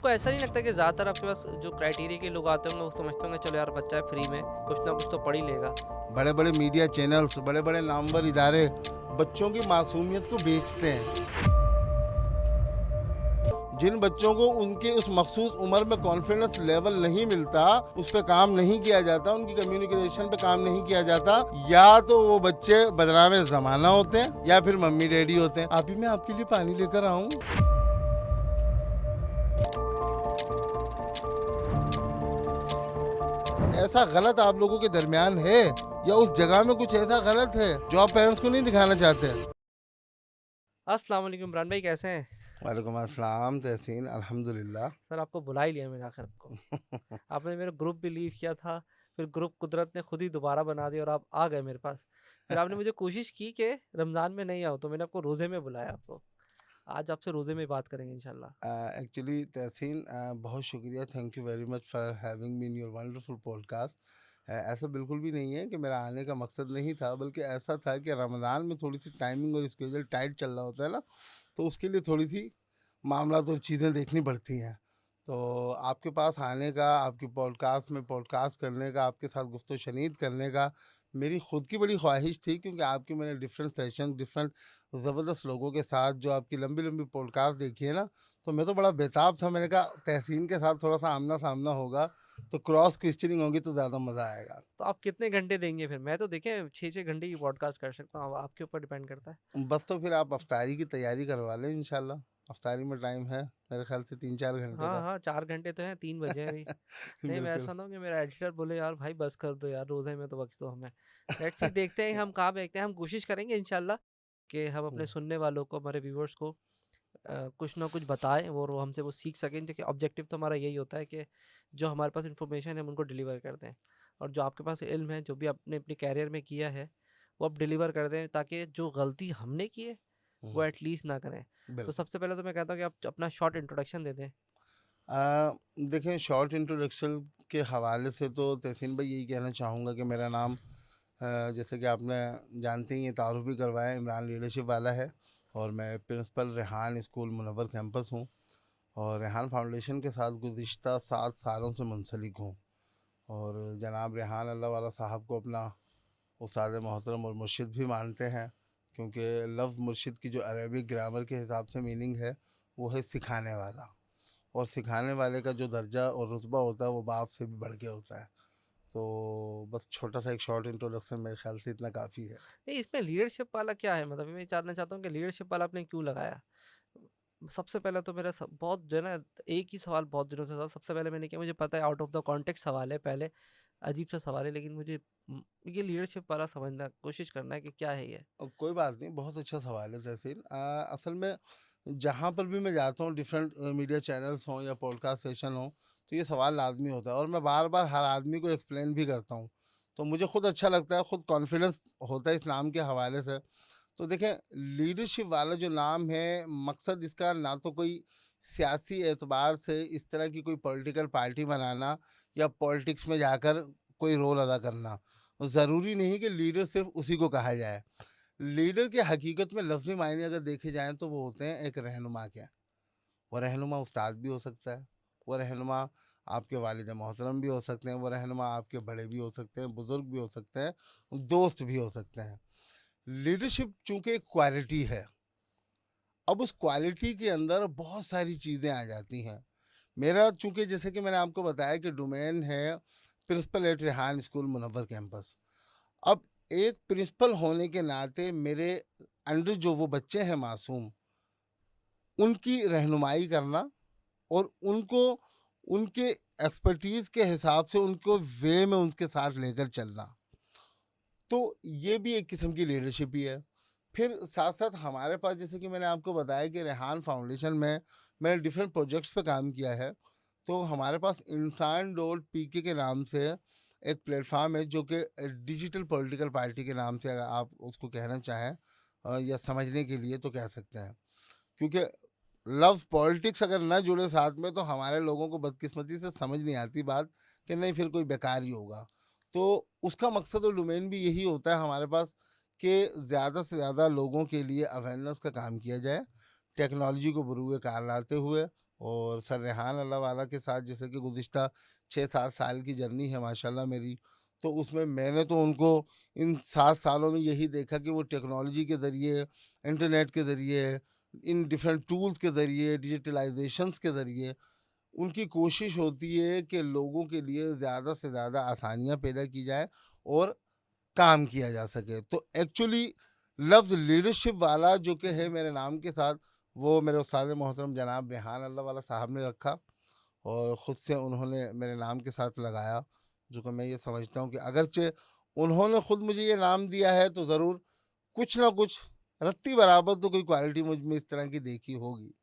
आपको ऐसा नहीं लगता कि ज़्यादातर आपके पास जो क्राइटेरिया के लोग आते होंगे वो समझते होंगे चलो यार बच्चा है फ्री में कुछ ना कुछ तो पढ़ ही लेगा। बड़े बड़े मीडिया चैनल्स, बड़े बड़े नामवर इदारे बच्चों की मासूमियत को बेचते हैं। जिन बच्चों को उनके उस मखसूस उम्र में कॉन्फिडेंस लेवल नहीं मिलता, उस पे काम नहीं किया जाता, उनकी कम्युनिकेशन पे काम नहीं किया जाता, या तो वो बच्चे बदनाम जमाना होते हैं या फिर मम्मी डैडी होते हैं। अभी मैं आपके लिए पानी लेकर आऊं। ऐसा गलत आप लोगों के दरमियान है या उस जगह में कुछ ऐसा गलत है जो आप पेरेंट्स को नहीं दिखाना चाहते? अस्सलाम वालेकुम इमरान भाई कैसे हैं? वालेकुम अस्सलाम तहसीन, अल्हम्दुलिल्लाह। सर आपको बुला ही लिया मैंने आखिर आपको। आपने मेरा ग्रुप भी लीव किया था, फिर ग्रुप कुदरत ने खुद ही दोबारा बना दिया और आप आ गए मेरे पास। फिर आपने मुझे कोशिश की कि रमज़ान में नहीं आओ तो मैंने आपको रोज़े में बुलाया आपको। आज आपसे रोज़े में बात करेंगे इंशाल्लाह। एक्चुअली तहसीन, बहुत शुक्रिया, thank you very much for having me in your wonderful podcast. ऐसा बिल्कुल भी नहीं है कि मेरा आने का मकसद नहीं था, बल्कि ऐसा था कि रमज़ान में थोड़ी सी टाइमिंग और स्केड्यूल टाइट चल रहा होता है ना, तो उसके लिए थोड़ी सी मामला और चीज़ें देखनी पड़ती हैं। तो आपके पास आने का, आपकी पॉडकास्ट में पॉडकास्ट करने का, आपके साथ गुफ्तगू शनीद करने का मेरी खुद की बड़ी ख्वाहिश थी, क्योंकि आपकी मैंने डिफरेंट सेशन, डिफरेंट ज़बरदस्त लोगों के साथ जो आपकी लंबी लंबी पॉडकास्ट देखी है ना, तो मैं तो बड़ा बेताब था। मैंने कहा तहसीन के साथ थोड़ा सा आमना सामना होगा तो क्रॉस क्वेश्चनिंग होगी तो ज़्यादा मज़ा आएगा। तो आप कितने घंटे देंगे फिर? मैं तो देखें 6-6 घंटे की पॉडकास्ट कर सकता हूँ, अब आपके ऊपर डिपेंड करता है। बस तो फिर आप अफ्तारी की तैयारी करवा लें इंशाल्लाह। अफ्तारी में टाइम है मेरे ख्याल से 3-4 घंटे हाँ, का। हाँ, 4 घंटे तो हैं, 3 बजे हैं अभी। नहीं, मैं बिल्कुल। ऐसा ना हो कि मेरा एडिटर बोले यार भाई बस कर दो यार, रोज़े में तो बख्श दो हमें। लेट्स सी देखते हैं हम कहाँ फेंकते हैं। हम कोशिश करेंगे इंशाल्लाह कि हम अपने हम्म, सुनने वालों को, हमारे व्यूअर्स को कुछ ना कुछ बताएँ और वो हमसे वो सीख सकें। देखिए ऑब्जेक्टिव तो हमारा यही होता है कि जो हमारे पास इन्फॉर्मेशन है हम उनको डिलीवर कर दें। और जो आपके पास इल्म है, जो भी आपने अपने करियर में किया है, वो आप डिलीवर कर दें ताकि जो गलती हमने की है, वो हम्म, एटलीस्ट ना करें। तो बिल्कुल। सबसे पहले तो मैं कहता हूँ कि आप अपना शॉर्ट इंट्रोडक्शन दे दें। देखें, शॉर्ट इंट्रोडक्शन के हवाले से तो तहसीन भाई यही कहना चाहूँगा कि मेरा नाम, जैसे कि आपने जानते ही ये तारुफ भी करवाया, इमरान लीडरशिप वाला है। और मैं principal Rehan school Munawwar campus हूँ, और रेहान फाउंडेशन के साथ गुज़िश्ता 7 सालों से मुंसलिक हूँ। और जनाब रेहान अल्लाह वाला साहब को अपना उस्ताद मोहतरम और मुर्शिद भी मानते हैं, क्योंकि लफ्ज़ मुर्शिद की जो अरबिक ग्रामर के हिसाब से मीनिंग है, वो है सिखाने वाला। और सिखाने वाले का जो दर्जा और रुतबा होता है वो बाप से भी बढ़ के होता है। तो बस छोटा सा एक शॉर्ट इंट्रोडक्शन मेरे ख्याल से इतना काफ़ी है। नहीं, इसमें लीडरशिप वाला क्या है? मतलब मैं जानना चाहता हूँ कि लीडरशिप वाला आपने क्यों लगाया? सबसे पहले तो मेरा बहुत जो है ना, एक ही सवाल बहुत दिनों से था। सबसे पहले मैंने किया, मुझे पता है आउट ऑफ द कॉन्टेक्स्ट सवाल है, पहले अजीब सा सवाल है, लेकिन मुझे ये लीडरशिप वाला समझना कोशिश करना है कि क्या है ये। कोई बात नहीं, बहुत अच्छा सवाल है तहसीन। असल में जहाँ पर भी मैं जाता हूँ, डिफरेंट मीडिया चैनल्स हों या पॉडकास्ट सेशन हो, तो ये सवाल लाजमी होता है और मैं बार बार हर आदमी को एक्सप्लेन भी करता हूँ। तो मुझे खुद अच्छा लगता है, खुद कॉन्फिडेंस होता है इस नाम के हवाले से। तो देखें, लीडरशिप वाला जो नाम है, मकसद इसका ना तो कोई सियासी एतबार से इस तरह की कोई पॉलिटिकल पार्टी बनाना या पॉलिटिक्स में जाकर कोई रोल अदा करना। ज़रूरी नहीं कि लीडर सिर्फ उसी को कहा जाए। लीडर के हकीकत में लफ्ज़ी मायने अगर देखे जाएँ तो वो होते हैं एक रहनुमा के। वो रहनुमा उस्ताद भी हो सकता है, वो रहनुमा आपके वालिद मोहतरम भी हो सकते हैं, वो रहनुमा आपके बड़े भी हो सकते हैं, बुज़ुर्ग भी हो सकते हैं, दोस्त भी हो सकते हैं। लीडरशिप चूँकि एक क्वालिटी है, अब उस क्वालिटी के अंदर बहुत सारी चीज़ें आ जाती हैं। मेरा चूँकि जैसे कि मैंने आपको बताया कि डोमेन है principal at Rehan school Munawwar campus. अब एक प्रिंसिपल होने के नाते मेरे अंडर जो वो बच्चे हैं मासूम, उनकी रहनुमाई करना और उनको उनके एक्सपर्टीज़ के हिसाब से उनको वे में उनके साथ लेकर चलना, तो ये भी एक किस्म की लीडरशिप ही है। फिर साथ साथ हमारे पास, जैसे कि मैंने आपको बताया कि रेहान फाउंडेशन में मैंने डिफरेंट प्रोजेक्ट्स पे काम किया है। तो हमारे पास इंसान डॉट पीके के नाम से एक प्लेटफॉर्म है, जो कि डिजिटल पॉलिटिकल पार्टी के नाम से अगर आप उसको कहना चाहें, या समझने के लिए तो कह सकते हैं। क्योंकि लव पॉलिटिक्स अगर ना जुड़े साथ में तो हमारे लोगों को बदकिस्मती से समझ नहीं आती बात, कि नहीं फिर कोई बेकार ही होगा। तो उसका मकसद और डोमेन भी यही होता है हमारे पास, कि ज़्यादा से ज़्यादा लोगों के लिए अवेयरनेस का काम किया जाए, टेक्नोलॉजी को बरूए कार लाते हुए और सर रेहान अल्लाह वाला के साथ जैसे कि गुज़िश्ता 6-7 साल की जर्नी है माशाल्लाह मेरी, तो उसमें मैंने तो उनको इन 7 सालों में यही देखा कि वो टेक्नोलॉजी के ज़रिए, इंटरनेट के ज़रिए, इन डिफरेंट टूल्स के ज़रिए, डिजिटलाइज़ेशंस के ज़रिए उनकी कोशिश होती है कि लोगों के लिए ज़्यादा से ज़्यादा आसानियाँ पैदा की जाए और काम किया जा सके। तो एक्चुअली लफ्ज़ लीडरशिप वाला जो कि है मेरे नाम के साथ, वो मेरे उस्ताद मोहतरम जनाब रेहान अल्लाह वाला साहब ने रखा और ख़ुद से उन्होंने मेरे नाम के साथ लगाया, जो कि मैं ये समझता हूँ कि अगरचे उन्होंने ख़ुद मुझे ये नाम दिया है तो ज़रूर कुछ ना कुछ रत्ती बराबर तो कोई क्वालिटी मुझ में इस तरह की देखी होगी।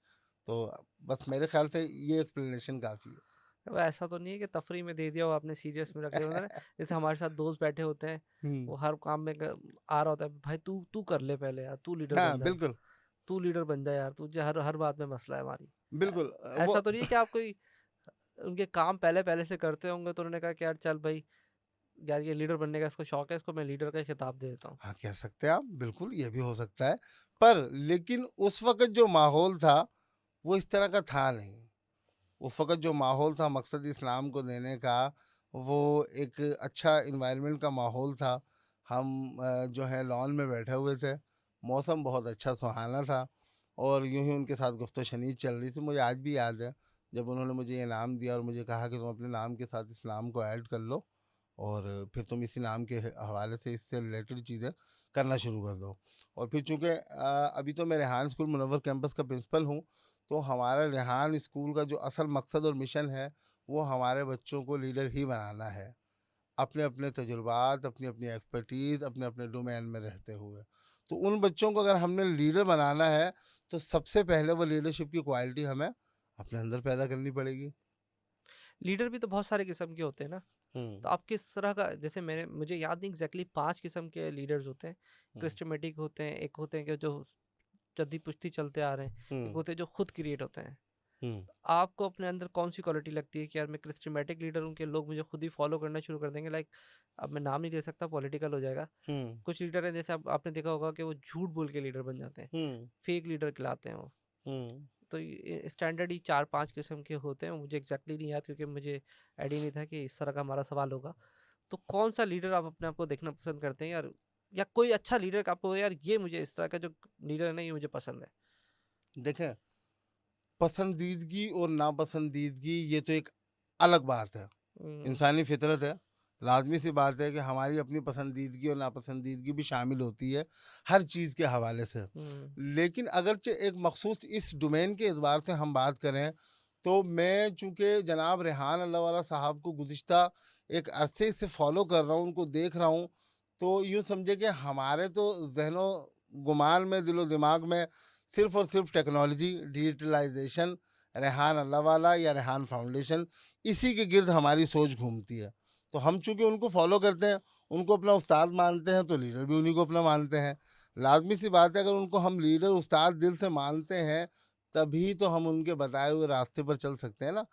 तो बस मेरे ख़्याल से ये एक्सप्लेनेशन काफ़ी है। अब ऐसा तो नहीं है कि तफ़री में दे दिया हो आपने, सीरियस में रख दिया होता है ना, जैसे हमारे साथ दोस्त बैठे होते हैं, हुँ। वो हर काम में आ रहा होता है, भाई तू तू कर ले पहले यार, तू लीडर हाँ, बन जा, बिल्कुल, तू लीडर बन जा यार, तुझे हर हर बात में मसला है हमारी। बिल्कुल वो ऐसा तो नहीं है कि आप कोई उनके काम पहले पहले से करते होंगे तो उन्होंने कहा कि यार चल भाई, यार ये लीडर बनने का इसको शौक है, इसको मैं लीडर का खिताब दे देता हूँ। हाँ, कह सकते हैं आप, बिल्कुल ये भी हो सकता है। पर लेकिन उस वक़्त जो माहौल था, वो इस तरह का था नहीं। उस वक़्त जो माहौल था मकसद इस्लाम को देने का, वो एक अच्छा एनवायरनमेंट का माहौल था। हम जो है लॉन में बैठे हुए थे, मौसम बहुत अच्छा सुहाना था और यूँ ही उनके साथ गुफ्त-ओ-शनीद चल रही थी। मुझे आज भी याद है, जब उन्होंने मुझे ये नाम दिया और मुझे कहा कि तुम अपने नाम के साथ इस्लाम को ऐड कर लो और फिर तुम इसी नाम के हवाले से इससे रिलेटेड चीज़ें करना शुरू कर दो। और फिर चूँकि अभी तो मैं रेहान स्कूल मुनव्वर कैंपस का प्रिंसिपल हूँ, तो हमारा रेहान स्कूल का जो असल मकसद और मिशन है, वो हमारे बच्चों को लीडर ही बनाना है। अपने-अपने तजुर्बात, अपनी-अपनी एक्सपर्टीज़, अपने-अपने डोमेन में रहते हुए। तो उन बच्चों को अगर हमने लीडर बनाना है, तो सबसे पहले वो लीडरशिप की क्वालिटी हमें अपने अंदर पैदा करनी पड़ेगी। लीडर भी तो बहुत सारे किस्म के होते हैं ना, हुँ, तो आप किस तरह का, जैसे मैंने मुझे याद नहीं एग्जैक्टली 5 किस्म के लीडर्स होते हैं। हुँ, क्रिस्टमेटिक होते हैं, एक होते हैं कि जो जद्दी पुश्ती चलते आ रहे हैं, एक हुँ, होते हैं जो खुद क्रिएट होते हैं। हुँ, आपको अपने अंदर कौन-सी क्वालिटी लगती है कि यार मैं क्रिस्टमैटिक लीडर हूँ कि लोग मुझे खुद ही फॉलो करना शुरू कर देंगे? लाइक अब मैं नाम नहीं ले सकता, पॉलिटिकल हो जाएगा। हुँ, कुछ लीडर हैं जैसे आपने देखा होगा कि वो झूठ बोल के लीडर बन जाते हैं, हुँ, फेक लीडर कहलाते हैं वो। हुँ। तो ये स्टैंडर्ड ही 4-5 किस्म के होते हैं, मुझे एग्ज़ैक्टली नहीं याद क्योंकि मुझे आइडिया नहीं था कि इस तरह का हमारा सवाल होगा। तो कौन-सा लीडर आप अपने आप को देखना पसंद करते हैं यार? या कोई अच्छा लीडर का आपको यार ये मुझे इस तरह का जो लीडर है ना ये मुझे पसंद है? देखें, पसंदीदगी और नापसंदीदगी ये तो एक अलग बात है। हुँ, इंसानी फितरत है। लाज़मी सी बात है कि हमारी अपनी पसंदीदगी और नापसंदीदगी भी शामिल होती है, हर चीज़ के हवाले से। हुँ, लेकिन अगरचे एक मख़सूस इस डोमेन के एतबार से हम बात करें, तो मैं चूँकि जनाब रेहान अल्लाह वाला साहब को गुज़िश्ता एक अरसे से फ़ॉलो कर रहा हूँ, उनको देख रहा हूँ, तो यूँ समझिए कि हमारे तो ज़हनो-गुमान में, दिलो-दिमाग में सिर्फ़ और सिर्फ़ टेक्नोलॉजी, डिजिटलाइज़ेशन, रेहान अल्लाह वाला या रेहान फाउंडेशन, इसी के गिर्द हमारी सोच घूमती है। तो हम चूँकि उनको फ़ॉलो करते हैं, उनको अपना उस्ताद मानते हैं, तो लीडर भी उन्हीं को अपना मानते हैं। लाज़मी सी बात है, अगर उनको हम लीडर, उस्ताद दिल से मानते हैं, तभी तो हम उनके बताए हुए रास्ते पर चल सकते हैं ना।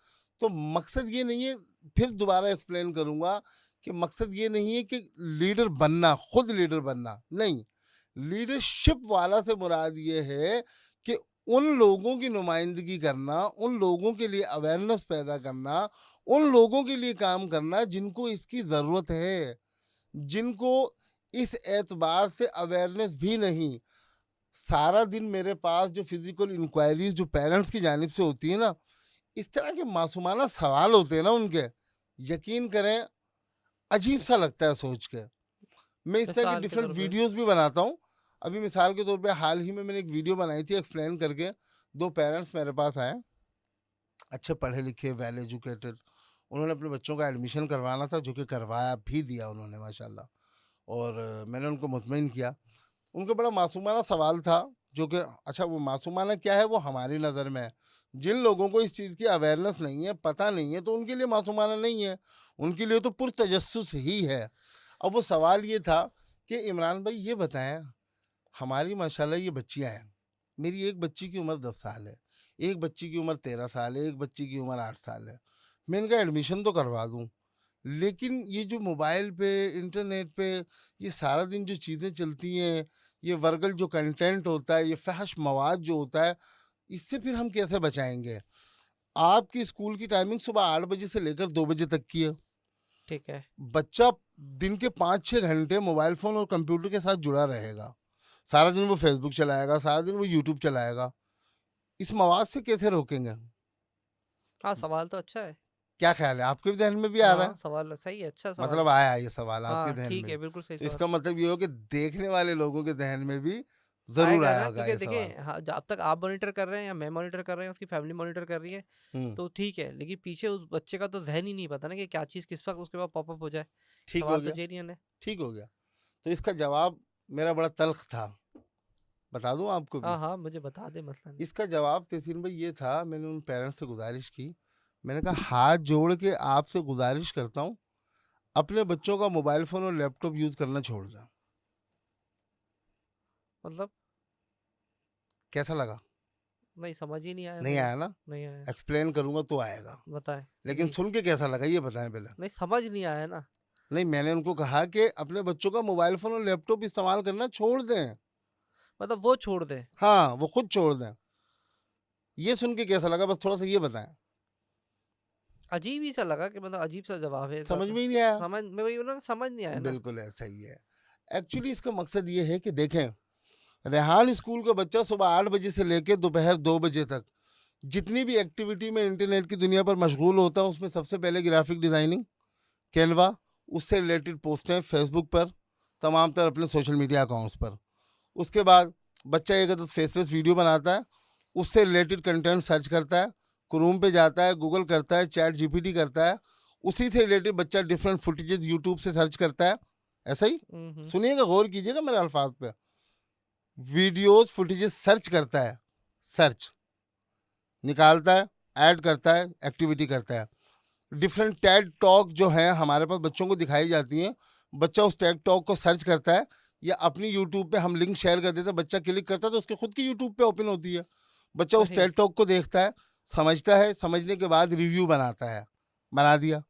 तो मकसद ये नहीं है, फिर दोबारा एक्सप्लेन करूँगा कि मकसद ये नहीं है कि लीडर बनना, खुद लीडर बनना, नहीं। लीडरशिप वाला से मुराद ये है कि उन लोगों की नुमाइंदगी करना, उन लोगों के लिए अवेयरनेस पैदा करना, उन लोगों के लिए काम करना जिनको इसकी ज़रूरत है, जिनको इस एतबार से अवेयरनेस भी नहीं। सारा दिन मेरे पास जो फिज़िकल इंक्वायरीज़ जो पेरेंट्स की जानिब से होती है ना, इस तरह के मासूमाना सवाल होते हैं ना उनके, यकीन करें अजीब-सा लगता है सोच के। मैं इस तरह की मिसाल के डिफरेंट तौर पे वीडियोज़ भी बनाता हूँ। अभी मिसाल के तौर पे हाल ही में मैंने एक वीडियो बनाई थी एक्सप्लेन करके, 2 पेरेंट्स मेरे पास आए, अच्छे पढ़े-लिखे, वेल एजुकेटेड। उन्होंने अपने बच्चों का एडमिशन करवाना था, जो कि करवाया भी दिया उन्होंने माशाल्लाह। और मैंने उनको मुतमईन किया। उनका बड़ा मासूमाना सवाल था, जो कि अच्छा वो मासूमाना क्या है वो हमारी नज़र में है। जिन लोगों को इस चीज़ की अवेयरनेस नहीं है, पता नहीं है, तो उनके लिए मासूमाना नहीं है, उनके लिए तो पुरतजस्सुस ही है। अब वो सवाल ये था कि इमरान भाई ये बताएँ, हमारी माशाल्लाह ये बच्चियाँ हैं। मेरी एक बच्ची की उम्र 10 साल है, एक बच्ची की उम्र 13 साल है, एक बच्ची की उम्र 8 साल है। मैं इनका एडमिशन तो करवा दूँ, लेकिन ये जो मोबाइल पे, इंटरनेट पे ये सारा दिन जो चीज़ें चलती हैं, ये वर्गल जो कंटेंट होता है, ये फ़हश मवाद जो होता है, इससे फिर हम कैसे बचाएँगे? आपकी स्कूल की टाइमिंग सुबह 8 बजे से लेकर 2 बजे तक की है। ठीक है। बच्चा दिन के 5-6 घंटे मोबाइल फ़ोन और कंप्यूटर के साथ जुड़ा रहेगा। सारा दिन वो फ़ेसबुक चलाएगा, सारा दिन वो यूट्यूब चलाएगा। इस मवाद से कैसे रोकेंगे? हाँ, सवाल तो अच्छा है। क्या ख़्याल है? आपके भी ज़हन में भी आ रहा हाँ, है? सवाल सही है, अच्छा सवाल मतलब है। आया ये सवाल आपके हाँ, ज़हन ठीक में। है, बिल्कुल सही तो सवाल। इसका मतलब ये हो कि देखने वाले लोगों के ज़हन में भी ज़रूर आएगा आया ना, होगा क्योंकि ये सवाल। देखिए हाँ, जब तक आप मॉनिटर कर रहे हैं या मैं मॉनिटर कर रहे हैं, उसकी फैमिली मॉनिटर कर रही है, हुँ, तो ठीक है। लेकिन पीछे उस बच्चे का तो ज़हन ही नहीं पता ना कि क्या चीज़ किस वक़्त उसके पास पॉपअप हो जाए। ठीक हो सवाल तो गया, जेन्युइन है। ठीक हो गया। तो इसका जवाब मेरा बड़ा तल्ख़ था। बता दूँ आपको भी? हाँ, हाँ, मुझे बता दें, मसला नहीं। इसका जवाब तहसीन भाई ये था, मैंने उन पेरेंट्स से गुज़ारिश की। मैंने कहा हाथ जोड़ के आपसे गुज़ारिश करता हूँ, अपने बच्चों का मोबाइल फ़ोन और लैपटॉप यूज़ करना छोड़ दें। मतलब कैसा लगा? नहीं, समझ ही नहीं आया नहीं मेरे। आया ना? नहीं आया। एक्सप्लेन करूँगा तो आएगा। बताएँ। लेकिन जी। सुन के कैसा लगा ये बताएँ पहले? नहीं, समझ नहीं आया ना। नहीं, मैंने उनको कहा कि अपने बच्चों का मोबाइल फ़ोन और लैपटॉप इस्तेमाल करना छोड़ दें। मतलब वो छोड़ दें। हाँ, वो खुद छोड़ दें। ये सुन के कैसा लगा बस थोड़ा-सा ये बताएँ? अजीब ही सा लगा कि मतलब अजीब-सा जवाब है इसका समझ तो। में ही नहीं आया? समझ मैं वही बोल रहा हूँ, समझ नहीं आया ना। बिल्कुल ऐसा ही है। एक्चुअली इसका मकसद ये है कि देखें, रेहान स्कूल का बच्चा सुबह 8 बजे से लेके दोपहर 2 बजे तक जितनी भी एक्टिविटी में इंटरनेट की दुनिया पर मशगूल होता है, उसमें सबसे पहले ग्राफिक डिज़ाइनिंग, कैनवा, उससे रिलेटेड पोस्टें फेसबुक पर, तमाम तर अपने सोशल मीडिया अकाउंट्स पर। उसके बाद बच्चा एक आदत फेसलेस वीडियो बनाता है, उससे रिलेटेड कंटेंट सर्च करता है, क्रोम पे जाता है, गूगल करता है, चैट जीपीटी करता है, उसी से रिलेटेड बच्चा डिफरेंट फुटेजेस यूट्यूब से सर्च करता है। ऐसा ही हुँ, हुँ। सुनिएगा, गौर कीजिएगा मेरे अल्फाज पे। वीडियोस फुटेजेस सर्च करता है, सर्च निकालता है, ऐड करता है, एक्टिविटी करता है। डिफरेंट टैग टॉक जो है हमारे पास बच्चों को दिखाई जाती हैं, बच्चा उस टैग टॉक को सर्च करता है या अपनी यूट्यूब पे हम लिंक शेयर कर देते हैं, बच्चा क्लिक करता है तो उसके खुद की यूट्यूब पे ओपन होती है। बच्चा उस सही। टैग टॉक को देखता है, समझता है, समझने के बाद रिव्यू बनाता है, बना दिया।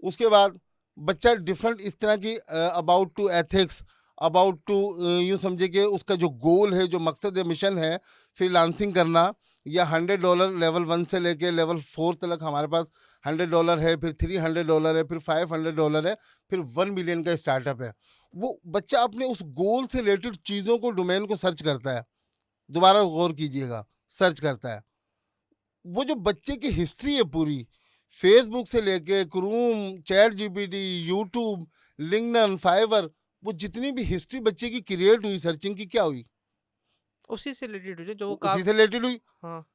उसके बाद बच्चा डिफरेंट इस तरह की about to ethics, about to यूँ समझे कि उसका जो गोल है, जो मकसद है, मिशन है, फ्रीलांसिंग करना या $100 लेवल 1 से लेके लेवल 4 तक हमारे पास $100 है, फिर $300 है, फिर $500 है, फिर 1 मिलियन का स्टार्टअप है। वो बच्चा अपने उस गोल से रिलेटेड चीज़ों को, डोमेन को सर्च करता है। दोबारा गौर कीजिएगा, सर्च करता है। वो जो बच्चे की हिस्ट्री है पूरी, फेसबुक से लेके Chrome, ChatGPT, YouTube, LinkedIn, Fiverr, वो जितनी भी हिस्ट्री बच्चे की क्रिएट हुई सर्चिंग की, क्या हुई? उसी से रिलेटेड है जो वो उसी काम। से रिलेटेड हुई। हाँ,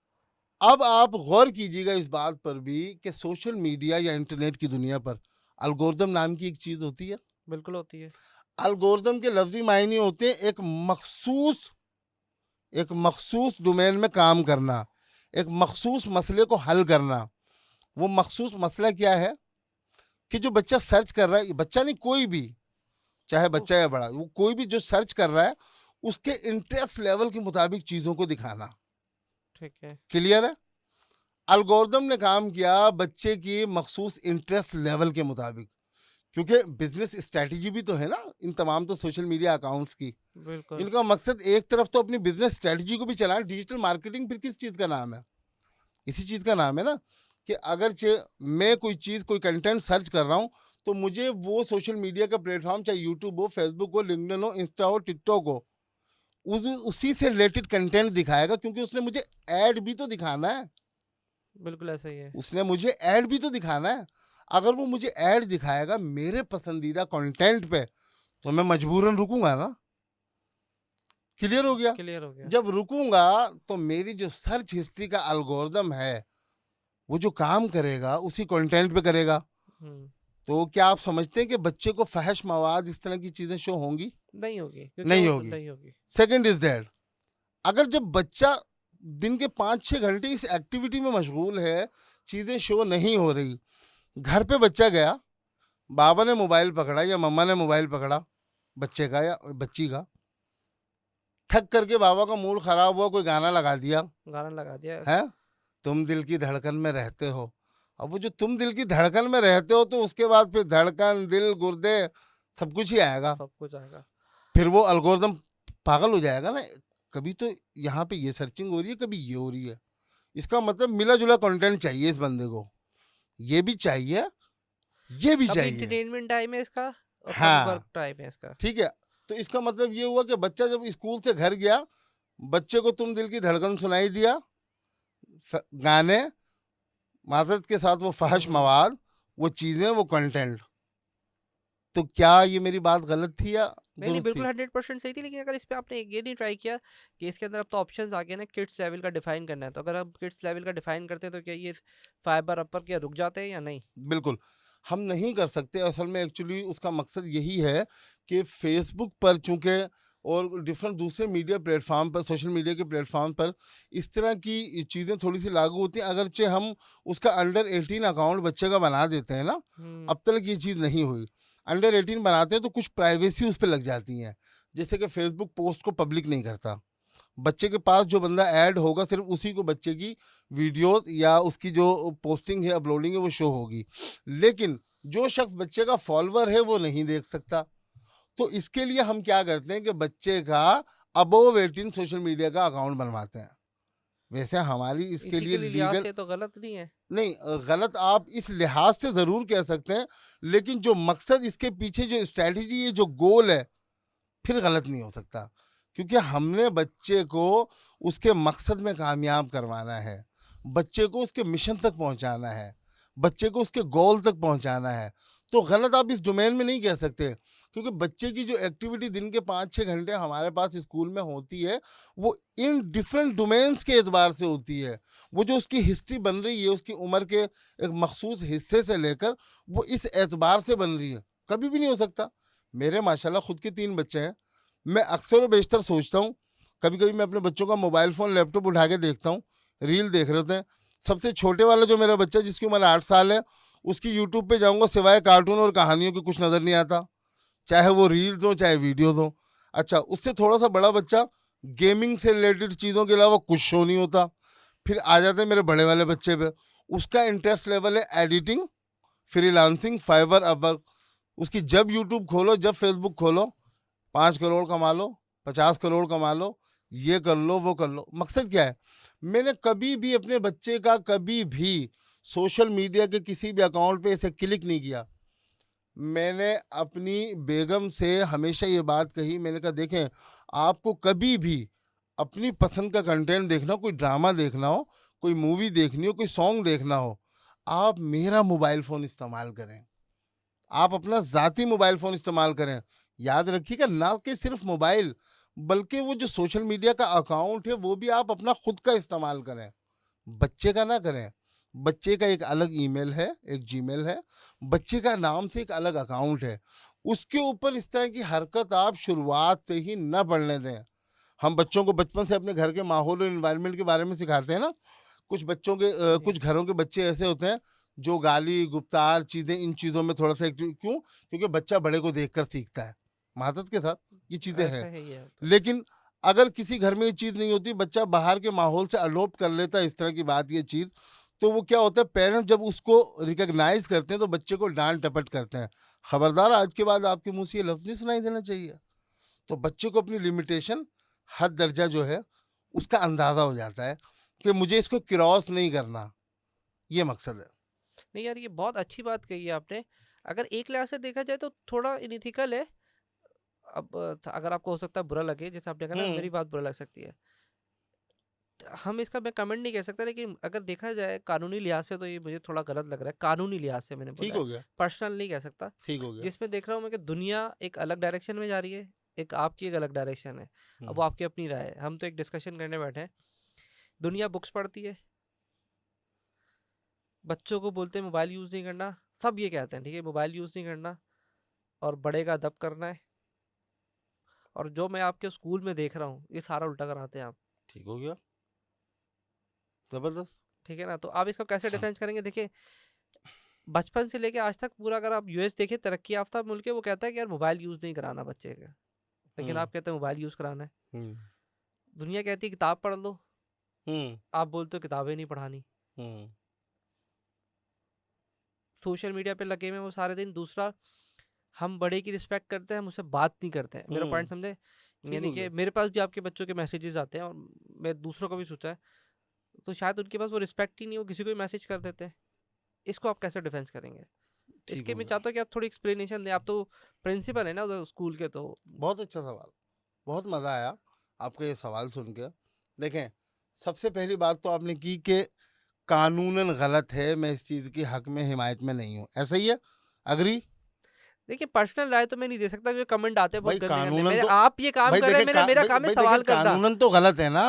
अब आप गौर कीजिएगा इस बात पर भी कि सोशल मीडिया या इंटरनेट की दुनिया पर अल्गोरिदम नाम की एक चीज होती है। बिल्कुल होती है। अल्गोरिदम के लफ्जी मायने होते हैं एक मखसूस डोमेन में काम करना, एक मखसूस मसले को हल करना। वो मखसूस मसला क्या है कि जो बच्चा सर्च कर रहा है, बच्चा नहीं कोई भी, चाहे वो बच्चा या बड़ा, वो कोई भी जो सर्च कर रहा है उसके इंटरेस्ट लेवल के मुताबिक चीज़ों को दिखाना। ठीक है। क्लियर है? अल्गोरिदम ने काम किया बच्चे की मखसूस इंटरेस्ट लेवल के मुताबिक, क्योंकि बिजनेस स्ट्रैटेजी भी तो है ना इन तमाम तो सोशल मीडिया अकाउंट्स की। बिल्कुल। इनका मकसद एक तरफ तो अपनी बिजनेस स्ट्रैटेजी को भी चलाना, डिजिटल मार्केटिंग फिर किस चीज़ का नाम है? इसी चीज़ का नाम है ना कि अगर मैं कोई चीज़, कोई कंटेंट सर्च कर रहा हूँ तो मुझे वो सोशल मीडिया का प्लेटफॉर्म, चाहे यूट्यूब हो, फेसबुक हो, लिंक्डइन हो, इंस्टा हो, टिकटॉक हो, उसी से रिलेटेड कंटेंट दिखाएगा, क्योंकि उसने मुझे ऐड भी तो दिखाना है। बिल्कुल ऐसा ही है। उसने मुझे ऐड भी तो दिखाना है। अगर वो मुझे ऐड दिखाएगा मेरे पसंदीदा कंटेंट पे तो मैं मजबूरन रुकूंगा ना। क्लियर हो गया? क्लियर हो गया। जब रुकूंगा तो मेरी जो सर्च हिस्ट्री का एल्गोरिदम है वो जो काम करेगा उसी कंटेंट पे करेगा। हुँ। तो क्या आप समझते हैं कि बच्चे को फहश मवाद, इस तरह की चीजें शो होंगी? नहीं होगी, क्योंकि नहीं वो होगी। नहीं होगी। सेकंड इज दैट, अगर जब बच्चा दिन के 5-6 घंटे इस एक्टिविटी में मशगूल है, चीजें शो नहीं हो रही, घर पे बच्चा गया, बाबा ने मोबाइल पकड़ा या मम्मा ने मोबाइल पकड़ा बच्चे का या बच्ची का, ठक करके बाबा का मूड खराब हुआ, कोई गाना लगा दिया गाना लगा दिया। है, तुम दिल की धड़कन में रहते हो। अब वो जो तुम दिल की धड़कन में रहते हो तो उसके बाद फिर धड़कन, दिल, गुर्दे, सब कुछ ही आएगा। सब कुछ आएगा। फिर वो अल्गोरिदम पागल हो जाएगा ना। कभी तो यहाँ पे ये सर्चिंग हो रही है, कभी ये हो रही है, इसका मतलब मिला-जुला कंटेंट चाहिए इस बंदे को। ये भी चाहिए, ये भी कभी चाहिए। एंटरटेनमेंट टाइम है इसका और कभी वर्क हाँ, टाइम है इसका। ठीक है। तो इसका मतलब ये हुआ कि बच्चा जब स्कूल से घर गया, बच्चे को तुम दिल की धड़कन सुनाई दिया, गाने, माज़रत के साथ वो फ़हश हम्म। मवाद, वो चीज़ें, वो कंटेंट। तो क्या ये मेरी बात गलत थी या नहीं, नहीं, दुरुस्त बिल्कुल थी? 100% सही थी, लेकिन अगर इस पे आपने ये नहीं ट्राई किया कि इसके अंदर अब तो ऑप्शंस आ गए ना किड्स लेवल का डिफाइन करना है, तो अगर हम किड्स लेवल का डिफाइन करते हैं तो क्या ये फाइबर अपर क्या रुक जाते हैं या नहीं? बिल्कुल, हम नहीं कर सकते। असल में एक्चुअली उसका मकसद यही है कि फ़ेसबुक पर चूँकि और डिफरेंट दूसरे मीडिया प्लेटफ़ॉर्म पर, सोशल मीडिया के प्लेटफ़ॉर्म पर इस तरह की चीज़ें थोड़ी-सी लागू होती हैं। अगरचे हम उसका अंडर 18 अकाउंट बच्चे का बना देते हैं ना, हम्म। अब तक ये चीज़ नहीं हुई। अंडर 18 बनाते हैं तो कुछ प्राइवेसी उस पे लग जाती हैं। जैसे कि फ़ेसबुक पोस्ट को पब्लिक नहीं करता। बच्चे के पास जो बंदा ऐड होगा सिर्फ़ उसी को बच्चे की वीडियो या उसकी जो पोस्टिंग है, अपलोडिंग है, वो शो होगी। लेकिन जो शख्स बच्चे का फॉलोवर है वो नहीं देख सकता। तो इसके लिए हम क्या करते हैं कि बच्चे का अबोव 18 सोशल मीडिया का अकाउंट बनवाते हैं। वैसे हमारी इसके इसी लिए के लिए लिहाज लीगल से तो गलत नहीं है। नहीं, गलत आप इस लिहाज से ज़रूर कह सकते हैं, लेकिन जो मकसद इसके पीछे जो स्ट्रैटेजी है, जो गोल है, फिर गलत नहीं हो सकता। क्योंकि हमने बच्चे को उसके मकसद में कामयाब करवाना है, बच्चे को उसके मिशन तक पहुंचाना है, बच्चे को उसके गोल तक पहुंचाना है। तो गलत आप इस डोमेन में नहीं कह सकते, क्योंकि बच्चे की जो एक्टिविटी दिन के 5-6 घंटे हमारे पास स्कूल में होती है, वो इन डिफरेंट डोमेन्स के एतबार से होती है। वो जो उसकी हिस्ट्री बन रही है, उसकी उम्र के एक मखसूस हिस्से से लेकर वो इस एतबार से बन रही है। कभी भी नहीं हो सकता। मेरे माशाल्लाह खुद के 3 बच्चे हैं। मैं अक्सर व बेशतर सोचता हूँ, कभी-कभी मैं अपने बच्चों का मोबाइल फ़ोन, लैपटॉप उठा के देखता हूँ, रील देख रहे होते हैं। सबसे छोटे वाला जो मेरा बच्चा है जिसकी उम्र 8 साल है, उसकी यूट्यूब पे जाऊँगा सिवाय कार्टून और कहानियों के कुछ नज़र नहीं आता। चाहे वो रील्स हों, चाहे वीडियोज़ हों। अच्छा, उससे थोड़ा-सा बड़ा बच्चा, गेमिंग से रिलेटेड चीज़ों के अलावा कुछ शो नहीं होता। फिर आ जाते हैं मेरे बड़े वाले बच्चे पे, उसका इंटरेस्ट लेवल है एडिटिंग, फ्रीलांसिंग, फाइवर, अपवर्क। उसकी जब यूट्यूब खोलो, जब फेसबुक खोलो, 5 करोड़ कमा लो, 50 करोड़ कमा लो, ये कर लो, वो कर लो। मकसद क्या है? मैंने कभी भी अपने बच्चे का कभी भी सोशल मीडिया के किसी भी अकाउंट पे ऐसे क्लिक नहीं किया। मैंने अपनी बेगम से हमेशा ये बात कही, मैंने कहा देखें, आपको कभी भी अपनी पसंद का कंटेंट देखना हो, कोई ड्रामा देखना हो, कोई मूवी देखनी हो, कोई सॉन्ग देखना हो, आप मेरा मोबाइल फ़ोन इस्तेमाल करें। आप अपना ज़ाती मोबाइल फ़ोन इस्तेमाल करें। याद रखिएगा, ना कि सिर्फ़ मोबाइल, बल्कि वो जो सोशल मीडिया का अकाउंट है, वो भी आप अपना खुद का इस्तेमाल करें, बच्चे का ना करें। बच्चे का एक अलग ईमेल है, एक जीमेल है, बच्चे का नाम से एक अलग अकाउंट है। उसके ऊपर इस तरह की हरकत आप शुरुआत से ही ना पड़ने दें। हम बच्चों को बचपन से अपने घर के माहौल और एनवायरनमेंट के बारे में सिखाते हैं ना। कुछ बच्चों के जी। कुछ घरों के बच्चे ऐसे होते हैं जो गाली, गुप्तार चीज़ें, इन चीज़ों में थोड़ा-सा एक्टिव, क्यों? क्योंकि बच्चा बड़े को देखकर सीखता है। माज़रत के साथ ये चीज़ें ऐसा हैं। है, ये तो। लेकिन अगर किसी घर में ये चीज़ नहीं होती, बच्चा बाहर के माहौल से अडॉप्ट कर लेता है इस तरह की बात, ये चीज़, तो वो क्या होता है, पेरेंट्स जब उसको रिकॉग्नाइज़ करते हैं तो बच्चे को डाँट-डपट करते हैं। खबरदार, आज के बाद आपके मुँह से ये लफ्ज़ नहीं सुनाई देना चाहिए। तो बच्चे को अपनी लिमिटेशन, हद दर्जा जो है, उसका अंदाज़ा हो जाता है कि मुझे इसको क्रॉस नहीं करना, ये मकसद है। नहीं यार, ये बहुत अच्छी बात कही है आपने। अगर एक लिहाज से देखा जाए तो थोड़ा इनएथिकल है। अब अगर आपको हो सकता है बुरा लगे, जैसे आपने कहा ना हुँ, मेरी बात बुरा लग सकती है, हम इसका मैं कमेंट नहीं कह सकता, लेकिन अगर देखा जाए कानूनी लिहाज से तो ये मुझे थोड़ा गलत लग रहा है। कानूनी लिहाज से मैंने ठीक बोला है, हो गया, पर्सनल नहीं कह सकता। ठीक हो गया। जिसमें देख रहा हूँ मैं कि दुनिया एक अलग डायरेक्शन में जा रही है, एक आपकी एक अलग डायरेक्शन है। अब वो हुँ, आपकी अपनी राय है, हम तो एक डिस्कशन करने बैठे हैं। दुनिया बुक्स पढ़ती है, बच्चों को बोलते हैं मोबाइल यूज़ नहीं करना, सब ये कहते हैं ठीक है मोबाइल यूज़ नहीं करना और बड़े का अदब करना है। और जो मैं आपके स्कूल में देख रहा हूँ ये सारा उल्टा कराते हैं आप। ठीक हो गया, ज़बरदस्त। ठीक है ना, तो आप इसका कैसे हाँ, डिफेंस करेंगे? देखिए, बचपन से लेके आज तक पूरा अगर आप यूएस देखिए, तरक्की याफ्ता मुल्क है, वो कहता है कि यार मोबाइल यूज़ नहीं कराना बच्चे का, लेकिन हुँ, आप कहते हैं मोबाइल यूज़ कराना है। हुँ, दुनिया कहती है किताब पढ़ लो, हुँ, आप बोलते हो किताबें नहीं पढ़ानी। हुँ, सोशल मीडिया पे लगे हुए हैं वो सारे दिन। दूसरा, हम बड़े की रिस्पेक्ट करते हैं, हम उससे बात नहीं करते हैं। मेरा पॉइंट हुँ, समझे? ठीक यानी हो कि गया। मेरे पास भी आपके बच्चों के मैसेजेस आते हैं और मैं दूसरों को भी सोचा है, तो शायद उनके पास वो रिस्पेक्ट ही नहीं, वो किसी को भी मैसेज कर देते हैं। इसको आप कैसे डिफेंस करेंगे? ठीक इसके हो मैं गया। चाहता हूँ कि आप थोड़ी एक्सप्लेनेशन दें, आप तो प्रिंसिपल है ना उधर स्कूल के, तो बहुत अच्छा सवाल, बहुत मज़ा आया आपका ये सवाल सुन के। देखें, सबसे पहली बात तो आपने की कि कानूनन गलत है, मैं इस चीज़ की हक में हिमायत में नहीं हूँ, ऐसा ही है? अग्री? देखिए पर्सनल राय तो मैं नहीं दे सकता क्योंकि कमेंट आते हैं बहुत भाई गंदे गंदे, कानूनन मेरे तो, आप ये काम भाई कर रहे हैं, देखें मेरा मेरा भाई, काम है भाई देखें सवाल करना। कानूनन तो गलत है ना।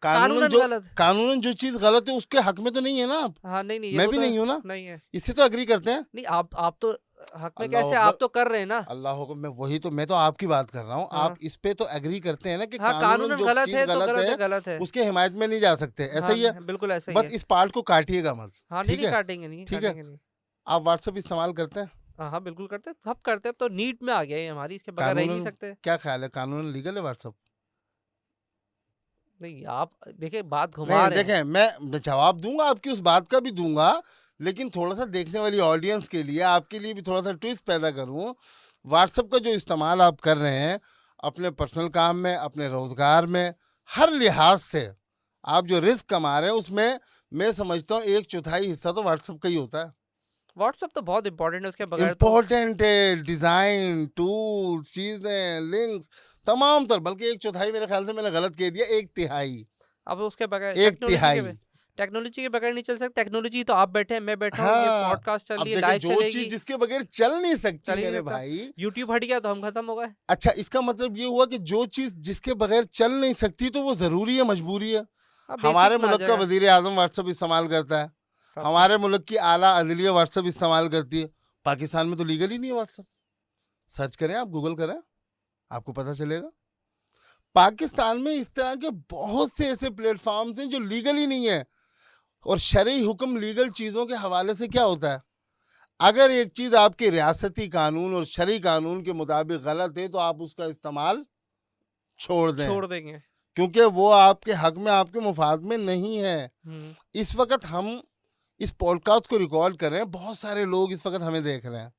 कानूनन गलत। कानूनन जो चीज़ गलत है उसके हक में तो नहीं है ना आप। हाँ नहीं नहीं, ये मैं वो भी तो नहीं हूँ ना। नहीं है। इससे तो अग्री करते हैं। नहीं आप तो हक में अल्लाह कैसे, अकबर, आप तो कर रहे हैं ना। अल्लाह हुक्म, मैं वही तो, मैं तो आपकी बात कर रहा हूँ। हाँ आप इस पे तो एग्री करते हैं ना कि हाँ, कानूनन कानूनन जो गलत चीज़ है तो गलत गलत है, है गलत है। उसके हिमायत में नहीं जा सकते, ऐसा हाँ ही है। बिल्कुल ऐसा ही बस है। इस पार्ट को काटिएगा मत। हाँ नहीं ठीक नहीं, है, काटेंगे नहीं, ठीक है। काटेंगे नहीं। आप व्हाट्सएप इस्तेमाल करते हैं? हाँ हाँ बिल्कुल करते हैं, सब करते हैं, अब तो नीड में आ गया है हमारी, इसके बगैर रह ही नहीं कानूनन सकते। क्या ख्याल है, कानूनन लीगल है व्हाट्सएप? नहीं आप देखिए बात घुमा नहीं रहे हैं। देखें, मैं जवाब दूंगा, आपकी उस बात का भी दूंगा, लेकिन थोड़ा सा देखने वाली ऑडियंस के लिए, आपके लिए भी थोड़ा सा ट्विस्ट पैदा करूं। व्हाट्सएप का जो इस्तेमाल आप कर रहे हैं अपने पर्सनल काम में, अपने रोजगार में, हर लिहाज से आप जो रिस्क कमा रहे हैं उसमें मैं समझता हूँ 1/4 हिस्सा तो व्हाट्सएप का ही होता है। व्हाट्सअप तो बहुत इंपॉर्टेंट है, उसके बगैर तो। इम्पोर्टेंट है, डिजाइन, टूल्स, चीजें, लिंक्स, तमाम तर, बल्कि 1/4 मेरे ख्याल से मैंने गलत कह दिया, 1/3। अब उसके बगैर 1/3। टेक्नोलॉजी के बगैर नहीं चल सकता। टेक्नोलॉजी तो आप बैठे हैं, मैं बैठा हूँ, ये हाँ, पॉडकास्ट चल अब रही है, देखें लाइव जो चीज चलेगी। जिसके बगैर चल नहीं सकती चल ही नहीं मेरे सकता। भाई। यूट्यूब हट गया तो हम खत्म हो गए। अच्छा, इसका मतलब ये हुआ कि जो चीज जिसके बगैर चल नहीं सकती तो वो जरूरी है, मजबूरी है। अब बेसिक हमारे में आ मुल्क का जाएगा वजीर आजम व्हाट्सएप इस्तेमाल करता है, सब कुछ। हमारे मुल्क की आला अदलिया व्हाट्सएप इस्तेमाल करती है। पाकिस्तान में तो लीगल ही नहीं है व्हाट्सएप। सर्च करें, आप गूगल करें, आपको पता चलेगा। पाकिस्तान में इस तरह के बहुत से ऐसे प्लेटफॉर्म्स हैं जो लीगल ही नहीं है। और शरई हुक्म लीगल चीज़ों के हवाले से क्या होता है, अगर एक चीज़ आपके रियासती कानून और शरई कानून के मुताबिक गलत है तो आप उसका इस्तेमाल छोड़ दें, छोड़ देंगे। क्योंकि वो आपके हक में, आपके मुफाद में नहीं है। हम्म इस वक्त हम इस पॉडकास्ट को रिकॉर्ड कर रहे हैं, बहुत सारे लोग इस वक्त हमें देख रहे हैं,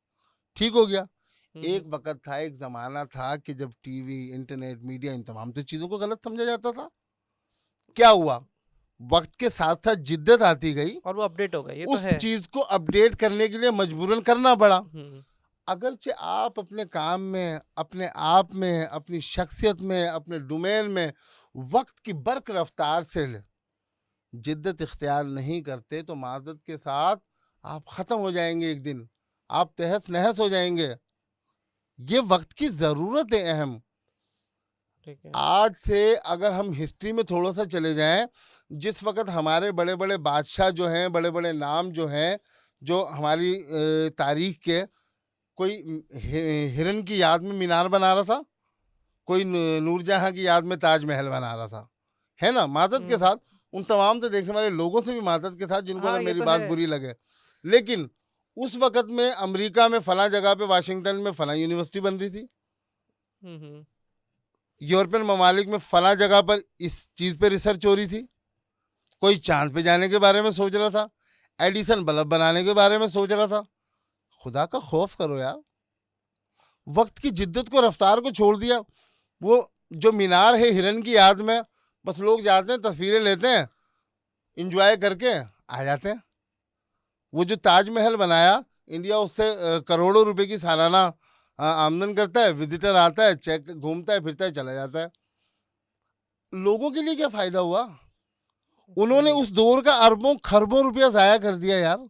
ठीक हो गया। हम्म। एक वक्त था, एक ज़माना था कि जब टीवी, इंटरनेट, मीडिया, इन तमाम तो चीज़ों को गलत समझा जाता था। क्या हुआ, वक्त के साथ साथ जिद्दत आती गई, और वो अपडेट हो गया, ये तो उस है। चीज़ को अपडेट करने के लिए मजबूरन करना पड़ा। हम्म अगरचे आप अपने काम में, अपने आप में, अपनी शख्सियत में, अपने डोमेन में वक्त की बर्क रफ्तार से जिद्दत इख्तियार नहीं करते तो माजरत के साथ आप ख़त्म हो जाएंगे एक दिन, आप तहस नहस हो जाएंगे। ये वक्त की ज़रूरत है अहम। ठीक है। आज से अगर हम हिस्ट्री में थोड़ा सा चले जाएं, जिस वक्त हमारे बड़े बड़े बादशाह जो हैं, बड़े बड़े नाम जो हैं, जो हमारी तारीख के, कोई हिरन की याद में मीनार बना रहा था, कोई नूरजहां की याद में ताजमहल बना रहा था, है ना, माजरत के हम्म। साथ उन तमाम तो देखने वाले लोगों से भी माजरत के साथ, जिनको हाँ अगर ये मेरी तो बात है। बुरी लगे। लेकिन उस वक्त में अमेरिका में फला जगह पे, वाशिंगटन में फला यूनिवर्सिटी बन रही थी, हम्म। यूरोपियन ममालिक में फला जगह पर इस चीज़ पे रिसर्च हो रही थी, कोई चांद पे जाने के बारे में सोच रहा था, एडिसन बल्ब बनाने के बारे में सोच रहा था। खुदा का खौफ करो यार, वक्त की जिद्दत को, रफ्तार को छोड़ दिया। वो जो मीनार है हिरन की याद में, बस लोग जाते हैं, तस्वीरें लेते हैं, इंजॉय करके आ जाते हैं। वो जो ताजमहल बनाया, इंडिया उससे करोड़ों रुपए की सालाना आमदन करता है, विजिटर आता है, चेक घूमता है, फिरता है, चला जाता है। लोगों के लिए क्या फायदा हुआ? उन्होंने वही। उस दौर का अरबों खरबों रुपया जाया कर दिया यार,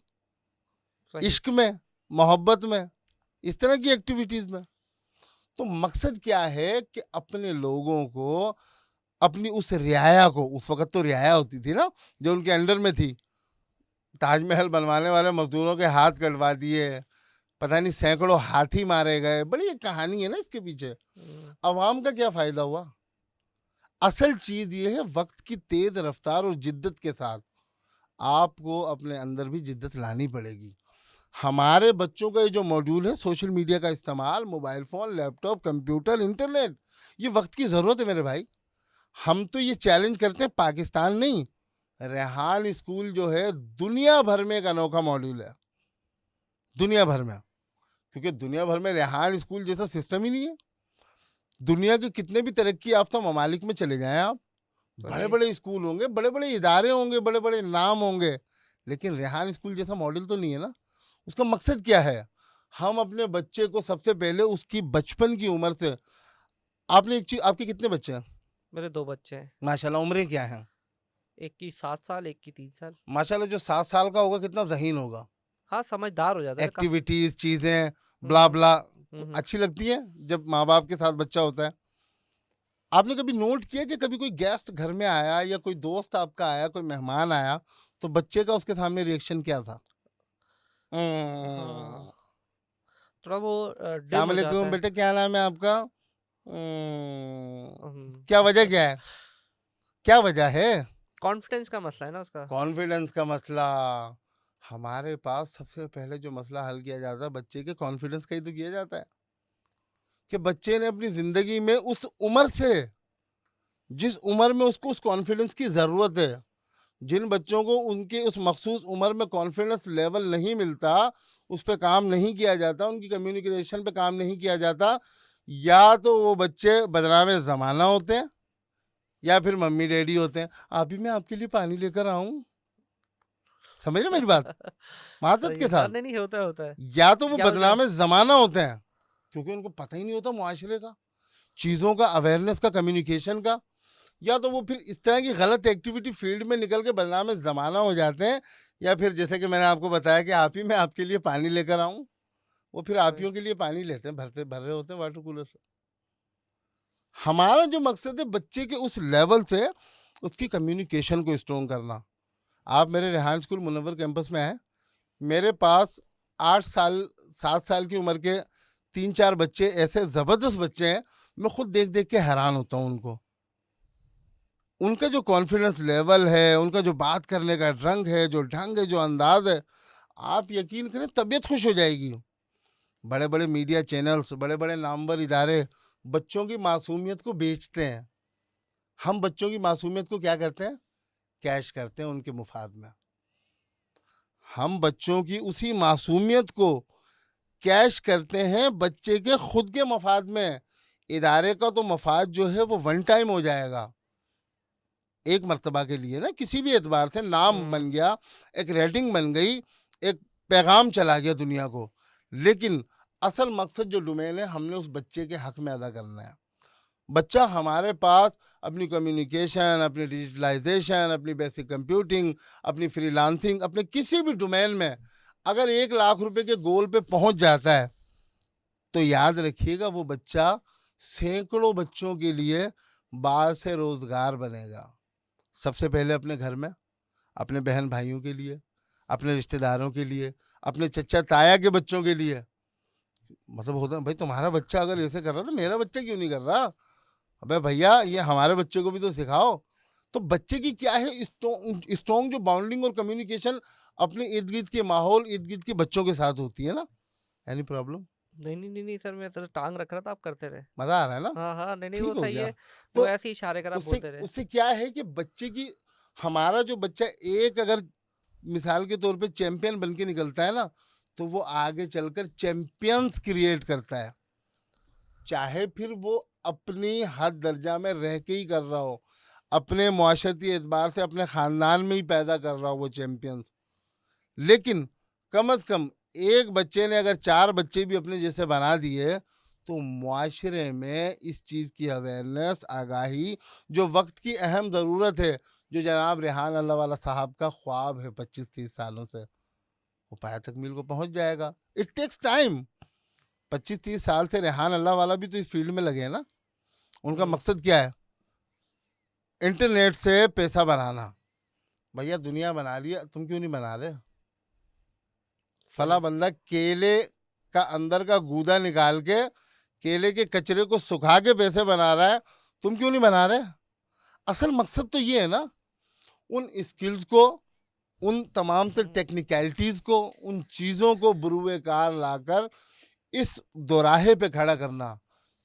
सही। इश्क में, मोहब्बत में, इस तरह की एक्टिविटीज में। तो मकसद क्या है कि अपने लोगों को, अपनी उस रियाया को, उस वक्त तो रियाया होती थी ना जो उनके अंडर में थी, ताजमहल बनवाने वाले मजदूरों के हाथ कटवा दिए, पता नहीं सैकड़ों हाथी मारे गए, बड़ी एक कहानी है ना इसके पीछे। हम्म। अवाम का क्या फायदा हुआ? असल चीज ये है, वक्त की तेज रफ्तार और जिद्दत के साथ आपको अपने अंदर भी जिद्दत लानी पड़ेगी। हमारे बच्चों का ये जो मॉड्यूल है, सोशल मीडिया का इस्तेमाल, mobile phone, laptop, computer, internet, ये वक्त की ज़रूरत है मेरे भाई। हम तो ये चैलेंज करते हैं, पाकिस्तान नहीं, रेहान स्कूल जो है दुनिया भर में एक अनोखा मॉड्यूल है, दुनिया भर में। क्योंकि दुनिया भर में रेहान स्कूल जैसा सिस्टम ही नहीं है। दुनिया के कितने भी तरक्की याफ्ता ममालिक में चले जाएं आप, बड़े सही। बड़े स्कूल होंगे, बड़े बड़े इदारे होंगे, बड़े बड़े नाम होंगे, लेकिन रेहान स्कूल जैसा मॉडल तो नहीं है ना। उसका मकसद क्या है? हम अपने बच्चे को सबसे पहले उसकी बचपन की उम्र से, आपने एक चीज, आपके कितने बच्चे हैं? मेरे 2 बच्चे हैं। माशाल्लाह, उम्रें क्या हैं? एक की 7 साल, एक की 3 साल। माशाल्लाह, जो 7 साल का होगा कितना जहीन होगा, हाँ, समझदार हो जाता है काफ़ी। एक्टिविटीज चीजें हुँ, ब्ला हुँ। ब्ला हुँ, हुँ। अच्छी लगती हैं जब माँ बाप के साथ बच्चा होता है। आपने कभी नोट किया कि कभी कोई गेस्ट घर में आया या कोई दोस्त आपका आया, कोई मेहमान आया, तो बच्चे का उसके सामने रिएक्शन क्या था? हाँ, "उम्म, थोड़ा वो डिम सलाम हो जाता अलैकुम है। बेटे, क्या नाम है आपका? क्या वजह क्या है? क्या वजह है? कॉन्फिडेंस का मसला है ना उसका। कॉन्फिडेंस का मसला। हमारे पास सबसे पहले जो मसला हल किया जाता है बच्चे के कॉन्फिडेंस का ही तो किया जाता है, कि बच्चे ने अपनी जिंदगी में उस उम्र से, जिस उम्र में उसको उस कॉन्फिडेंस की जरूरत है, जिन बच्चों को उनके उस मखसूस उम्र में कॉन्फिडेंस लेवल नहीं मिलता, उस पे काम नहीं किया जाता, उनकी कम्युनिकेशन पे काम नहीं किया जाता, या तो वो बच्चे बदनाम जमाना होते हैं, या फिर मम्मी डैडी होते हैं। अभी मैं आपके लिए पानी लेकर आऊं, समझ रहे मेरी बात, माजरत सही के है। हाँ, साथ। नहीं, नहीं, होता है। या तो वो या वो जो बदनाम जमाना होते हैं, क्योंकि उनको पता ही नहीं होता मुआशरे का, चीजों का, अवेयरनेस का, कम्युनिकेशन का। या तो वो फिर इस तरह की गलत एक्टिविटी फील्ड में निकल के बदनाम जमाना हो जाते हैं, या फिर जैसे कि मैंने आपको बताया कि आप ही मैं आपके लिए पानी लेकर आऊं, वो फिर आप सही। ही के लिए पानी लेते हैं, भर रहे होते हैं वाटर कूलर से। हमारा जो मकसद है बच्चे के उस लेवल से उसकी कम्युनिकेशन को स्ट्रॉन्ग करना। आप मेरे रेहान स्कूल मुनव्वर कैंपस में आए, मेरे पास 8 साल 7 साल की उम्र के 3-4 बच्चे, ऐसे जबरदस्त बच्चे हैं, मैं खुद देख देख के हैरान होता हूँ उनको। उनका जो कॉन्फिडेंस लेवल है, उनका जो बात करने का रंग है, जो ढंग है, जो अंदाज है, आप यकीन करें तबीयत खुश हो जाएगी। बड़े बड़े मीडिया चैनल्स, बड़े बड़े नामवर इदारे बच्चों की मासूमियत को बेचते हैं। हम बच्चों की मासूमियत को क्या करते हैं? कैश करते हैं उनके मुफाद में। हम बच्चों की उसी मासूमियत को कैश करते हैं बच्चे के खुद के मफाद में। इदारे का तो मफाद जो है वो वन टाइम हो जाएगा, एक मर्तबा के लिए ना, किसी भी एतबार से नाम हुँ। बन गया, एक रेटिंग बन गई, एक पैगाम चला गया दुनिया को। लेकिन असल मकसद जो डोमेन है, हमने उस बच्चे के हक में अदा करना है। बच्चा हमारे पास अपनी कम्युनिकेशन, अपनी डिजिटलाइजेशन, अपनी बेसिक कंप्यूटिंग, अपनी फ्रीलांसिंग, अपने किसी भी डोमेन में अगर 1 लाख रुपए के गोल पे पहुंच जाता है, तो याद रखिएगा वो बच्चा सैकड़ों बच्चों के लिए बात से रोजगार बनेगा। सबसे पहले अपने घर में, अपने बहन भाइयों के लिए, अपने रिश्तेदारों के लिए, अपने चचा ताया के बच्चों के लिए। मतलब होता है भाई, तुम्हारा बच्चा अगर ऐसे कर रहा है तो मेरा बच्चा क्यों नहीं कर रहा? अबे भैया, ये हमारे बच्चे को भी तो सिखाओ। तो बच्चे की क्या है, स्ट्रॉन्ग जो बाउंडिंग और कम्युनिकेशन अपने इर्द गिर्द के माहौल, इर्द गिर्द के बच्चों के साथ होती है ना। Any problem? नहीं, नहीं, नहीं, नहीं सर, मैं तो टाँग रख रहा था, आप करते रहे। मजा आ रहा है ना? हाँ, हाँ, नहीं, नहीं, वो ठीक हो सही गया। है। वो तो ऐसे ही इशारे कर आप उससे बोलते रहे। उससे क्या है कि बच्चे की, हमारा जो बच्चा एक अगर मिसाल के तौर पे चैंपियन बन के निकलता है ना, तो वो आगे चलकर चैंपियंस क्रिएट करता है, चाहे फिर वो अपनी हद दर्जा में रह के ही कर रहा हो, अपने मुआशरती एतबार से अपने खानदान में ही पैदा कर रहा हो वो चैंपियंस। लेकिन कम से कम एक बच्चे ने अगर 4 बच्चे भी अपने जैसे बना दिए, तो मुआशरे में इस चीज़ की अवेयरनेस, आगाही, जो वक्त की अहम ज़रूरत है, जो जनाब रेहान अल्लाह वाला साहब का ख्वाब है 25-30 सालों से, वो पाया तकमील को पहुंच जाएगा। It takes time. 25-30 साल से रेहान अल्लाह वाला भी तो इस फील्ड में लगे हैं ना। उनका हुँ। मकसद क्या है? इंटरनेट से पैसा बनाना। भैया दुनिया बना लिया, तुम क्यों नहीं बना रहे? फला सही। बंदा केले का अंदर का गूदा निकाल के, केले के कचरे को सुखा के पैसे बना रहा है, तुम क्यों नहीं बना रहे? असल मकसद तो ये है ना, उन स्किल्स को, उन तमाम तर हुँ। टेक्निकलिटीज को, उन चीज़ों को बुरुए कार लाकर इस दोराहे पे खड़ा करना,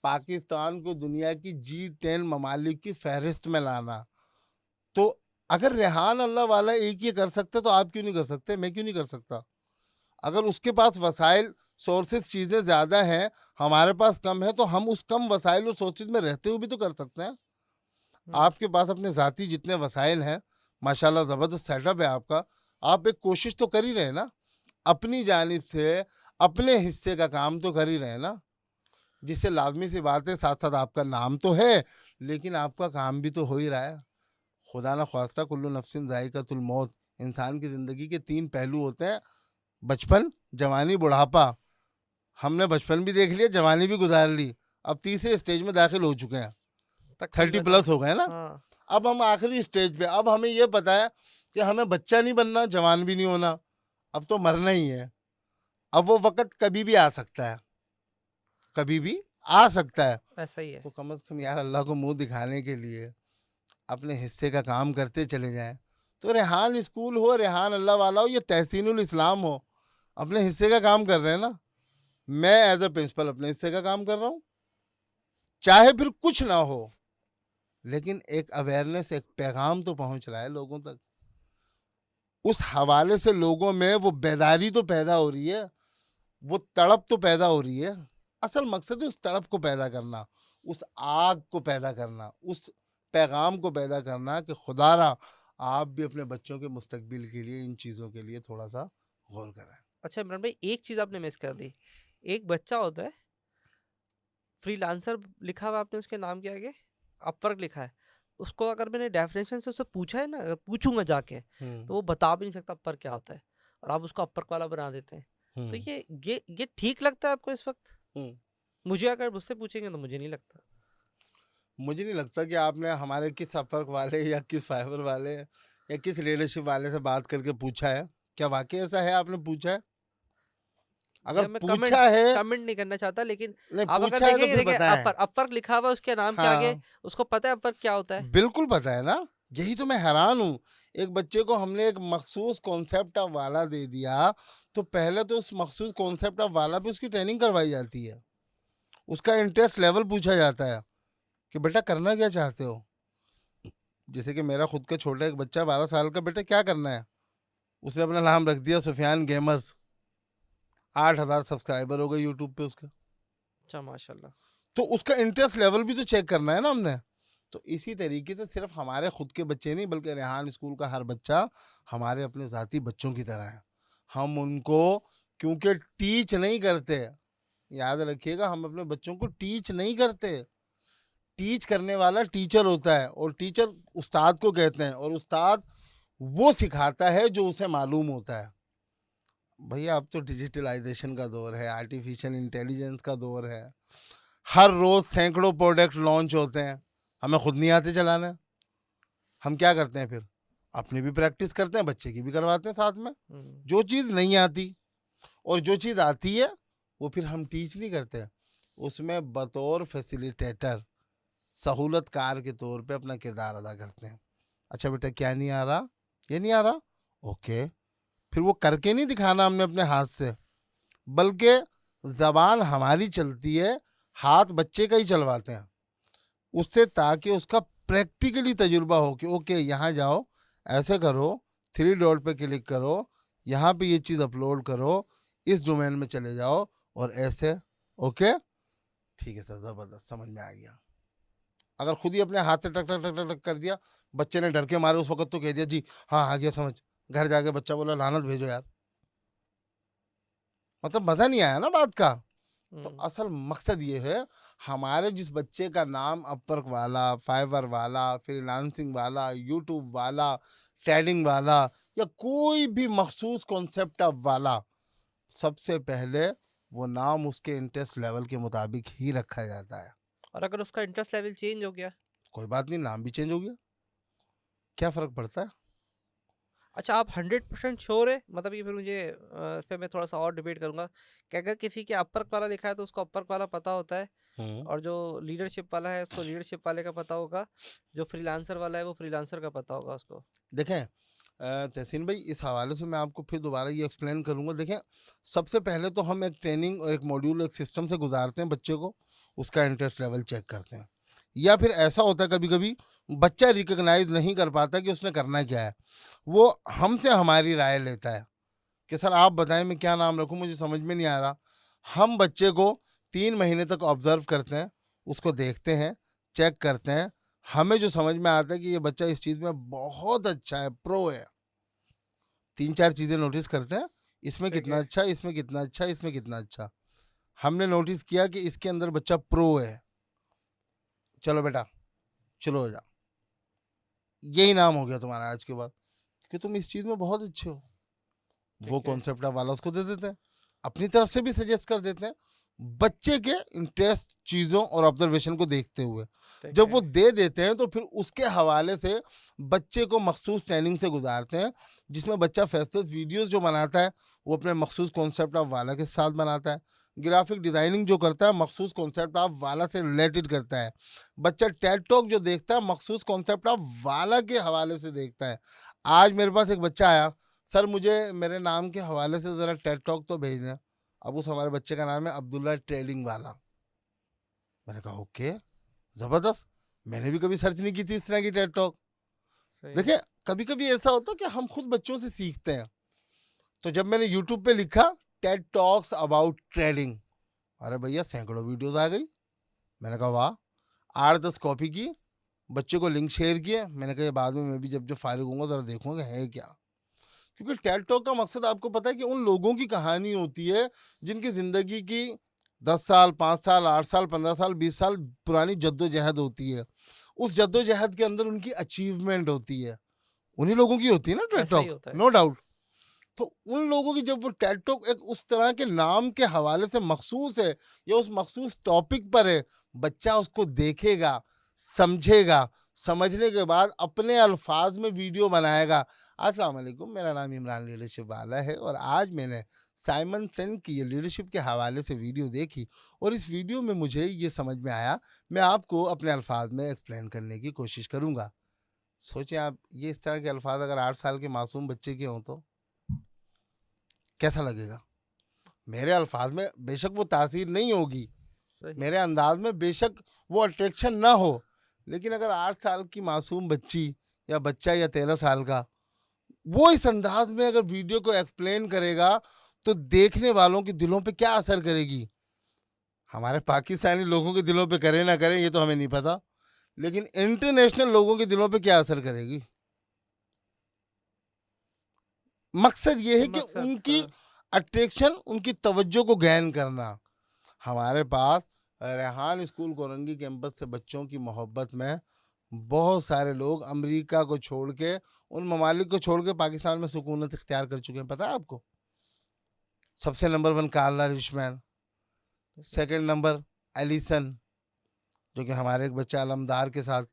पाकिस्तान को दुनिया की G10 ममालिक की फहरिस्त में लाना। तो अगर रेहान अल्लाह वाला एक ये कर सकता, तो आप क्यों नहीं कर सकते? मैं क्यों नहीं कर सकता? अगर उसके पास वसाइल, सोर्सेज, चीज़ें ज़्यादा हैं, हमारे पास कम है, तो हम उस कम वसाइल और सोर्सेज में रहते हुए भी तो कर सकते हैं। हुँ। आपके पास अपने ज़ाती जितने वसाइल हैं, माशाल्लाह ज़बरदस्त सेटअप है आपका। आप एक कोशिश तो कर ही रहे हैं ना, अपनी जानिब से अपने हिस्से का काम तो कर ही रहे हैं ना, जिससे लाज़मी सी बात है साथ-साथ आपका नाम तो है, लेकिन आपका काम भी तो हो ही रहा है। खुदा ना ख़्वास्ता कुल्लु नफ्सिन ज़ाइक़तुल मौत, इंसान की ज़िंदगी के 3 पहलू होते हैं, बचपन, जवानी, बुढ़ापा। हमने बचपन भी देख लिया, जवानी भी गुज़ार ली, अब तीसरे स्टेज में दाखिल हो चुके हैं, 30 तकरीबन प्लस हो गए ना। हाँ। अब हम आखिरी स्टेज पे, अब हमें ये पता है कि हमें बच्चा नहीं बनना, जवान भी नहीं होना, अब तो मरना ही है। अब वो वक़्त कभी भी आ सकता है, कभी भी आ सकता है। ऐसा ही है। तो कम से कम यार अल्लाह को मुँह दिखाने के लिए अपने हिस्से का काम करते चले जाएँ। तो रेहान स्कूल हो, रेहान अल्लाह वाला हो, ये तहसीनुल इस्लाम हो, अपने हिस्से का काम कर रहे हैं ना। मैं एज़ अ प्रिंसिपल अपने हिस्से का काम कर रहा हूँ, चाहे फिर कुछ ना हो, लेकिन एक अवेयरनेस, एक पैगाम तो पहुँच रहा है लोगों तक। उस हवाले से लोगों में वो बेदारी तो पैदा हो रही है, वो तड़प तो पैदा हो रही है। असल मकसद है उस तड़प को पैदा करना, उस आग को पैदा करना, उस पैगाम को पैदा करना कि खुदारा आप भी अपने बच्चों के मुस्तकबिल के लिए इन चीज़ों के लिए थोड़ा-सा गौर करें। अच्छा इमरान भाई, एक चीज़ आपने मिस कर दी। एक बच्चा होता है, फ्रीलांसर लिखा हुआ है आपने उसके नाम के आगे, अपवर्क लिखा है। उसको अगर मैंने डेफिनेशन से उससे पूछा है ना, अगर पूछूँगा जाके, हुँ, तो वो बता भी नहीं सकता अपवर्क क्या होता है, और आप उसको अपवर्क वाला बना देते हैं। तो हुँ, ये ठीक लगता है आपको इस वक़्त? हुँ। मुझे अगर मुझसे पूछेंगे तो मुझे नहीं लगता। मुझे नहीं लगता कि आपने हमारे किस अपवर्क वाले या किस फाइवर वाले या किस लीडरशिप वाले से बात करके पूछा है। क्या वाक़ई ऐसा है आपने पूछा है? अगर या मैं पूछा है, कमेंट नहीं करना चाहता, लेकिन नहीं आप अगर पूछा है तो देखेंगे फिर देखिए बताएँ। अपवर्क लिखा हुआ है उसके नाम के आगे, हाँ। उसको पता है अपवर्क क्या होता है? बिल्कुल पता है ना, यही तो मैं हैरान हूँ। एक बच्चे को हमने एक मखसूस कॉन्सेप्ट ऑफ वाला दे दिया, तो पहले तो उस मखसूस कॉन्सेप्ट ऑफ वाला पे उसकी ट्रेनिंग करवाई जाती है। उसका इंटरेस्ट लेवल पूछा जाता है कि बेटा करना क्या चाहते हो? जैसे कि मेरा खुद का छोटा एक बच्चा 12 साल का, बेटा क्या करना है? उसने अपना नाम रख दिया सुफियान गेमर्स, 8,000 सब्सक्राइबर हो गए यूट्यूब पे उसके। अच्छा माशाल्लाह। तो उसका इंटरेस्ट लेवल भी तो चेक करना है ना हमने। तो इसी तरीके से सिर्फ हमारे खुद के बच्चे नहीं, बल्कि रेहान स्कूल का हर बच्चा हमारे अपने ज़ाती बच्चों की तरह है। हम उनको क्योंकि टीच नहीं करते, याद रखिएगा, हम अपने बच्चों को टीच नहीं करते। टीच करने वाला टीचर होता है, और टीचर उस्ताद को कहते हैं, और उस्ताद वो सिखाता है जो उसे मालूम होता है। भैया अब तो डिजिटलाइजेशन का दौर है, आर्टिफिशियल इंटेलिजेंस का दौर है। हर रोज सैकड़ों प्रोडक्ट लॉन्च होते हैं, हमें खुद नहीं आते चलाने। हम क्या करते हैं फिर? अपनी भी प्रैक्टिस करते हैं, बच्चे की भी करवाते हैं साथ में। हुँ। जो चीज़ नहीं आती और जो चीज़ आती है, वो फिर हम टीच नहीं करते, उसमें बतौर फैसिलिटेटर, सहूलतकार के तौर पे अपना किरदार अदा करते हैं। अच्छा बेटा क्या नहीं आ रहा? ये नहीं आ रहा? ओके। फिर वो करके नहीं दिखाना हमने अपने हाथ से, बल्कि ज़बान हमारी चलती है, हाथ बच्चे का ही चलवाते हैं उससे, ताकि उसका प्रैक्टिकली तजुर्बा हो कि ओके यहाँ जाओ, ऐसे करो, 3 डॉट पे क्लिक करो, यहाँ पे ये चीज़ अपलोड करो, इस डोमेन में चले जाओ, और ऐसे। ओके, ठीक है सर, ज़बरदस्त, समझ में आ गया। अगर खुद ही अपने हाथ से टक टक टक टक टक कर दिया, बच्चे ने डर के मारे उस वक्त तो कह दिया जी हाँ आ गया समझ, घर जाके बच्चा बोला लानत भेजो यार, मतलब मज़ा नहीं आया ना बात का। तो हुँ। असल मकसद ये है, हमारे जिस बच्चे का नाम अपवर्क वाला, फाइवर वाला, फ्रीलांसिंग वाला, यूट्यूब वाला, ट्रेडिंग वाला, या कोई भी मखसूस कॉन्सेप्ट ऑफ वाला, सबसे पहले वो नाम उसके इंटरेस्ट लेवल के मुताबिक ही रखा जाता है। और अगर उसका इंटरेस्ट लेवल चेंज हो गया? कोई बात नहीं, नाम भी चेंज हो गया, क्या फ़र्क पड़ता है? अच्छा, आप 100% श्योर है? मतलब ये फिर मुझे इस पे मैं थोड़ा-सा और डिबेट करूँगा कि अगर किसी के अपवर्क वाला लिखा है तो उसको अपवर्क वाला पता होता है, हम्म। और जो लीडरशिप वाला है उसको लीडरशिप वाले का पता होगा, जो फ्रीलांसर वाला है वो फ्रीलांसर का पता होगा उसको। देखें, तहसीन भाई, इस हवाले से मैं आपको फिर दोबारा ये एक्सप्लेन करूंगा। देखें, सबसे पहले तो हम एक ट्रेनिंग और एक मॉड्यूल, एक सिस्टम से गुजारते हैं बच्चे को, उसका इंटरेस्ट लेवल चेक करते हैं। या फिर ऐसा होता है कभी कभी बच्चा रिकॉग्नाइज नहीं कर पाता कि उसने करना क्या है, वो हमसे हमारी राय लेता है कि सर आप बताएं मैं क्या नाम रखूं, मुझे समझ में नहीं आ रहा। हम बच्चे को 3 महीने तक ऑब्जर्व करते हैं, उसको देखते हैं, चेक करते हैं, हमें जो समझ में आता है कि ये बच्चा इस चीज़ में बहुत अच्छा है, प्रो है। 3-4 चीज़ें नोटिस करते हैं, इसमें ठीक कितना है। अच्छा, इसमें कितना अच्छा, इसमें कितना अच्छा। हमने नोटिस किया कि इसके अंदर बच्चा प्रो है, चलो बेटा, शुरू हो जा। यही नाम हो गया तुम्हारा आज के बाद, कि तुम इस चीज़ में बहुत अच्छे हो। वो ठीक है। कॉन्सेप्ट आप वाला उसको दे देते हैं, अपनी तरफ से भी सजेस्ट कर देते हैं, बच्चे के इंटरेस्ट चीज़ों और ऑब्जर्वेशन को देखते हुए। ठीक जब है। वो दे देते हैं तो फिर उसके हवाले से बच्चे को मखसूस ट्रेनिंग से गुजारते हैं, जिसमें बच्चा फेस वीडियोस जो बनाता है वो अपने मखसूस कॉन्सेप्ट ऑफ वाला के साथ बनाता है, ग्राफिक डिज़ाइनिंग जो करता है मखसूस कॉन्सेप्ट ऑफ वाला से रिलेटेड करता है, बच्चा टेड टॉक जो देखता है मखसूस कॉन्सेप्ट ऑफ वाला के हवाले से देखता है। आज मेरे पास एक बच्चा आया, सर मुझे मेरे नाम के हवाले से ज़रा टेड टॉक तो भेज दें। अब उस हमारे बच्चे का नाम है अब्दुल्ला ट्रेडिंग वाला। मैंने कहा ओके, ज़बरदस्त, मैंने भी कभी सर्च नहीं की थी इस तरह की टेड टॉक। सही है। देखिए कभी कभी ऐसा होता है कि हम खुद बच्चों से सीखते हैं। तो जब मैंने यूट्यूब पे लिखा टेड टॉक्स अबाउट ट्रेडिंग, अरे भैया सैकड़ों वीडियोस आ गई। मैंने कहा वाह, 8-10 कॉपी की, बच्चे को लिंक शेयर किए। मैंने कहा ये बाद में मैं भी जब जब फारिग होऊंगा ज़रा देखूंगा है क्या। क्योंकि टेड टॉक का मकसद आपको पता है कि उन लोगों की कहानी होती है जिनकी ज़िंदगी की 10 साल, 5 साल, 8 साल, 15 साल, 20 साल पुरानी जद्दोजहद होती है। उस जद्दोजहद के अंदर उनकी अचीवमेंट होती है, उन्हीं लोगों की होती है ना टेड ऐसा ही टॉक, होता है। No doubt. तो उन लोगों की जब वो टेड टॉक एक उस तरह के नाम के हवाले से मखसूस है या उस मखसूस टॉपिक पर है, बच्चा उसको देखेगा, समझेगा, समझने के बाद अपने अल्फाज में वीडियो बनाएगा। अस्सलाम वालेकुम, मेरा नाम इमरान लीडरशिप वाला है और आज मैंने साइमन सेन की ये लीडरशिप के हवाले से वीडियो देखी और इस वीडियो में मुझे ये समझ में आया, मैं आपको अपने अल्फाज में एक्सप्लेन करने की कोशिश करूँगा। सोचें आप, ये इस तरह के अल्फाज अगर 8 साल के मासूम बच्चे के हों तो कैसा लगेगा। मेरे अल्फाज में बेशक वो तासीर नहीं होगी, सही मेरे है। अंदाज में बेशक वो अट्रैक्शन ना हो, लेकिन अगर 8 साल की मासूम बच्ची या बच्चा या 13 साल का वो इस अंदाज में अगर वीडियो को एक्सप्लेन करेगा तो देखने वालों के दिलों पे क्या असर करेगी। हमारे पाकिस्तानी लोगों के दिलों पे करे ना करे ये तो हमें नहीं पता, लेकिन इंटरनेशनल लोगों के दिलों पे क्या असर करेगी। मकसद ये है कि मकसद उनकी अट्रैक्शन, उनकी तवज्जो को गैन करना। हमारे पास रेहान स्कूल कोरंगी कैंपस से बच्चों की मोहब्बत में बहुत सारे लोग अमेरिका को छोड़ के, उन ममालिक को छोड़ के पाकिस्तान में सुकूनत इख्तियार कर चुके हैं, पता है आपको। सबसे नंबर 1 कार्ला रिचमैन, सेकंड नंबर एलिसन, जो कि हमारे एक बच्चा अलमदार के साथ तो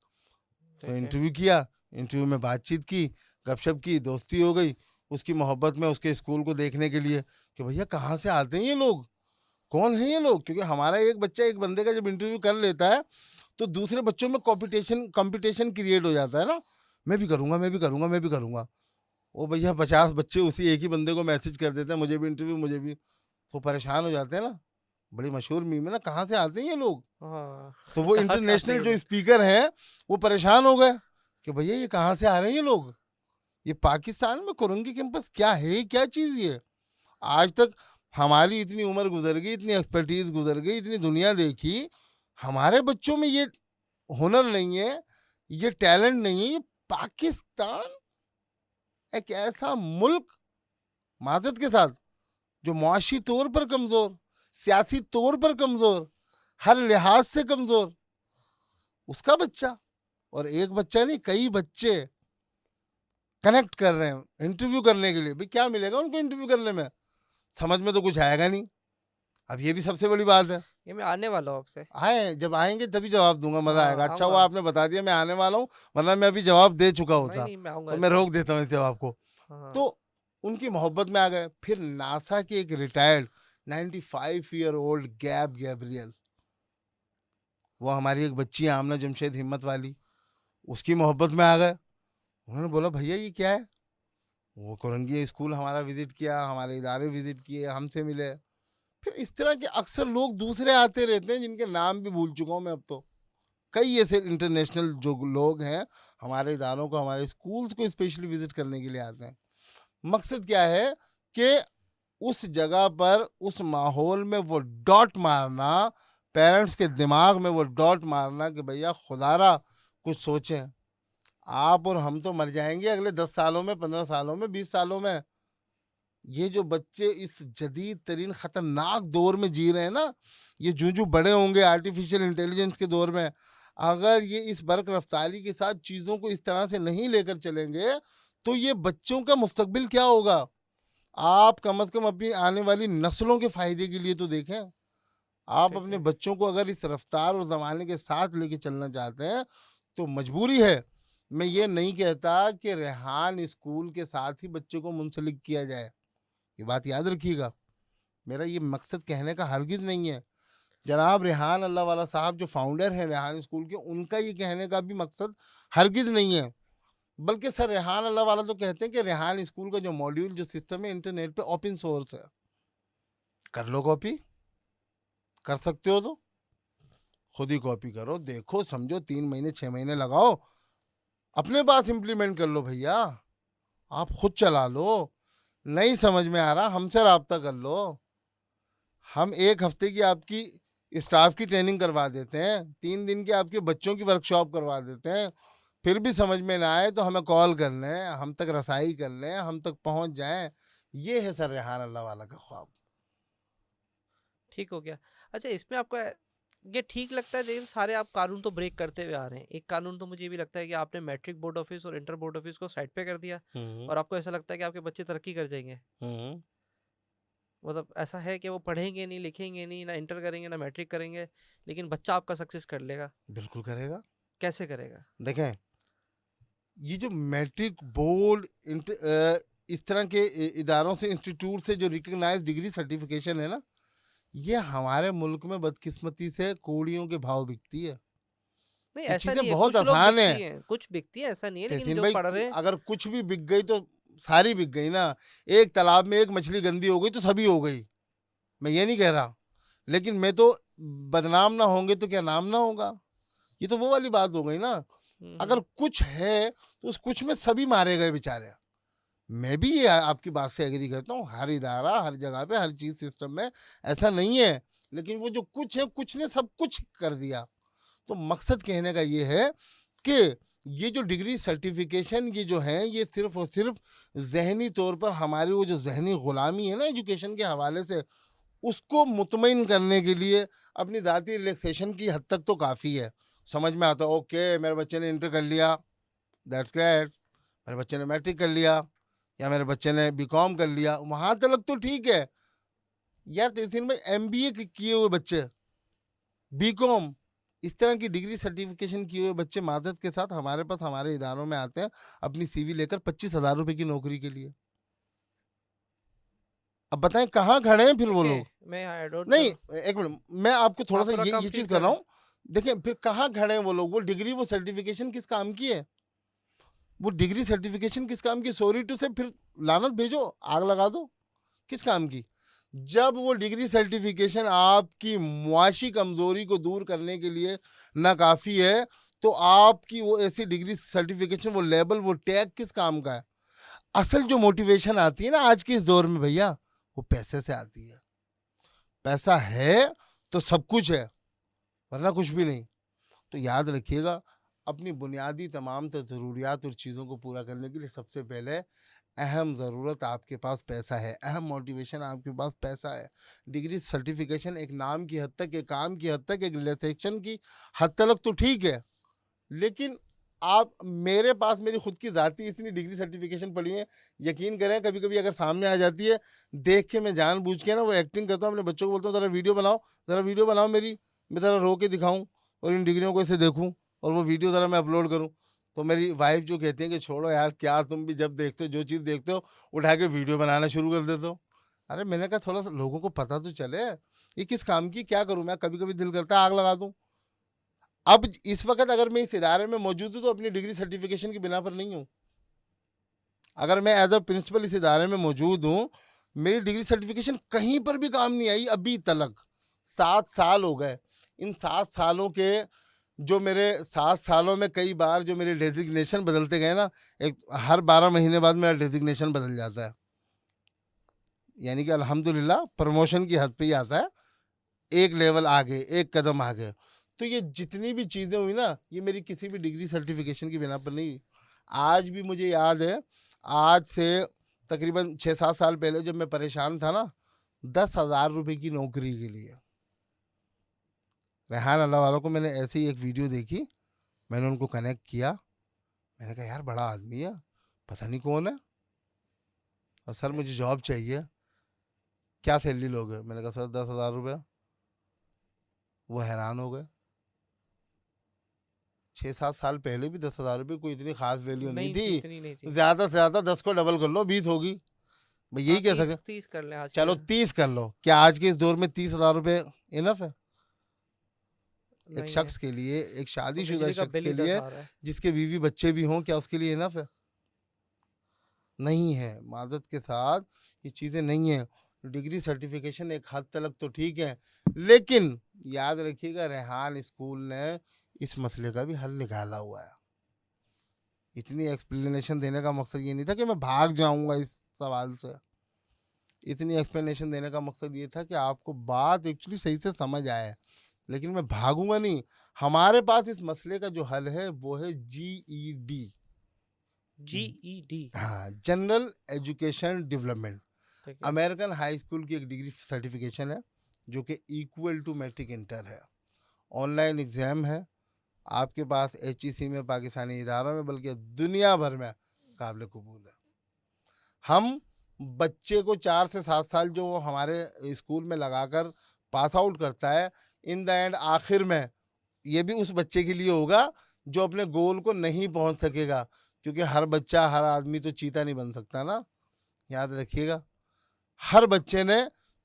ठीक है। इंटरव्यू किया, इंटरव्यू में बातचीत की, गपशप की, दोस्ती हो गई, उसकी मोहब्बत में उसके स्कूल को देखने के लिए कि भैया कहाँ से आते हैं ये लोग, कौन है ये लोग। क्योंकि हमारा एक बच्चा एक बंदे का जब इंटरव्यू कर लेता है तो दूसरे बच्चों में कॉम्पिटिशन कंपटीशन क्रिएट हो जाता है ना, मैं भी करूँगा, मैं भी करूँगा, मैं भी करूँगा। ओ भैया 50 बच्चे उसी एक ही बंदे को मैसेज कर देते हैं मुझे भी इंटरव्यू, मुझे भी, तो परेशान हो जाते हैं ना। बड़ी मशहूर मीम है ना, कहाँ से आते हैं ये लोग। हाँ। तो वो कहाँ से आते हैं इंटरनेशनल ये जो लोग? स्पीकर हैं वो परेशान हो गए कि भैया ये कहाँ से आ रहे हैं ये लोग, ये पाकिस्तान में कोरंगी कैंपस क्या है, क्या चीज़ ये। आज तक हमारी इतनी उम्र गुजर गई, इतनी एक्सपर्टीज गुजर गई, इतनी दुनिया देखी, हमारे बच्चों में ये हुनर नहीं है, ये टैलेंट नहीं है। ये पाकिस्तान एक ऐसा मुल्क, माजरत के साथ, जो मुआशी तौर पर कमज़ोर, सियासी तौर पर कमज़ोर, हर लिहाज से कमज़ोर, उसका बच्चा, और एक बच्चा नहीं कई बच्चे कनेक्ट कर रहे हैं इंटरव्यू करने के लिए। भाई क्या मिलेगा उनको इंटरव्यू करने में, समझ में तो कुछ आएगा नहीं। अब ये भी सबसे बड़ी बात है। ये मैं आने वाला हूँ आपसे। आए, जब आएंगे तभी जवाब दूंगा, मजा हाँ, आएगा। अच्छा हुआ आऊँगा। आपने बता दिया मैं आने वाला हूँ, वरना मैं अभी जवाब दे चुका नहीं, होता। नहीं, मैं आऊँगा तो इस मैं बार। रोक देता हूँ इस जवाब को। हाँ। तो उनकी मोहब्बत में आ गए। फिर नासा के एक रिटायर्ड 95 ईयर ओल्ड गैब गैब्रियल, वो हमारी एक बच्ची है आमना जमशेद हिम्मत वाली, उसकी मोहब्बत में आ गए। उन्होंने बोला भैया ये क्या है। वो कोरंगी स्कूल हमारा विजिट किया, हमारे इदारे विजिट किए, हमसे मिले। फिर इस तरह के अक्सर लोग दूसरे आते रहते हैं जिनके नाम भी भूल चुका हूँ मैं अब तो। कई ऐसे इंटरनेशनल जो लोग हैं हमारे इदारों को, हमारे स्कूल्स को स्पेशली विजिट करने के लिए आते हैं। मकसद क्या है कि उस जगह पर, उस माहौल में वो डॉट मारना, पेरेंट्स के दिमाग में वो डॉट मारना कि भैया खुदारा कुछ सोचें। आप और हम तो मर जाएँगे अगले 10 सालों में, 15 सालों में, 20 सालों में। ये जो बच्चे इस जदीद तरीन खतरनाक दौर में जी रहे हैं ना, ये जो बड़े होंगे आर्टिफिशियल इंटेलिजेंस के दौर में, अगर ये इस बर्क रफ्तारी के साथ चीज़ों को इस तरह से नहीं लेकर चलेंगे, तो ये बच्चों का मुस्तकबिल क्या होगा? आप कम से कम अपनी आने वाली नस्लों के फ़ायदे के लिए तो देखें। आप ठीक अपने है। बच्चों को अगर इस रफ्तार और ज़माने के साथ लेके चलना चाहते हैं, तो मजबूरी है। मैं ये नहीं कहता कि रेहान स्कूल के साथ ही बच्चों को मुंसलिक किया जाए। ये बात याद रखिएगा। मेरा ये मकसद कहने का हरगिज़ नहीं है। जनाब रेहान अल्लाह वाला साहब जो फाउंडर हैं रेहान स्कूल के, उनका ये कहने का भी मकसद हरगिज़ नहीं है। बल्कि सर रेहान अल्लाह वाला तो कहते हैं कि रेहान स्कूल का जो मॉड्यूल जो सिस्टम है इंटरनेट पे ओपन सोर्स है। कर लो कॉपी, कर सकते हो तो खुद ही कॉपी करो, देखो, समझो, 3 महीने 6 महीने लगाओ, अपने पास इम्प्लीमेंट कर लो भैया। आप खुद चला लो। नहीं समझ में आ रहा, हमसे राब्ता कर लो। हम 1 हफ्ते की आपकी स्टाफ की ट्रेनिंग करवा देते हैं, 3 दिन की आपके बच्चों की वर्कशॉप करवा देते हैं। फिर भी समझ में ना आए तो हमें कॉल कर लें, हम तक रसाई कर लें, हम तक पहुंच जाएं। ये है सर रेहान अल्लाह वाला का ख्वाब। ठीक हो गया। अच्छा, इसमें आपको ये ठीक लगता है, लेकिन सारे आप कानून तो ब्रेक करते हुए आ रहे हैं। एक कानून तो मुझे ये भी लगता है कि आपने मैट्रिक बोर्ड ऑफिस और इंटर बोर्ड ऑफिस को साइड पे कर दिया, हम्म। और आपको ऐसा लगता है कि आपके बच्चे तरक्की कर जाएंगे। हम्म। मतलब ऐसा है कि वो पढ़ेंगे नहीं, लिखेंगे नहीं, ना इंटर करेंगे ना मैट्रिक करेंगे, लेकिन बच्चा आपका सक्सेस कर लेगा। बिल्कुल करेगा। कैसे करेगा? देखें, ये जो मैट्रिक बोर्ड इस तरह के इदारों से, इंस्टीट्यूट से जो रिकग्नाइज डिग्री सर्टिफिकेशन है ना, ये हमारे मुल्क में बदकिस्मती से कोड़ियों के भाव बिकती है। नहीं, ये ऐसा चीज़ें नहीं है, बहुत कुछ लोग आसान बिकती है। हैं, कुछ बिकती है, ऐसा नहीं है, लेकिन तहसीन जो भाई, पढ़ रहे हैं। अगर कुछ भी बिक गई तो सारी बिक गई ना। एक तालाब में एक मछली गंदी हो गई तो सभी हो गई। मैं ये नहीं कह रहा, लेकिन मैं तो, बदनाम ना होंगे तो क्या नाम ना होगा? ये तो वो वाली बात हो गई ना। अगर हम्म। कुछ है तो उस कुछ में सभी मारे गए बेचारे। मैं भी ये आपकी बात से एग्री करता हूँ, हर इदारा, हर जगह पे, हर चीज सिस्टम में ऐसा नहीं है। लेकिन वो जो कुछ है, कुछ ने सब कुछ कर दिया। तो मकसद कहने का ये है कि ये जो डिग्री सर्टिफिकेशन ये जो है, ये सिर्फ और सिर्फ जहनी तौर पर हमारी वो जो जहनी गुलामी है ना एजुकेशन के हवाले से, उसको मुतमईन करने के लिए अपनी ज़ाती रिलैक्सेशन की हद तक तो काफ़ी है। समझ में आता है, ओके मेरे बच्चे ने इंटर कर लिया, दैट्स ग्रेट, मेरे बच्चे ने मैट्रिक कर लिया, या मेरे बच्चे ने बीकॉम कर लिया, वहाँ तक तो ठीक है। यार तहसीन में एमबीए किए हुए बच्चे, बीकॉम, इस तरह की डिग्री सर्टिफिकेशन किए हुए बच्चे माजरत के साथ हमारे पास, हमारे इदारों में आते हैं अपनी सीवी लेकर 25,000 रुपए की नौकरी के लिए। अब बताएं कहाँ खड़े हैं फिर वो ठीक है, लोग? मैं आई डोंट। नहीं, एक मिनट, मैं आपको थोड़ा आप सा थोड़ा ये कम चीज फील कर कर रहा रहे हैं। हूँ। देखिए फिर कहाँ खड़े हैं वो लोग, वो डिग्री, वो सर्टिफिकेशन किस काम की है? वो डिग्री सर्टिफिकेशन किस काम की? सॉरी टू से, फिर लानत भेजो, आग लगा दो, किस काम की? जब वो डिग्री सर्टिफिकेशन आपकी मुआशी कमजोरी को दूर करने के लिए नाकाफी है, तो आपकी वो ऐसी डिग्री सर्टिफिकेशन, वो लेबल, वो टैग किस काम का है? असल जो मोटिवेशन आती है ना आज के इस दौर में भैया, वो पैसे से आती है। पैसा है तो सब कुछ है, वरना कुछ भी नहीं। तो याद रखिएगा, अपनी बुनियादी तमाम तर ज़रूरियात और चीज़ों को पूरा करने के लिए सबसे पहले अहम ज़रूरत आपके पास पैसा है, अहम मोटिवेशन आपके पास पैसा है। डिग्री सर्टिफिकेशन एक नाम की हद तक, एक काम की हद तक, एक रिलैक्सेशन की हद तक तो ठीक है, लेकिन आप, मेरे पास मेरी खुद की ज़ाती इतनी डिग्री सर्टिफिकेशन पड़ी है, यकीन करें कभी कभी अगर सामने आ जाती है, देख के मैं जानबूझ के ना वो एक्टिंग करता हूँ, अपने बच्चों को बोलता हूँ ज़रा वीडियो बनाओ, ज़रा वीडियो बनाओ मेरी, मैं ज़रा रो के दिखाऊँ और इन डिग्रियों को ऐसे देखूँ, और वो वीडियो ज़रा मैं अपलोड करूँ। तो मेरी वाइफ जो कहती है कि छोड़ो यार, क्या तुम भी जब देखते हो, जो चीज़ देखते हो उठा के वीडियो बनाना शुरू कर देते हो। अरे मैंने कहा थोड़ा सा लोगों को पता तो चले, ये किस काम की, क्या करूँ मैं? कभी कभी दिल करता है आग लगा दूँ। अब इस वक्त अगर मैं इस इदारे में मौजूद हूँ तो अपनी डिग्री सर्टिफिकेशन की बिना पर नहीं हूँ। अगर मैं एज अ प्रिंसिपल इस इदारे में मौजूद हूँ, मेरी डिग्री सर्टिफिकेशन कहीं पर भी काम नहीं आई अभी तक। 7 साल हो गए। इन 7 सालों के, जो मेरे 7 सालों में कई बार जो मेरे डेजिग्नेशन बदलते गए ना, एक हर 12 महीने बाद मेरा डेजिग्नेशन बदल जाता है। यानी कि अल्हम्दुलिल्लाह प्रमोशन की हद पे ही आता है, एक लेवल आगे, एक कदम आगे। तो ये जितनी भी चीज़ें हुई ना, ये मेरी किसी भी डिग्री सर्टिफिकेशन की बिना पर नहीं हुई। आज भी मुझे याद है, आज से तकरीबन 6-7 साल पहले जब मैं परेशान था ना, 10,000 रुपए की नौकरी के लिए, रेहान अल्लाह वालों को मैंने ऐसी एक वीडियो देखी, मैंने उनको कनेक्ट किया, मैंने कहा यार बड़ा आदमी है, पता नहीं कौन है, और सर मुझे जॉब चाहिए, क्या सैलरी लोगे? मैंने कहा सर 10,000 रुपये। वो हैरान हो गए। 6-7 साल पहले भी 10,000 रुपये कोई इतनी खास वैल्यू नहीं नहीं थी, थी, इतनी नहीं थी। ज़्यादा से ज़्यादा 10 को डबल कर लो 20 होगी, मैं हाँ, यही कह 30 सके। 30 कर लें आज चलो के। 30 कर लो, क्या आज के इस दौर में 30,000 रुपये इनफ है एक नहीं है, शख्स के लिए, एक वो शादीशुदा बिजली का शख्स बिल के ही 10 लिए आ रहा है। जिसके बीवी बच्चे भी हों, क्या उसके लिए इनफ है? नहीं है, माजरत के साथ ये चीज़ें नहीं है। डिग्री सर्टिफिकेशन एक हद तक तो ठीक है, लेकिन याद रखिएगा रेहान स्कूल ने इस मसले का भी हल निकाला हुआ है। इतनी एक्सप्लेनेशन देने का मकसद ये नहीं था कि मैं भाग जाऊंगा इस सवाल से, इतनी एक्सप्लेनेशन देने का मकसद ये था कि आपको बात एक्चुअली सही से समझ आए, लेकिन मैं भागूंगा नहीं। हमारे पास इस मसले का जो हल है वो है GED, GED। हाँ, जनरल एजुकेशन डेवलपमेंट। ठीक है। अमेरिकन हाई स्कूल की एक डिग्री सर्टिफिकेशन है जो कि इक्वल टू मैट्रिक इंटर है। ऑनलाइन एग्ज़ाम है, आपके पास HEC में, पाकिस्तानी इदारों में, बल्कि दुनिया भर में काबिल कबूल है। हम बच्चे को 4 से 7 साल जो वो हमारे स्कूल में लगाकर पास आउट करता है, इन द एंड आखिर में ये भी उस बच्चे के लिए होगा जो अपने गोल को नहीं पहुंच सकेगा, क्योंकि हर बच्चा, हर आदमी तो चीता नहीं बन सकता ना, याद रखिएगा। हर बच्चे ने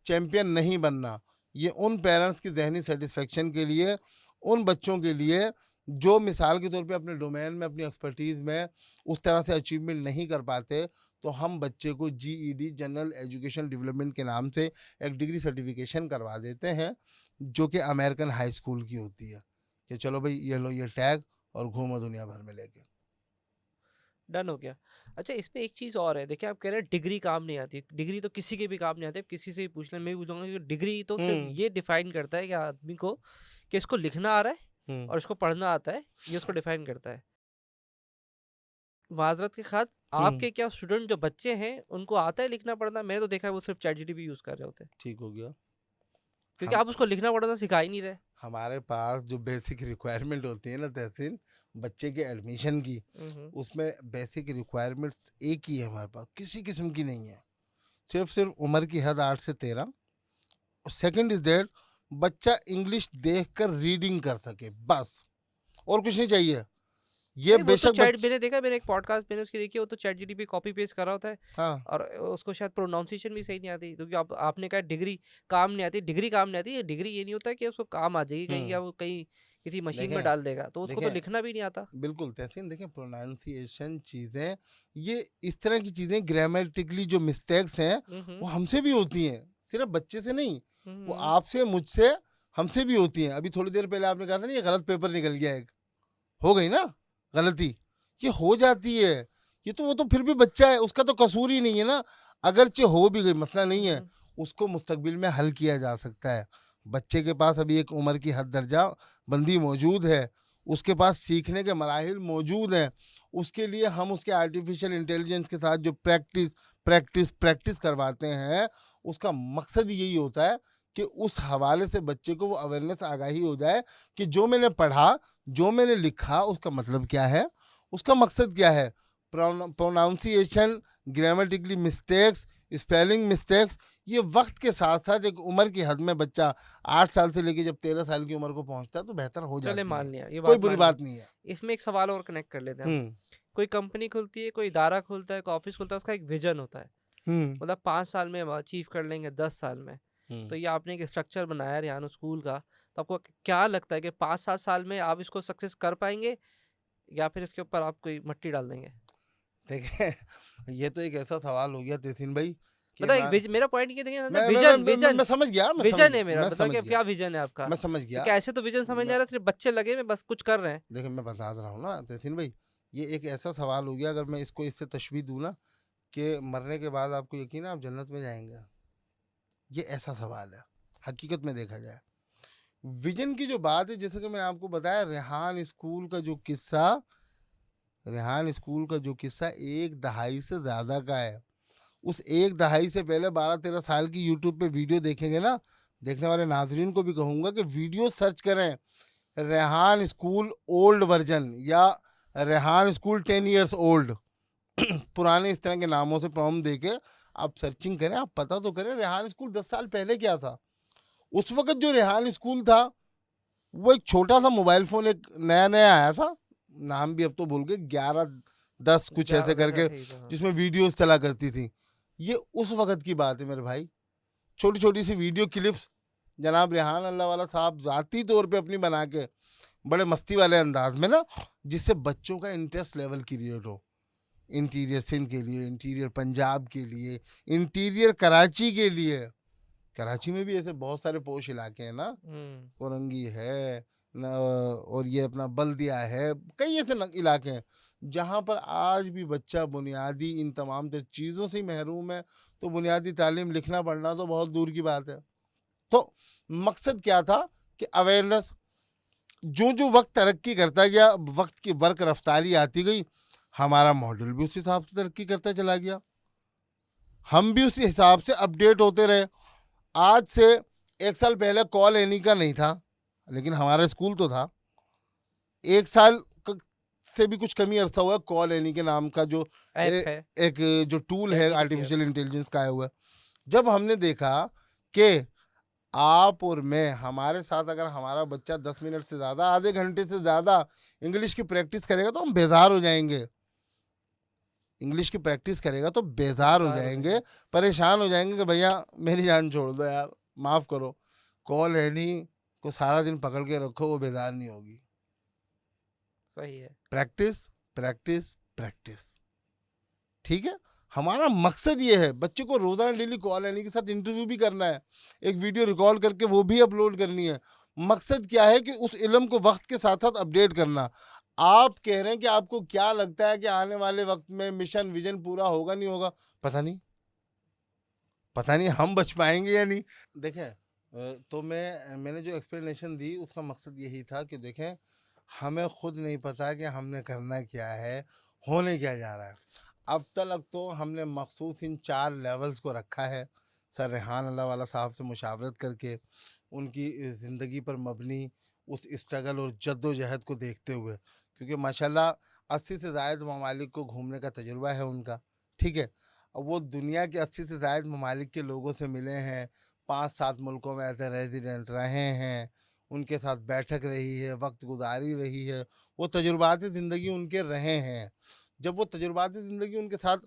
चैंपियन नहीं बनना। ये उन पेरेंट्स की जहनी सेटिस्फेक्शन के लिए, उन बच्चों के लिए जो मिसाल के तौर पे अपने डोमेन में, अपनी एक्सपर्टीज़ में उस तरह से अचीवमेंट नहीं कर पाते, तो हम बच्चे को GED, जनरल एजुकेशन डेवलपमेंट के नाम से एक डिग्री सर्टिफिकेशन करवा देते हैं, जो कि अमेरिकन हाई स्कूल की होती है, कि चलो भाई ये लो ये टैग और घूमो दुनिया भर में लेके। डन हो गया। अच्छा, इसमें एक चीज़ और है, देखिए आप कह रहे हैं डिग्री काम नहीं आती, डिग्री तो किसी के भी काम नहीं आती, आप किसी से भी पूछ लें, मैं भी पूछूंगा कि डिग्री तो सिर्फ हम्म। ये डिफाइन करता है कि आदमी को, कि इसको लिखना आ रहा है हम्म। और इसको पढ़ना आता है, ये उसको डिफाइन करता है। माजरत के खात, हम्म। आपके क्या स्टूडेंट जो बच्चे हैं उनको आता है लिखना पढ़ना? मैंने तो देखा है वो सिर्फ चैट जीटीपी यूज़ कर रहे होते हैं, ठीक हो गया। क्योंकि हम आप उसको लिखना पढ़ना सिखा ही नहीं रहे। हमारे पास जो बेसिक रिक्वायरमेंट होती है ना तहसीन, बच्चे के एडमिशन की, हम्म। उसमें बेसिक रिक्वायरमेंट्स एक ही है हमारे पास, किसी किस्म की नहीं है। सिर्फ उम्र की हद 8 से 13। सेकंड इज दैट बच्चा इंग्लिश देखकर रीडिंग कर सके, बस, और कुछ नहीं चाहिए। ये नहीं, वो तो बेशक चैट, बच मैंने देखा, मैंने एक पॉडकास्ट मैंने उसकी देखी, वो तो चैट जीटीपी कॉपी पेस्ट कर रहा होता है हाँ। और उसको शायद प्रोनाउंसिएशन भी सही नहीं आती, क्योंकि आपने कहा डिग्री काम नहीं आती, डिग्री काम नहीं आती, ये डिग्री ये नहीं होता कि उसको काम आ जाएगी कहीं, हम्म। या वो कहीं किसी मशीन में देखें, डाल देगा, तो उसको तो देखें, लिखना भी नहीं आता। बिल्कुल तहसीन, देखें प्रोनाउंसिएशन चीज़ें, ये इस तरह की चीज़ें, ग्रामेटिकली जो मिस्टेक्स हैं हम्म। वो हमसे भी होती हैं, सिर्फ बच्चे से नहीं, वो हम्म। आपसे, मुझसे, हमसे भी होती हैं। अभी थोड़ी देर पहले आपने कहा था ना ये गलत पेपर निकल गया, एक हो गई ना गलती, ये हो जाती है। ये तो, वो तो फिर भी बच्चा है, उसका तो कसूर ही नहीं है ना, अगरचे हो भी गई मसला नहीं है, हम्म। उसको मुस्तकबिल में हल किया जा सकता है। बच्चे के पास अभी एक उम्र की हद दर्जा बंदी मौजूद है, उसके पास सीखने के मराहिल मौजूद हैं, उसके लिए हम उसके आर्टिफिशियल इंटेलिजेंस के साथ जो प्रैक्टिस प्रैक्टिस प्रैक्टिस करवाते हैं, उसका मकसद यही होता है कि उस हवाले से बच्चे को वो अवेयरनेस, आगाही हो जाए कि जो मैंने पढ़ा, जो मैंने लिखा, उसका मतलब क्या है, उसका मकसद क्या है। Pronunciation, grammatically mistakes, spelling mistakes, ये वक्त के साथ साथ एक उम्र की हद में बच्चा 8 साल से लेके जब 13 साल की उम्र को पहुंचता है तो बेहतर हो चले, जाती मान है, लिया, ये कोई बात बुरी मान ली। बात नहीं है। इसमें एक सवाल और कनेक्ट कर लेते हैं हम। हम्म। कोई कंपनी खुलती है, कोई इदारा खुलता है, कोई ऑफिस खुलता है, उसका एक विजन होता है, हम्म। मतलब 5 साल में हम अचीव कर लेंगे, 10 साल में। हम्म। तो ये आपने एक स्ट्रक्चर बनाया रियानो स्कूल का, तो आपको क्या लगता है कि 5-7 साल में आप इसको सक्सेस कर पाएंगे, या फिर इसके ऊपर आप कोई मट्टी डाल देंगे? देखिए, ये तो एक ऐसा सवाल हो गया तहसीन भाई कि मतलब एक मेरा पॉइंट ये देखिए ना, मैं विजन विजन मैं समझ गया, मैं समझ विजन है गया, मेरा, मैं मतलब समझ कि गया, क्या विजन है आपका? मैं समझ तो गया। क्या ऐसे तो विजन समझ नहीं आ मैं रहा, सिर्फ बच्चे लगे में बस कुछ कर रहे हैं। देखिए, मैं बता रहा हूँ ना तहसीन भाई, ये एक ऐसा सवाल हो गया, अगर मैं इसको इससे तशबीह दूँ ना कि मरने के बाद आपको यकीन है आप जन्नत में जाएंगे, ये ऐसा सवाल है हकीकत में देखा जाए। विजन की जो बात है, जैसे कि मैंने आपको बताया, रेहान स्कूल का जो किस्सा 1 दहाई से ज़्यादा का है। उस 1 दहाई से पहले 12-13 साल की यूट्यूब पे वीडियो देखेंगे ना, देखने वाले नाज़रीन को भी कहूँगा कि वीडियो सर्च करें, रेहान स्कूल ओल्ड वर्ज़न या रेहान स्कूल 10 इयर्स ओल्ड पुराने इस तरह के नामों से प्रॉम्प्ट देके आप सर्चिंग करें, आप पता तो करें रेहान स्कूल 10 साल पहले क्या था। उस वक़्त जो रेहान स्कूल था, वो एक छोटा-सा मोबाइल फ़ोन एक नया-नया आया था, नाम भी अब तो भूल गए, 11-10 कुछ ऐसे 11-10 करके, ऐसे ही था, हाँ। जिसमें वीडियोज़ चला करती थी। ये उस वक़्त की बात है मेरे भाई। छोटी-छोटी सी वीडियो क्लिप्स जनाब रेहान अल्लाहवाला साहब ज़ाती तौर पे अपनी बना के, बड़े मस्ती वाले अंदाज़ में ना, जिससे बच्चों का इंटरेस्ट लेवल क्रिएट हो। इंटीरियर सिंध के लिए, इंटीरियर पंजाब के लिए, इंटीरियर कराची के लिए। कराची में भी ऐसे बहुत सारे पोश इलाके हैं ना, हुँ। कोरंगी है न, और ये अपना बल्दिया है, कई ऐसे इलाके हैं जहाँ पर आज भी बच्चा बुनियादी इन तमाम तर चीज़ों से ही महरूम है। तो बुनियादी तालीम, लिखना पढ़ना तो बहुत दूर की बात है। तो मकसद क्या था कि अवेयरनेस, जो जो वक्त तरक्की करता गया, वक्त की बर्क रफ्तारी आती गई, हमारा मॉडल भी उस हिसाब से तरक्की करता चला गया, हम भी उसी हिसाब से अपडेट होते रहे। आज से 1 साल पहले कॉल एनी का नहीं था, लेकिन हमारा स्कूल तो था। 1 साल से भी कुछ कमी अरसा हुआ, कॉल एनी के नाम का जो ऐप है, एक जो टूल है chat GPT app. Artificial intelligence का आया हुआ है। जब हमने देखा कि आप और मैं, हमारे साथ अगर हमारा बच्चा 10 मिनट से ज़्यादा, आधे घंटे से ज़्यादा इंग्लिश की प्रैक्टिस करेगा तो हम बेजार हो जाएंगे। इंग्लिश की प्रैक्टिस करेगा तो बेजार हो बेकार हो जाएंगे, जाएँगे। परेशान हो जाएंगे कि भैया मेरी जान छोड़ दो यार, माफ़ करो। कॉल एनी को सारा दिन पकड़ के रखो, वो बेजार नहीं होगी। सही है। Practice, practice, practice. ठीक है? हमारा मकसद ये है, बच्चे को रोज़ाना डेली कॉल एनी के साथ इंटरव्यू भी करना है, एक वीडियो रिकॉर्ड करके वो भी अपलोड करनी है। मकसद क्या है कि उस इल्म को वक्त के साथ साथ अपडेट करना। आप कह रहे हैं कि आपको क्या लगता है कि आने वाले वक्त में मिशन विजन पूरा होगा नहीं होगा? पता नहीं, पता नहीं हम बच पाएंगे या नहीं। देखें, तो मैंने जो एक्सप्लेनेशन दी उसका मकसद यही था कि देखें, हमें खुद नहीं पता कि हमने करना क्या है, होने क्या जा रहा है। अब तक तो हमने मखसूस इन 4 लेवल्स को रखा है, सर रेहान अल्लाहवाला साहब से मुशावरत करके, उनकी ज़िंदगी पर मबनी उस स्ट्रगल और जद्दोजहद को देखते हुए, क्योंकि माशाल्लाह 80 से ज़ायद ममालिक को घूमने का तजुर्बा है उनका, ठीक है? अब वो दुनिया के 80 से ज़ायद ममालिक के लोगों से मिले हैं, 5-7 मुल्कों में एज़ ए रेज़िडेंट रहे हैं, उनके साथ बैठक रही है, वक़्त गुज़ारी रही है, वो तजुर्बात ज़िंदगी उनके रहे हैं। जब वो तजुर्बात ज़िंदगी उनके साथ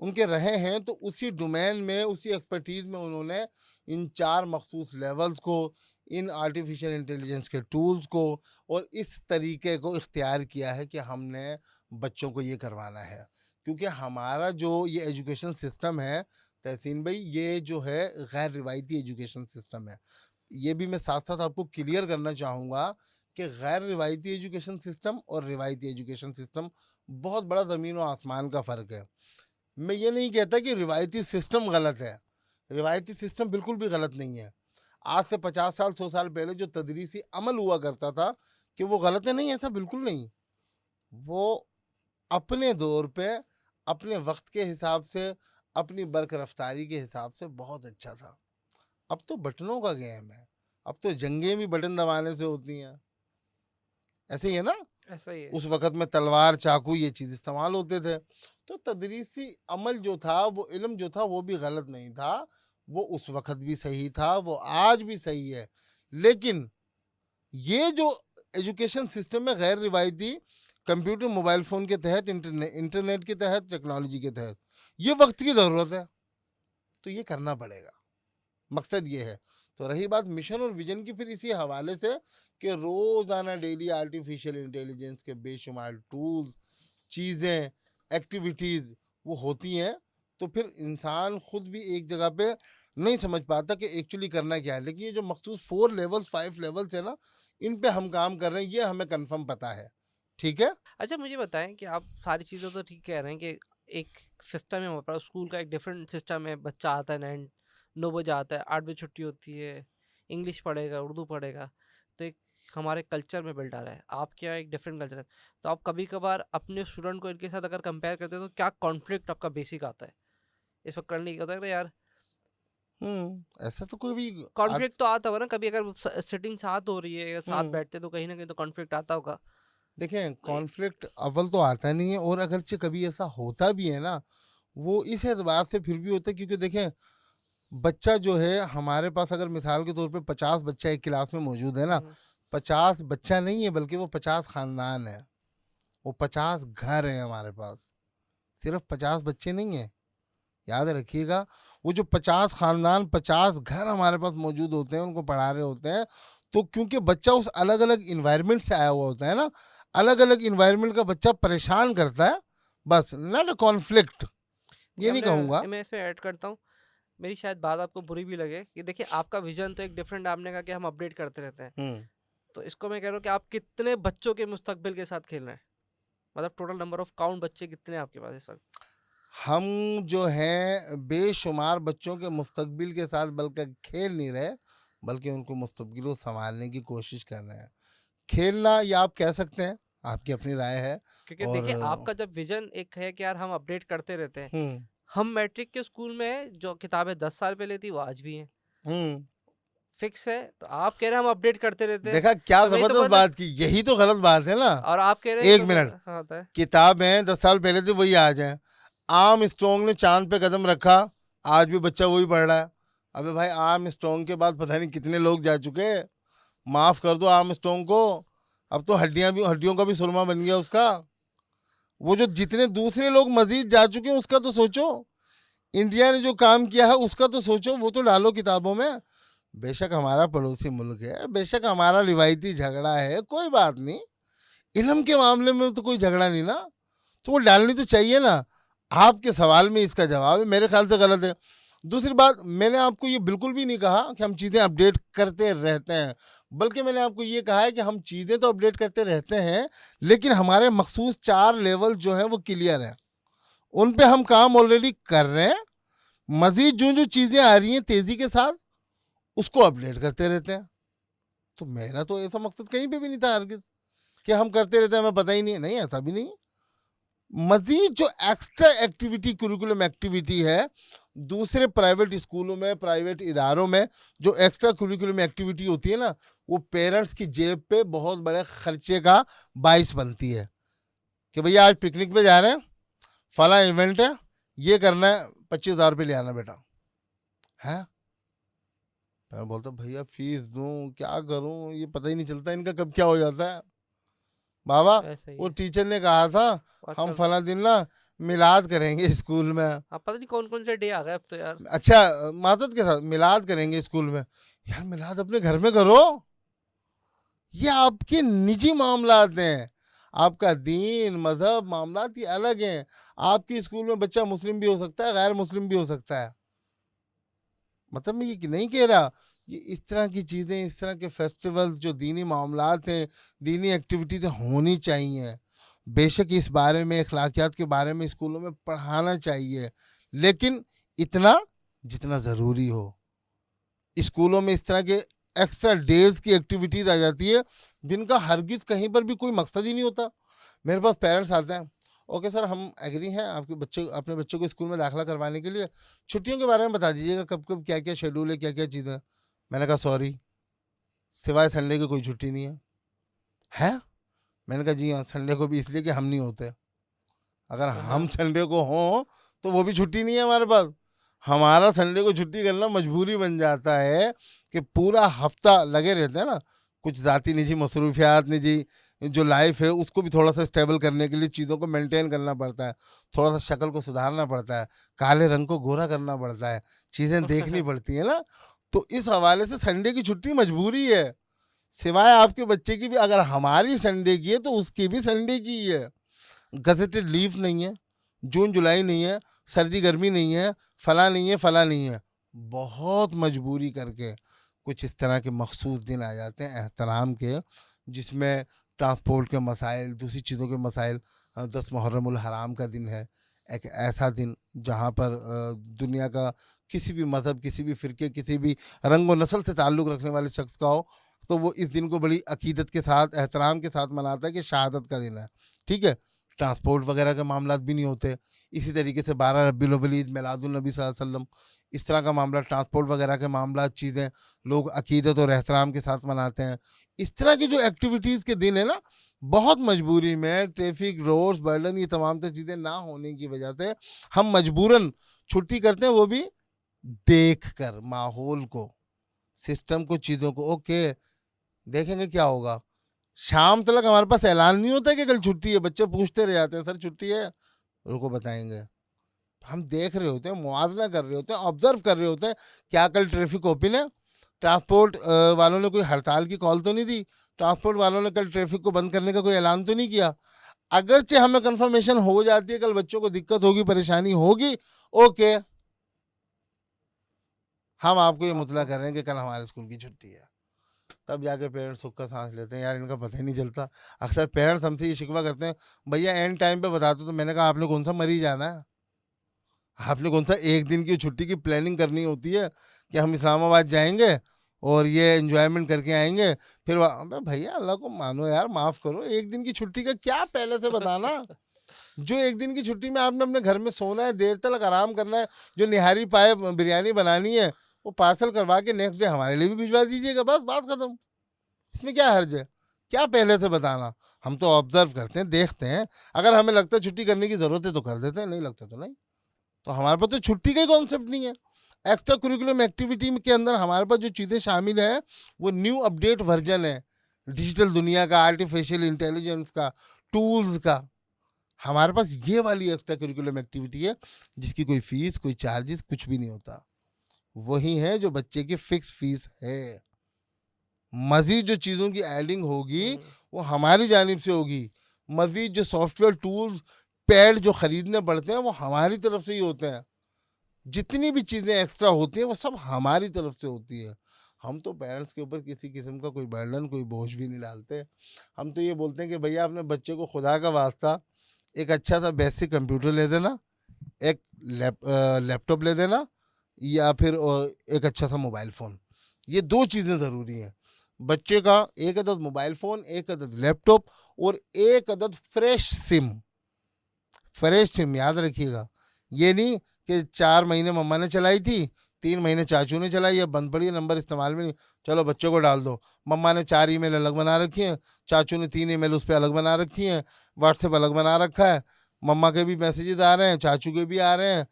उनके रहे हैं, तो उसी डोमेन में, उसी एक्सपर्टीज़ में उन्होंने इन 4 मखसूस लेवल्स को, इन आर्टिफ़िशियल इंटेलिजेंस के टूल्स को और इस तरीके को इख्तियार किया है कि हमने बच्चों को ये करवाना है। क्योंकि हमारा जो ये एजुकेशन सिस्टम है तहसीन भाई, ये जो है गैर रिवायती एजुकेशन सिस्टम है। ये भी मैं साथ-साथ आपको क्लियर करना चाहूँगा कि गैर रिवायती एजुकेशन सिस्टम और रिवायती एजुकेशन सिस्टम बहुत बड़ा ज़मीन और आसमान का फ़र्क है। मैं ये नहीं कहता कि रिवायती सिस्टम गलत है, रिवायती सिस्टम बिल्कुल भी गलत नहीं है। आज से 50 साल, 100 साल पहले जो तदरीसी अमल हुआ करता था, कि वो गलत है? नहीं, ऐसा बिल्कुल नहीं। वो अपने दौर पे, अपने वक़्त के हिसाब से, अपनी बर्क रफ्तारी के हिसाब से बहुत अच्छा था। अब तो बटनों का गेम है, अब तो जंगें भी बटन दबाने से होती हैं। ऐसे ही है ना? ऐसा ही है। उस वक़्त में तलवार, चाकू ये चीज़ इस्तेमाल होते थे। तो तदरीसी अमल जो था, वो इल्म जो था, वो भी गलत नहीं था। वो उस वक़्त भी सही था, वो आज भी सही है। लेकिन ये जो एजुकेशन सिस्टम है गैर रिवायती, कंप्यूटर, मोबाइल फ़ोन के तहत, इंटरनेट के तहत, टेक्नोलॉजी के तहत, ये वक़्त की ज़रूरत है, तो ये करना पड़ेगा। मकसद ये है। तो रही बात मिशन और विजन की, फिर इसी हवाले से कि रोज़ाना डेली आर्टिफिशियल इंटेलिजेंस के बेशुमार टूल्स, चीज़ें, एक्टिविटीज़ वो होती हैं, तो फिर इंसान खुद भी एक जगह पे नहीं समझ पाता कि एक्चुअली करना क्या है। लेकिन ये जो मखसूस 4 लेवल्स, 5 लेवल्स है ना, इन पे हम काम कर रहे हैं, ये हमें कन्फर्म पता है। ठीक है? अच्छा मुझे बताएँ कि आप सारी चीज़ें तो ठीक कह रहे हैं कि एक सिस्टम है हमारे पास, स्कूल का एक डिफरेंट सिस्टम है, बच्चा आता है 9 बजे आता है, 8 बजे छुट्टी होती है, इंग्लिश पढ़ेगा, उर्दू पढ़ेगा। तो एक हमारे कल्चर में बिल्ड आ रहा है, आपके यहाँ एक डिफरेंट कल्चर है। तो आप कभी-कभार अपने स्टूडेंट को इनके साथ अगर कंपेयर करते हो तो क्या कॉन्फ्लिक्ट आपका बेसिक आता है? इस वक़्त करने की होता है ना यार, ऐसा तो कोई भी आज। कॉन्फ्लिक्ट तो आता होगा ना कभी, अगर सिटिंग साथ हो रही है या साथ हुँ। बैठते हैं तो कहीं न कहीं तो कॉन्फ्लिक्ट आता होगा। देखें, तो ये कॉन्फ्लिक्ट अव्वल तो आता नहीं है, और अगरचे कभी ऐसा होता भी है ना, वो इस एतबार से फिर भी होता है क्योंकि देखें, बच्चा जो है हमारे पास, अगर मिसाल के तौर पे 50 बच्चा एक क्लास में मौजूद है ना, हुँ, 50 बच्चा नहीं है बल्कि वो 50 खानदान है, वो 50 घर हैं हमारे पास, सिर्फ 50 बच्चे नहीं हैं। याद रखिएगा, वो जो 50 खानदान 50 घर हमारे पास मौजूद होते हैं, उनको पढ़ा रहे होते हैं, तो क्योंकि बच्चा उस अलग अलग इन्वायरमेंट से आया हुआ होता है ना, अलग अलग इन्वायरमेंट का बच्चा परेशान करता है, बस नॉट अ कॉन्फ्लिक्ट, देखिए ये नहीं कहूँगा। मैं इसमें ऐड करता हूँ, मेरी शायद बात आपको बुरी भी लगे कि देखिए आपका विज़न तो एक डिफरेंट, आपने कहा कि हम अपडेट करते रहते हैं। हम्म। तो इसको मैं कह रहा हूँ कि आप कितने बच्चों के मुस्तकबिल के साथ खेल रहे हैं? मतलब टोटल नंबर ऑफ काउंट बच्चे कितने हैं आपके पास इस वक़्त? हम जो हैं बेशुमार बच्चों के मुस्तकबिल के साथ बल्कि खेल नहीं रहे, बल्कि उनको मुस्तकबिल को संभालने की कोशिश कर रहे हैं। खेलना या आप कह सकते हैं, आपकी अपनी राय है। क्योंकि और देखिए आपका जब विज़न एक है कि यार हम अपडेट करते रहते हैं। हम्म। हम मैट्रिक के स्कूल में जो किताबें 10 साल पहले थी वो आज भी हैं। हम्म। फिक्स है। तो आप कह रहे हैं हम अपडेट करते रहते हैं। देखा क्या तो मैं ये तो जबरदस्त बोला बात की, यही तो गलत बात है ना। और आप कह रहे हैं एक तो मिनट, हाँ, होता है। किताबें 10 साल पहले थी वही आज है। आर्म स्ट्रॉन्ग ने चांद पे कदम रखा, आज भी बच्चा वही पढ़ रहा है। अबे भाई, आर्म स्ट्रॉन्ग के बाद पता नहीं कितने लोग जा चुके हैं, माफ कर दो आर्म स्ट्रॉन्ग को, अब तो हड्डियों का भी सुरमा बन गया उसका। वो जो जितने दूसरे लोग मजीद जा चुके हैं उसका तो सोचो, इंडिया ने जो काम किया है उसका तो सोचो, वो तो डालो किताबों में। बेशक हमारा पड़ोसी मुल्क है, बेशक हमारा रिवायती झगड़ा है, कोई बात नहीं, इल्म के मामले में तो कोई झगड़ा नहीं ना, तो वो डालनी तो चाहिए ना। आपके सवाल में इसका जवाब है, मेरे ख्याल से गलत है। दूसरी बात, मैंने आपको ये बिल्कुल भी नहीं कहा कि हम चीज़ें अपडेट करते रहते हैं, बल्कि मैंने आपको ये कहा है कि हम चीज़ें तो अपडेट करते रहते हैं, लेकिन हमारे मखसूस 4 लेवल जो है वो क्लियर है, उन पे हम काम ऑलरेडी कर रहे हैं। मजीद जो जो चीज़ें आ रही हैं तेज़ी के साथ, उसको अपडेट करते रहते हैं। तो मेरा तो ऐसा मकसद कहीं पे भी नहीं था हरगिज कि हम करते रहते हैं, हमें पता ही नहीं है, नहीं ऐसा भी नहीं। मजीद जो एक्स्ट्रा एक्टिविटी कुरिकुलम एक्टिविटी है, दूसरे प्राइवेट स्कूलों में प्राइवेट इदारों में जो एक्स्ट्रा कुरिकुलम एक्टिविटी होती है ना, वो पेरेंट्स की जेब पे बहुत बड़े खर्चे का बाइस बनती है कि भैया आज पिकनिक पे जा रहे हैं, फला इवेंट है, ये करना है, 25,000 रुपये ले आना बेटा है। मैं बोलता भैया फीस दूं क्या करूं, ये पता ही नहीं चलता इनका कब क्या हो जाता है। बाबा, ऐसा ही वो है टीचर ने कहा था हम आजकल। फला दिन ना मिलाद करेंगे स्कूल में। आप पता नहीं कौन-कौन से डे आ गए अब तो यार। अच्छा, माजरत के साथ मिलाद करेंगे स्कूल में। यार मिलाद अपने घर में करो, ये आपके निजी मामलात हैं, आपका दीन मजहब मामलात ये अलग हैं। आपके स्कूल में बच्चा मुस्लिम भी हो सकता है, गैर मुस्लिम भी हो सकता है, मतलब मैं ये नहीं कह रहा। ये इस तरह की चीज़ें, इस तरह के फेस्टिवल्स जो दीनी मामलात हैं, दीनी एक्टिविटीज़ होनी चाहिए। बेशक इस बारे में, अखलाकियात के बारे में स्कूलों में पढ़ाना चाहिए, लेकिन इतना जितना ज़रूरी हो। स्कूलों में इस तरह के एक्स्ट्रा डेज की एक्टिविटीज़ आ जाती है जिनका हरगिज़ कहीं पर भी कोई मकसद ही नहीं होता। मेरे पास पेरेंट्स आते हैं, ओके सर हम एग्री हैं आपके बच्चे, अपने बच्चों को स्कूल में दाखिला करवाने के लिए, छुट्टियों के बारे में बता दीजिएगा कब कब क्या क्या शेड्यूल है, क्या क्या चीज़ें। मैंने कहा सॉरी, सिवाय संडे की कोई छुट्टी नहीं है। है? मैंने कहा जी हाँ, संडे को भी इसलिए कि हम नहीं होते, अगर हम हाँ, संडे को हों तो वो भी छुट्टी नहीं है हमारे पास। हमारा संडे को छुट्टी करना मजबूरी बन जाता है कि पूरा हफ्ता लगे रहते हैं ना, कुछ ज़ाती निजी मसरूफियात, निजी जो लाइफ है उसको भी थोड़ा सा स्टेबल करने के लिए चीज़ों को मेंटेन करना पड़ता है, थोड़ा सा शक्ल को सुधारना पड़ता है, काले रंग को गोरा करना पड़ता है, चीज़ें देखनी पड़ती है ना। तो इस हवाले से संडे की छुट्टी मजबूरी है, सिवाय आपके बच्चे की भी, अगर हमारी संडे की है तो उसकी भी संडे की ही है। गजेटेड लीव नहीं है, जून जुलाई नहीं है, सर्दी गर्मी नहीं है, फला नहीं है, फला नहीं है, बहुत मजबूरी करके कुछ इस तरह के मखसूस दिन आ जाते हैं एहतराम के, जिसमें ट्रांसपोर्ट के मसाइल, दूसरी चीज़ों के मसाइल। 10 मुहर्रमुल हराम का दिन है, एक ऐसा दिन जहाँ पर दुनिया का किसी भी मज़हब, किसी भी फ़िरके, किसी भी रंग व नस्ल से ताल्लुक़ रखने वाले शख्स का हो, तो वो इस दिन को बड़ी अकीदत के साथ, एहतराम के साथ मनाता है कि शहादत का दिन है, ठीक है। ट्रांसपोर्ट वगैरह के मामला भी नहीं होते। इसी तरीके से 12 रबीउल अव्वल ईद मिलादुन नबी सल्लल्लाहु अलैहि वसल्लम, इस तरह का मामला, ट्रांसपोर्ट वगैरह के मामला, चीज़ें लोग अकीदत और एहतराम के साथ मनाते हैं। इस तरह की जो एक्टिविटीज़ के दिन है ना, बहुत मजबूरी में ट्रैफिक, रोड्स, बर्डन, ये तमाम तो चीज़ें ना होने की वजह से हम मजबूरन छुट्टी करते हैं, वो भी देख कर माहौल को, सिस्टम को, चीज़ों को। ओके, देखेंगे क्या होगा। शाम तक हमारे पास ऐलान नहीं होता है कि कल छुट्टी है, बच्चे पूछते रह जाते हैं सर छुट्टी है, रुको बताएंगे। हम देख रहे होते हैं, मुआवजा कर रहे होते हैं, ऑब्जर्व कर रहे होते हैं, क्या कल ट्रैफिक ओपन है। ट्रांसपोर्ट वालों ने कोई हड़ताल की कॉल तो नहीं दी, ट्रांसपोर्ट वालों ने कल ट्रैफिक को बंद करने का कोई ऐलान तो नहीं किया। अगरचे हमें कंफर्मेशन हो जाती है कल बच्चों को दिक्कत होगी, परेशानी होगी, ओके, हम आपको ये मुतला आपको कर रहे हैं कि कल हमारे स्कूल की छुट्टी है। तब जाके पेरेंट्स सुख का सांस लेते हैं, यार इनका पता ही नहीं चलता। अक्सर पेरेंट्स हमसे ये शिकवा करते हैं, भैया एंड टाइम पे बता दो। तो मैंने कहा आपने कौन सा मरीज जाना है, आपने कौन सा एक दिन की छुट्टी की प्लानिंग करनी होती है कि हम इस्लामाबाद जाएंगे और ये एंजॉयमेंट करके आएंगे। फिर अबे भैया अल्लाह को मानो यार, माफ़ करो, एक दिन की छुट्टी का क्या पहले से बताना। जो एक दिन की छुट्टी में आपने अपने घर में सोना है, देर तक आराम करना है, जो निहारी पाए बिरयानी बनानी है, वो पार्सल करवा के नेक्स्ट डे हमारे लिए भी भिजवा दीजिएगा, बस बात खत्म। इसमें क्या हर्ज है, क्या पहले से बताना। हम तो ऑब्जर्व करते हैं, देखते हैं, अगर हमें लगता है छुट्टी करने की ज़रूरत है तो कर देते हैं, नहीं लगता तो नहीं। तो हमारे पास तो छुट्टी का ही कॉन्सेप्ट नहीं है। एक्स्ट्रा करिकुलम एक्टिविटी के अंदर हमारे पास जो चीज़ें शामिल है वो न्यू अपडेट वर्जन है, डिजिटल दुनिया का, आर्टिफिशियल इंटेलिजेंस का, टूल्स का। हमारे पास ये वाली एक्स्ट्रा करिकुलम एक्टिविटी है जिसकी कोई फीस, कोई चार्जेस, कुछ भी नहीं होता। वही है जो बच्चे की फिक्स फीस है। मजीद जो चीज़ों की एडिंग होगी वो हमारी जानिब से होगी। मजीद जो सॉफ्टवेयर टूल्स, पैड जो ख़रीदने पड़ते हैं वो हमारी तरफ से ही होते हैं। जितनी भी चीज़ें एक्स्ट्रा होती हैं वो सब हमारी तरफ से होती है। हम तो पेरेंट्स के ऊपर किसी किस्म का कोई बर्डन, कोई बोझ भी नहीं डालते। हम तो ये बोलते हैं कि भैया अपने बच्चे को खुदा का वास्ता एक अच्छा सा बेसिक कंप्यूटर ले देना, एक लैपटॉप ले देना, या फिर एक अच्छा सा मोबाइल फ़ोन। ये 2 चीज़ें ज़रूरी हैं। बच्चे का एक अदद मोबाइल फ़ोन, एक अदद लैपटॉप और एक अदद फ्रेश सिम। फ्रेश सिम याद रखिएगा, ये नहीं कि 4 महीने मम्मा ने चलाई थी, 3 महीने चाचू ने चलाई, अब बंद पड़ी है, नंबर इस्तेमाल में नहीं, चलो बच्चों को डाल दो। मम्मा ने 4 ईमेल अलग बना रखी हैं, चाचू ने 3 ईमेल उस पे अलग बना रखी हैं, व्हाट्सएप अलग बना रखा है, मम्मा के भी मैसेजेस आ रहे हैं, चाचू के भी आ रहे हैं,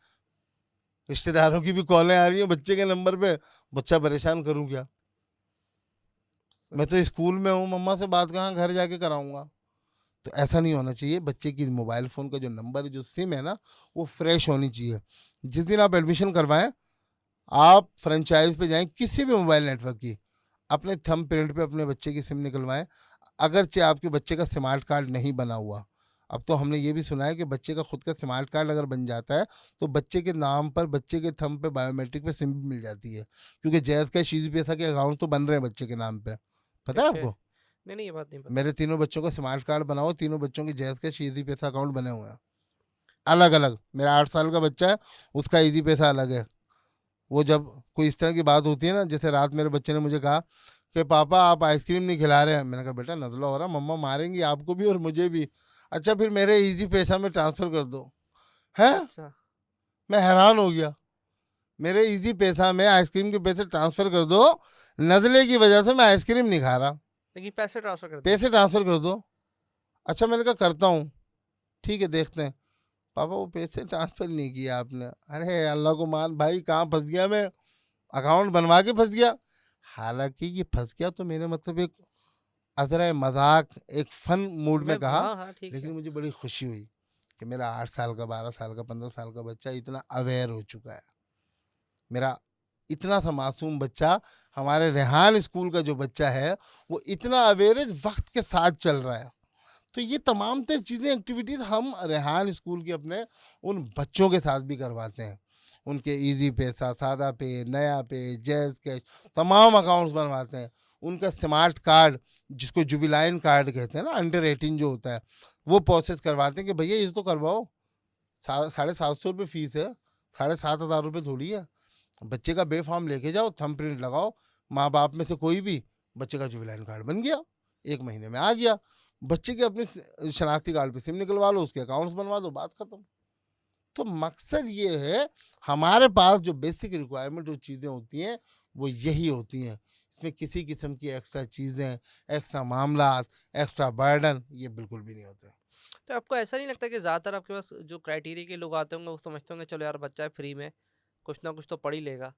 रिश्तेदारों की भी कॉलें आ रही हैं बच्चे के नंबर पे। बच्चा परेशान करूँ क्या? मैं तो स्कूल में हूँ, मम्मा से बात कहाँ घर जाके कराऊंगा। तो ऐसा नहीं होना चाहिए। बच्चे की मोबाइल फ़ोन का जो नंबर है, जो सिम है ना, वो फ्रेश होनी चाहिए। जिस दिन आप एडमिशन करवाएं, आप फ्रेंचाइज पे जाएं, किसी भी मोबाइल नेटवर्क की, अपने थंब प्रिंट पे अपने बच्चे की सिम निकलवाएं। अगरचे आपके बच्चे का स्मार्ट कार्ड नहीं बना हुआ, अब तो हमने ये भी सुना है कि बच्चे का खुद का स्मार्ट कार्ड अगर बन जाता है तो बच्चे के नाम पर, बच्चे के थंब पे, बायोमेट्रिक पे सिम भी मिल जाती है, क्योंकि जैज़ कैश ईज़ी पैसा के अकाउंट तो बन रहे हैं बच्चे के नाम पे। पता है ठीक है। आपको? नहीं ये बात नहीं पता मेरे थी। तीनों बच्चों का स्मार्ट कार्ड बना हुआ, तीनों बच्चों की जैज़ कैश ईज़ी पैसा अकाउंट बने हुए हैं, अलग अलग। मेरा 8 साल का बच्चा है, उसका ईज़ी पैसा अलग है। वो जब कोई इस तरह की बात होती है ना, जैसे रात मेरे बच्चे ने मुझे कहा कि पापा आप आइसक्रीम नहीं खिला रहे हैं, मैंने कहा बेटा नजला हो रहा, मम्मा मारेंगी आपको भी और मुझे भी। अच्छा फिर मेरे इजी पैसा में ट्रांसफ़र कर दो। है, अच्छा। मैं हैरान हो गया, मेरे इजी पैसा में आइसक्रीम के पैसे ट्रांसफ़र कर दो, नज़ले की वजह से मैं आइसक्रीम नहीं खा रहा, लेकिन पैसे ट्रांसफर कर दिए। पैसे ट्रांसफ़र कर दो। अच्छा मैंने कहा करता हूँ, ठीक है देखते हैं। पापा वो पैसे ट्रांसफ़र नहीं किया आपने। अरे अल्लाह को मान भाई, कहाँ फंस गया मैं, अकाउंट बनवा के फंस गया। हालांकि ये फंस गया तो मेरे मतलब एक अजरा मजाक, एक फन मूड में मैं कहा, हाँ हाँ ठीक लेकिन है। मुझे बड़ी खुशी हुई कि मेरा 8 साल का, 12 साल का, 15 साल का बच्चा इतना अवेयर हो चुका है। मेरा इतना सा मासूम बच्चा, हमारे रेहान स्कूल का जो बच्चा है, वो इतना अवेयर वक्त के साथ चल रहा है। तो ये तमाम तर चीज़ें, एक्टिविटीज़ हम रेहान स्कूल के अपने उन बच्चों के साथ भी करवाते हैं। उनके इजी पैसा, सादा पे, नया पे, जैज़ कैश, तमाम अकाउंट्स बनवाते हैं। उनका स्मार्ट कार्ड, जिसको जुबिलाइन कार्ड कहते हैं ना, अंडर 18 जो होता है, वो प्रोसेस करवाते हैं कि भैया ये तो करवाओ। 750 रुपये फ़ीस है, 7,500 रुपये थोड़ी है। बच्चे का बेफाम लेके जाओ, थंब प्रिंट लगाओ, माँ बाप में से कोई भी बच्चे का जुबिलाइन कार्ड बन गया, 1 महीने में आ गया। बच्चे के अपने शनाख्ती कार्ड पे सिम निकलवा लो, उसके अकाउंट्स बनवा दो, बात खत्म। तो मकसद ये है, हमारे पास जो बेसिक रिक्वायरमेंट जो चीज़ें होती हैं वो यही होती हैं। इसमें किसी किस्म की एक्स्ट्रा चीज़ें, एक्स्ट्रा मामलात, एक्स्ट्रा बर्डन ये बिल्कुल भी नहीं होते। तो आपको ऐसा नहीं लगता कि ज़्यादातर आपके पास जो क्राइटेरिया के लोग आते होंगे वो समझते होंगे चलो यार बच्चा है फ्री में, कुछ ना कुछ तो पढ़ ही लेगा,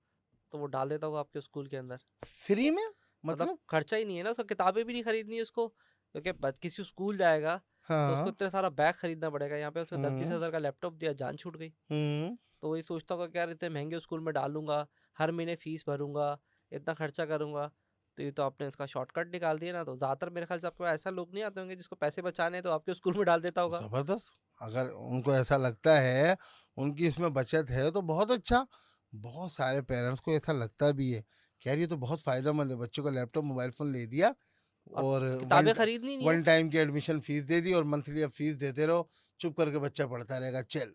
तो वो डाल देता होगा आपके स्कूल के अंदर? फ्री में मतलब मतलब? खर्चा ही नहीं है ना, उसको किताबें भी नहीं खरीदनी है उसको, क्योंकि किसी स्कूल जाएगा तो उसको हाँ। इतना सारा बैग खरीदना पड़ेगा, यहाँ पे उसको 10-20 हुँ, हज़ार का लैपटॉप दिया, जान छूट गई। हुँ। तो वही सोचता होगा कि यार इतने महंगे स्कूल में डालूंगा, हर महीने फीस भरूंगा, इतना खर्चा करूंगा, तो ये तो आपने इसका शॉर्टकट निकाल दिया ना। तो ज़्यादातर मेरे ख्याल से आपके पास ऐसा लोग नहीं आते होंगे जिसको पैसे बचाने हैं, तो आपके स्कूल में डाल देता होगा। ज़बरदस्त! अगर उनको ऐसा लगता है, उनकी इसमें बचत है तो बहुत अच्छा। बहुत सारे पेरेंट्स को ऐसा लगता भी है कि यार ये तो बहुत फ़ायदेमंद है, बच्चों को लैपटॉप, मोबाइल फ़ोन ले दिया और और किताबें खरीदनी नहीं है। वन टाइम की एडमिशन फ़ीस दे दी और मंथली अब फ़ीस देते रहो, चुप करके बच्चा पढ़ता रहेगा, चिल।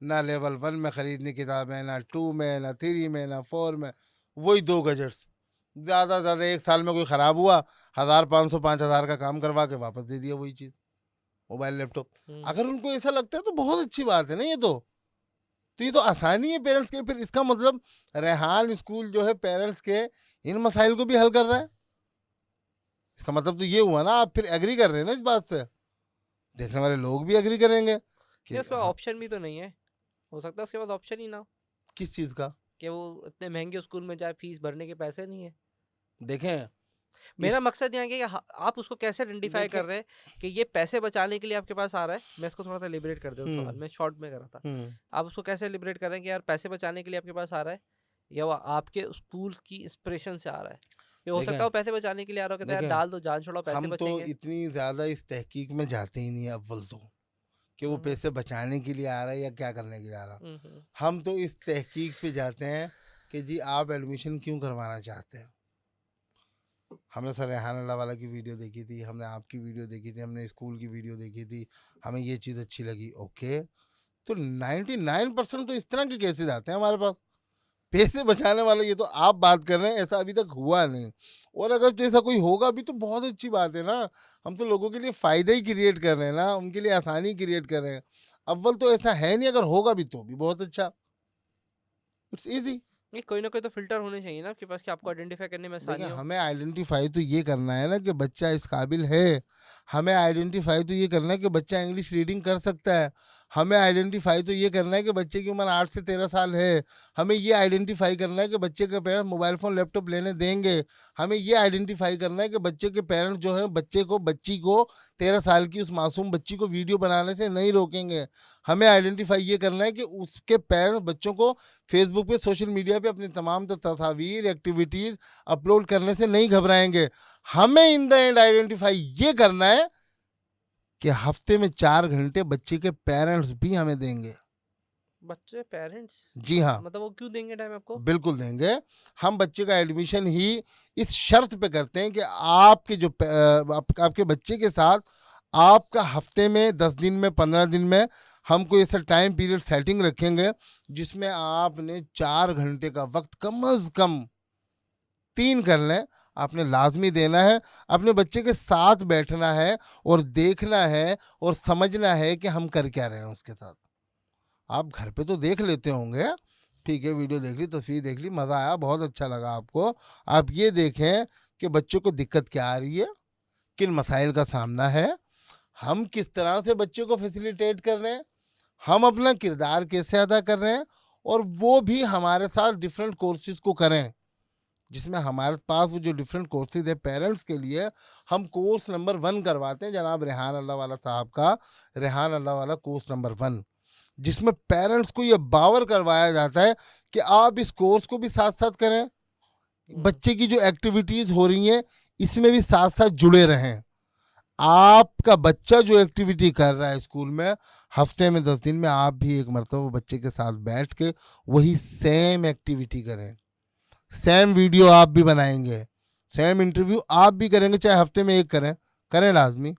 ना लेवल 1 में खरीदनी किताबें, ना 2 में, ना 3 में, ना 4 में, वही 2 गजेट्स। ज़्यादा से ज़्यादा 1 साल में कोई ख़राब हुआ, 1500 5000 का काम करवा के वापस दे दिया वही चीज़, मोबाइल, लैपटॉप। हम्म। अगर उनको ऐसा लगता है तो बहुत अच्छी बात है ना ये तो। तो ये तो आसानी है पेरेंट्स के, फिर इसका मतलब रेहान स्कूल जो है पेरेंट्स के इन मसाइल को भी हल कर रहा है। इसका मतलब तो ये हुआ ना, आप फिर एग्री कर रहे हैं ना इस बात से। देखने वाले लोग भी एग्री करेंगे कि नहीं, उसके पास हाँ, ऑप्शन भी तो नहीं है, हो सकता है उसके पास ऑप्शन ही ना हो, किस चीज़ का? कि वो इतने महंगे स्कूल में जाए, फीस भरने के पैसे नहीं है। देखें, मेरा इस मकसद यहाँ है कि आप उसको कैसे आइडेंटिफाई देखें कर रहे हैं कि ये पैसे बचाने के लिए आपके पास आ रहा है। मैं इसको थोड़ा सा लिबरेट कर दूँ हुँ, सवाल, मैं शॉर्ट में कर रहा था। हुँ। आप उसको कैसे लिबरेट कर रहे हैं कि यार पैसे बचाने के लिए आपके पास आ रहा है, या वो आपके स्कूल की इंस्पिरेशन से आ रहा है? ये हो सकता है देखें वो पैसे बचाने के लिए आ रहा हो, कहता है यार देखें डाल दो, जान छोड़ो, पैसे हम तो बचेंगे। इतनी ज़्यादा इस तहकीक में जाते ही नहीं है अव्वल तो, कि वो हम्म। पैसे बचाने के लिए आ रहा है या क्या करने के लिए आ रहा। हम्म। हम तो इस तहकीक पे जाते हैं कि जी आप एडमिशन क्यों करवाना चाहते हैं। हमने सर रेहान अल्लाह वाला की वीडियो देखी थी, हमने आपकी वीडियो देखी थी, हमने स्कूल की वीडियो देखी थी, हमें ये चीज़ अच्छी लगी, ओके। तो 99% तो इस तरह के केसेस आते हैं हमारे पास। पैसे बचाने वाले ये तो आप बात कर रहे हैं, ऐसा अभी तक हुआ नहीं। और अगर जैसा कोई होगा भी तो बहुत अच्छी बात है ना। हम तो लोगों के लिए फ़ायदा ही क्रिएट कर रहे हैं ना, उनके लिए आसानी क्रिएट कर रहे हैं। अव्वल तो ऐसा है नहीं, अगर होगा भी तो भी बहुत अच्छा। It's easy. नहीं, कोई ना कोई तो फिल्टर होने चाहिए ना आपके पास कि आपको आइडेंटिफाई करने में देखिए, आसानी हो। हमें आइडेंटिफाई तो ये करना है ना कि बच्चा इस काबिल है। हमें आइडेंटिफाई तो ये करना है कि बच्चा इंग्लिश रीडिंग कर सकता है। हमें आइडेंटिफाई तो ये करना है कि बच्चे की उम्र 8 से 13 साल है। हमें ये आइडेंटिफाई करना है कि बच्चे के पेरेंट्स मोबाइल फ़ोन, लैपटॉप लेने देंगे। हमें ये आइडेंटिफाई करना है कि बच्चे के पेरेंट्स जो है बच्चे को, बच्ची को, 13 साल की उस मासूम बच्ची को वीडियो बनाने से नहीं रोकेंगे। हमें आइडेंटिफाई ये करना है कि उसके पेरेंट्स बच्चों को फेसबुक पे, सोशल मीडिया पे अपनी तमाम तस्वीर, एक्टिविटीज़ अपलोड करने से नहीं घबराएंगे। हमें इन द एंड आइडेंटिफाई ये करना है कि हफ्ते में 4 घंटे बच्चे के पेरेंट्स भी हमें देंगे। बच्चे पेरेंट्स? जी हाँ, मतलब वो क्यों देंगे टाइम आपको? बिल्कुल देंगे। हम बच्चे का एडमिशन ही इस शर्त पे करते हैं कि आपके जो आपके बच्चे के साथ आपका हफ्ते में 10 दिन में, 15 दिन में हम कोई ऐसा टाइम पीरियड सेटिंग रखेंगे जिसमें आपने 4 घंटे का वक्त कम अज़ कम 3 कर लें, आपने लाज़मी देना है। अपने बच्चे के साथ बैठना है और देखना है और समझना है कि हम कर क्या रहे हैं उसके साथ। आप घर पे तो देख लेते होंगे, ठीक है, वीडियो देख ली, तस्वीर देख ली, मज़ा आया, बहुत अच्छा लगा आपको। आप ये देखें कि बच्चों को दिक्कत क्या आ रही है, किन मसाइल का सामना है, हम किस तरह से बच्चे को फैसिलिटेट कर रहे हैं, हम अपना किरदार कैसे अदा कर रहे हैं, और वो भी हमारे साथ डिफरेंट कोर्सेज़ को करें, जिसमें हमारे पास वो जो डिफरेंट कोर्सेज़ है पेरेंट्स के लिए, हम कोर्स नंबर 1 करवाते हैं जनाब रेहान अल्लाह वाला साहब का, रेहान अल्लाह वाला कोर्स नंबर 1, जिसमें पेरेंट्स को ये बावर करवाया जाता है कि आप इस कोर्स को भी साथ साथ करें, हम्म। बच्चे की जो एक्टिविटीज़ हो रही हैं इसमें भी साथ साथ जुड़े रहें। आपका बच्चा जो एक्टिविटी कर रहा है स्कूल में, हफ्ते में 10 दिन में आप भी एक मरतबा बच्चे के साथ बैठ के वही सेम एक्टिविटी करें। सेम वीडियो आप भी बनाएंगे, सेम इंटरव्यू आप भी करेंगे, चाहे हफ्ते में एक करें, करें लाजमी।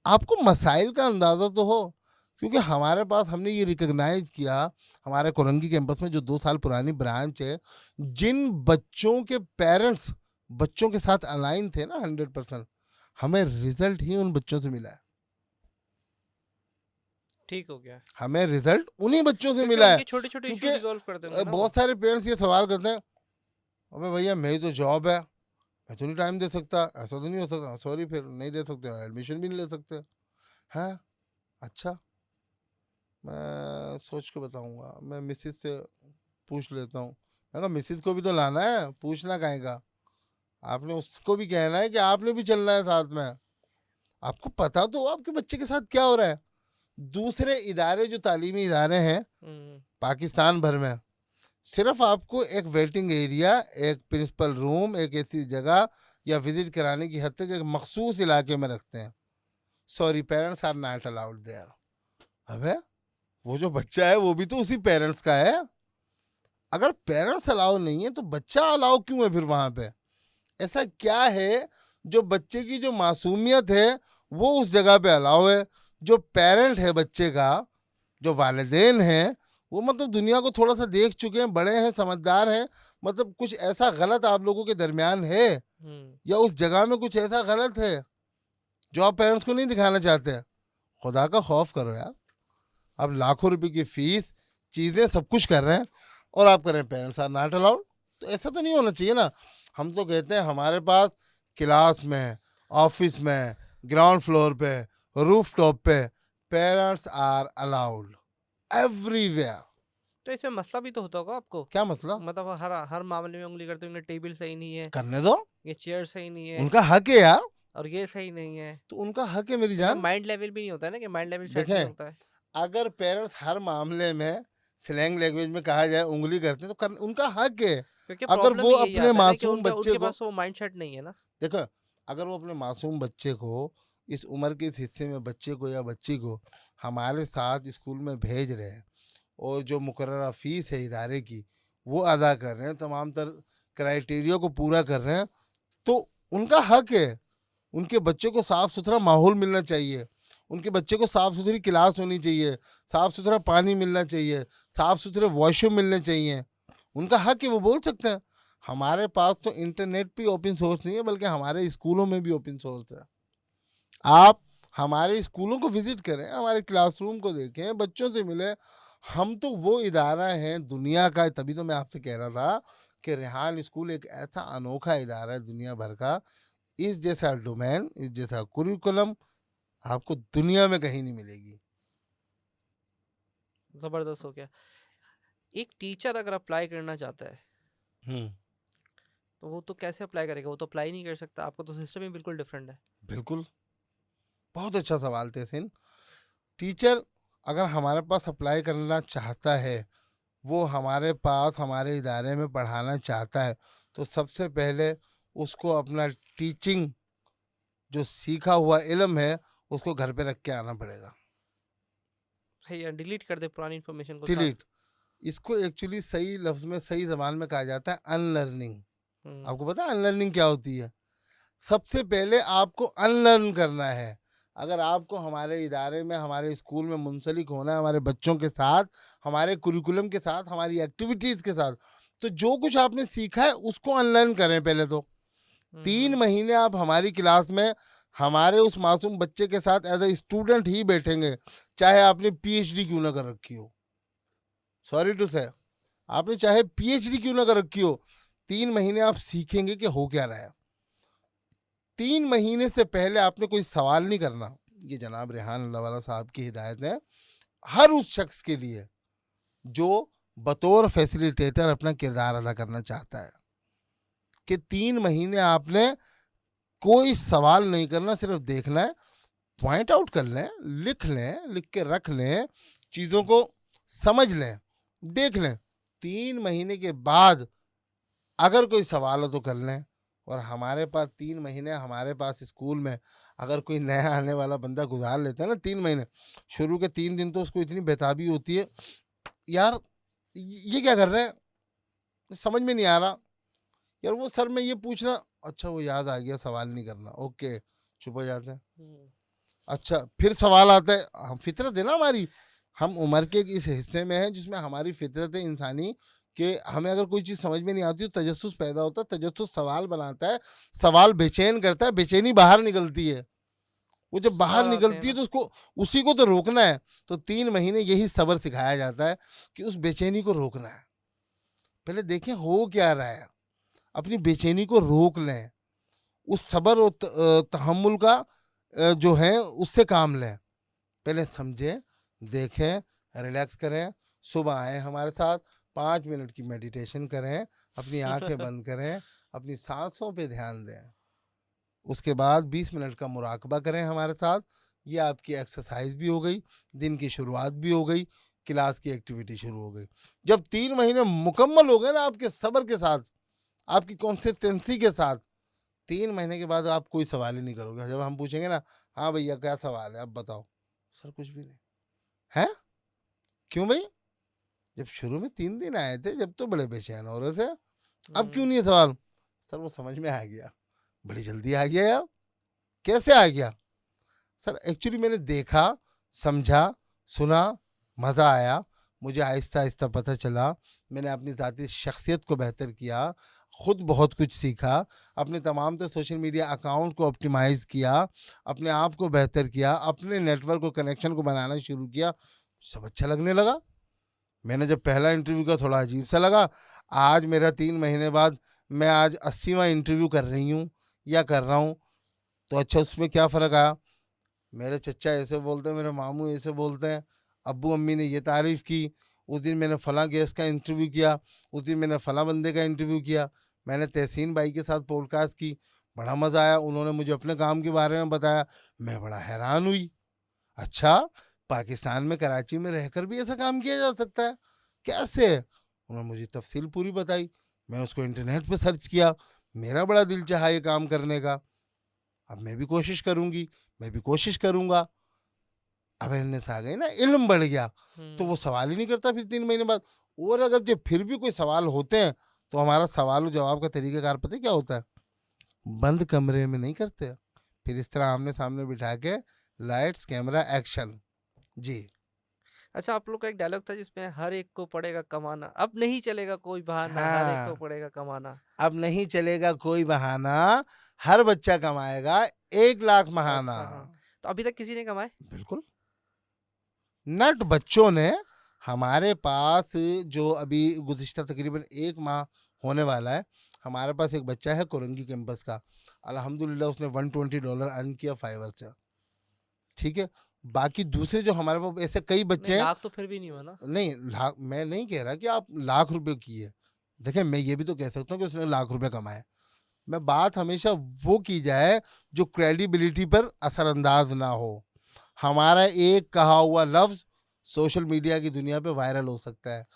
आपको मसाइल का अंदाज़ा तो हो, क्योंकि हमारे पास हमने ये रिकग्नाइज़ किया, हमारे कोरंगी कैंपस में जो 2 साल पुरानी ब्रांच है, जिन बच्चों के पेरेंट्स बच्चों के साथ अलाइन थे ना 100%, हमें रिजल्ट ही उन बच्चों से मिला है, ठीक हो गया। हमें रिजल्ट उन्हीं बच्चों से क्योंकि मिला है। उनके छोटे-छोटे इश्यू क्योंकि रिज़ॉल्व कर देंगे ना वो। बहुत सारे पेरेंट्स ये सवाल करते हैं, अबे भैया मेरी तो जॉब है, मैं तो नहीं टाइम दे सकता, ऐसा तो नहीं हो सकता, सॉरी फिर नहीं दे सकते, एडमिशन भी नहीं ले सकते हैं। अच्छा, मैं सोच के बताऊंगा, मैं मिसिस से पूछ लेता हूँ। मैं कहा मिसिस को भी तो लाना है, पूछना काहे का, आपने उसको भी कहना है कि आपने भी चलना है साथ में, आपको पता तो हो आपके बच्चे के साथ क्या हो रहा है। दूसरे इदारे जो तालीमी इदारे हैं हुँ। पाकिस्तान भर में, सिर्फ आपको एक वेटिंग एरिया, एक प्रिंसिपल रूम, एक ऐसी जगह या विजिट कराने की हद तक एक मखसूस इलाके में रखते हैं। Sorry, parents are not allowed there. अबे वो जो बच्चा है वो भी तो उसी पेरेंट्स का है, अगर पेरेंट्स अलाउ नहीं है तो बच्चा अलाउ क्यों है फिर वहां पे। ऐसा क्या है जो बच्चे की जो मासूमियत है वो उस जगह पे अलाउ है। जो पेरेंट है बच्चे का, जो वालिदैन हैं, वो मतलब दुनिया को थोड़ा सा देख चुके हैं, बड़े हैं, समझदार हैं, मतलब कुछ ऐसा गलत आप लोगों के दरमियान है हुँ। या उस जगह में कुछ ऐसा गलत है जो आप पेरेंट्स को नहीं दिखाना चाहते। खुदा का खौफ करो यार, अब लाखों रुपए की फीस, चीज़ें सब कुछ कर रहे हैं और आप कह रहे हैं पेरेंट्स आर नॉट अलाउड। तो ऐसा तो नहीं होना चाहिए ना। हम तो कहते हैं हमारे पास क्लास में, ऑफिस में, ग्राउंड फ्लोर पे, रूफ टॉप पे पेरेंट्स आर अलाउड एवरीवेयर। तो इसमें मसला भी तो होता होगा आपको? क्या मतलब? मतलब हर हर मामले में उँगली करते होंगे, टेबल सही नहीं है, करने दो, ये चेयर सही नहीं है उनका हक है यार, और ये सही नहीं है। तो उनका हक है मेरी इसमें जान। माइंड लेवल भी नहीं होता है ना, कि माइंड लेवल सेट नहीं देखें, होता है। अगर पेरेंट्स हर मामले में स्लैंग लैंग्वेज में कहा जाए उंगली करते हैं तो उनका हक है। क्योंकि अगर प्रॉब्लम वो ही यही अपने आता है ना कि मासूम उनका बच्चे उनके को, पास वो माइंडसेट नहीं है ना। देखो, अगर वो अपने मासूम बच्चे को, इस उम्र के इस हिस्से में बच्चे को या बच्ची को हमारे साथ स्कूल में भेज रहे हैं और जो मुकर्ररा फीस है इदारे की वो अदा कर रहे हैं, तमाम तर क्राइटेरिया को पूरा कर रहे हैं, तो उनका हक है। उनके बच्चे को साफ सुथरा माहौल मिलना चाहिए, उनके बच्चे को साफ सुथरी क्लास होनी चाहिए, साफ सुथरा पानी मिलना चाहिए, साफ सुथरे वॉशरूम मिलने चाहिए। उनका हक है, वो बोल सकते हैं। हमारे पास तो इंटरनेट भी ओपन सोर्स नहीं है, बल्कि हमारे स्कूलों में भी ओपन सोर्स है। आप हमारे स्कूलों को विजिट करें, हमारे क्लासरूम को देखें, बच्चों से मिले। हम तो वो इदारा हैं दुनिया का, तभी तो मैं आपसे कह रहा था कि रेहान स्कूल एक ऐसा अनोखा इदारा है दुनिया भर का। इस जैसा डोमेन, इस जैसा कुरिकुलम आपको दुनिया में कहीं नहीं मिलेगी। ज़बरदस्त हो गया। एक टीचर अगर अप्लाई करना चाहता है, तो वो तो कैसे अप्लाई करेगा? वो तो अप्लाई नहीं कर सकता, आपका तो सिस्टम ही बिल्कुल डिफरेंट है। बिल्कुल, बहुत अच्छा सवाल तहसीन। टीचर अगर हमारे पास अप्लाई करना चाहता है, वो हमारे पास हमारे इदारे में पढ़ाना चाहता है, तो सबसे पहले उसको अपना टीचिंग जो सीखा हुआ इल्म है उसको घर पे रख के आना पड़ेगा। सही है, डिलीट कर दे पुरानी इन्फॉर्मेशन को साथ। डिलीट, इसको एक्चुअली सही लफ्ज़ में, सही ज़बान में कहा जाता है अनलर्निंग। हुँ। आपको पता है अनलर्निंग क्या होती है? सबसे पहले आपको अनलर्न करना है। अगर आपको हमारे इदारे में, हमारे स्कूल में मुंसलिक होना है, हमारे बच्चों के साथ, हमारे कुरिकुलम के साथ, हमारी एक्टिविटीज़ के साथ, तो जो कुछ आपने सीखा है उसको अनलर्न करें पहले तो। 3 हुँ। महीने आप हमारी क्लास में हमारे उस मासूम बच्चे के साथ एज अ स्टूडेंट ही बैठेंगे, चाहे आपने पीएचडी क्यों ना कर रखी हो। सॉरी टू से, आपने चाहे पीएचडी क्यों ना कर रखी हो, 3 महीने आप सीखेंगे कि हो क्या रहा है। 3 महीने से पहले आपने कोई सवाल नहीं करना। ये जनाब रेहान अल्लाहवाला साहब की हिदायत है हर उस शख्स के लिए जो बतौर फैसिलिटेटर अपना किरदार अदा करना चाहता है, कि 3 महीने आपने कोई सवाल नहीं करना, सिर्फ देखना है, पॉइंट आउट कर लें, लिख के रख लें, चीज़ों को समझ लें, देख लें। 3 महीने के बाद अगर कोई सवाल हो तो कर लें। और हमारे पास 3 महीने, हमारे पास स्कूल में अगर कोई नया आने वाला बंदा गुजार लेता है ना 3 महीने, शुरू के 3 दिन तो उसको इतनी बेताबी होती है, यार ये क्या कर रहे हैं, समझ में नहीं आ रहा। यार वो सर में ये पूछना, अच्छा वो याद आ गया, सवाल नहीं करना, ओके, चुप हो जाते हैं। हुँ। अच्छा फिर सवाल आता है, हम फितरत है ना हमारी, हम उम्र के इस हिस्से में हैं जिसमें हमारी फितरत इंसानी कि हमें अगर कोई चीज़ समझ में नहीं आती तो तजस्सुस पैदा होता है, तजस्सुस सवाल बनाता है, सवाल बेचैन करता है, बेचैनी बाहर निकलती है। वो जब बाहर सवाल आते हैं निकलती है ना। तो उसको उसी को तो रोकना है। तो 3 महीने यही सब्र सिखाया जाता है कि उस बेचैनी को रोकना है। पहले देखें हो क्या रहा है, अपनी बेचैनी को रोक लें, उस सब्र और तहम्मुल का जो है उससे काम लें। पहले समझें, देखें, रिलैक्स करें, सुबह आएँ हमारे साथ, 5 मिनट की मेडिटेशन करें, अपनी आँखें बंद करें, अपनी साँसों पे ध्यान दें। उसके बाद 20 मिनट का मुराकबा करें हमारे साथ। ये आपकी एक्सरसाइज भी हो गई, दिन की शुरुआत भी हो गई, क्लास की एक्टिविटी शुरू हो गई। जब 3 महीने मुकम्मल हो गए ना आपके सब्र के साथ, आपकी कंसिस्टेंसी के साथ, 3 महीने के बाद आप कोई सवाल ही नहीं करोगे। जब हम पूछेंगे ना, हाँ भैया क्या सवाल है, अब बताओ। सर कुछ भी नहीं। हैं? क्यों भई? जब शुरू में 3 दिन आए थे, जब तो बड़े बेचैन हो रहे थे, अब क्यों हुँ। नहीं है सवाल? सर वो समझ में आ गया। बड़ी जल्दी आ गया यार, कैसे आ गया? सर एक्चुअली मैंने देखा, समझा, सुना, मज़ा आया, मुझे आहिस्ता-आहिस्ता पता चला, मैंने अपनी ज़ाती शख्सियत को बेहतर किया, खुद बहुत कुछ सीखा, अपने तमाम तर सोशल मीडिया अकाउंट को ऑप्टिमाइज़ किया, अपने आप को बेहतर किया, अपने नेटवर्क को कनेक्शन को बनाना शुरू किया, सब अच्छा लगने लगा। मैंने जब पहला इंटरव्यू किया थोड़ा अजीब-सा लगा, आज मेरा 3 महीने बाद मैं आज 80वाँ इंटरव्यू कर रही हूँ या कर रहा हूँ, तो अच्छा उसमें क्या फ़र्क आया? मेरे चच्चा ऐसे बोलते हैं, मेरे मामू ऐसे बोलते हैं, अब्बू अम्मी ने ये तारीफ़ की, उस दिन मैंने फ़लाँ गेस्ट का इंटरव्यू किया, उस दिन मैंने फ़लाँ बंदे का इंटरव्यू किया, मैंने तहसीन भाई के साथ पॉडकास्ट की, बड़ा मज़ा आया, उन्होंने मुझे अपने काम के बारे में बताया, मैं बड़ा हैरान हुई। अच्छा, पाकिस्तान में कराची में रहकर भी ऐसा काम किया जा सकता है? कैसे? उन्होंने मुझे तफ़सील पूरी बताई, मैंने उसको इंटरनेट पे सर्च किया, मेरा बड़ा दिल चाहा ये काम करने का। अब मैं भी कोशिश करूँगी, मैं भी कोशिश करूँगा। अवेयरनेस आ गई ना, इल्म बढ़ गया, तो वो हुँ। सवाल ही नहीं करता फिर 3 महीने बाद। और अगर जो फिर भी कोई सवाल होते हैं, तो हमारा सवाल और जवाब का तरीक़ाकार पता है क्या होता है? बंद कमरे में नहीं करते, फिर इस तरह आमने-सामने बिठा के लाइट्स, कैमरा, एक्शन। जी। अच्छा, आप लोग का एक डायलॉग था जिसमें हर एक को पड़ेगा कमाना, अब नहीं चलेगा कोई बहाना, हर एक को हाँ, पड़ेगा कमाना। अब नहीं चलेगा कोई बहाना, हर बच्चा कमाएगा 1 लाख महाना। अच्छा, हाँ। तो अभी तक किसी ने कमाए? बिल्कुल। नट बच्चों ने हमारे पास जो अभी गुज़िश्ता तकरीबन 1 माह होने वाला है, हमारे पास एक बच्चा है कोरंगी कैंपस का। अल्हम्दुलिल्लाह उसने $120 अर्न किया फाइवर से, ठीक है? बाकी दूसरे जो हमारे पास ऐसे कई नहीं, बच्चे हैं। लाख तो फिर भी नहीं हुआ ना? नहीं, लाख मैं नहीं कह रहा कि आप लाख रुपए किए। देखिए, मैं ये भी तो कह सकता हूँ कि उसने लाख रुपए कमाए। मैं बात हमेशा वो की जाए जो क्रेडिबिलिटी पर असरअंदाज ना हो। हमारा एक कहा हुआ लफ्ज़ सोशल मीडिया की दुनिया पे वायरल हो सकता है।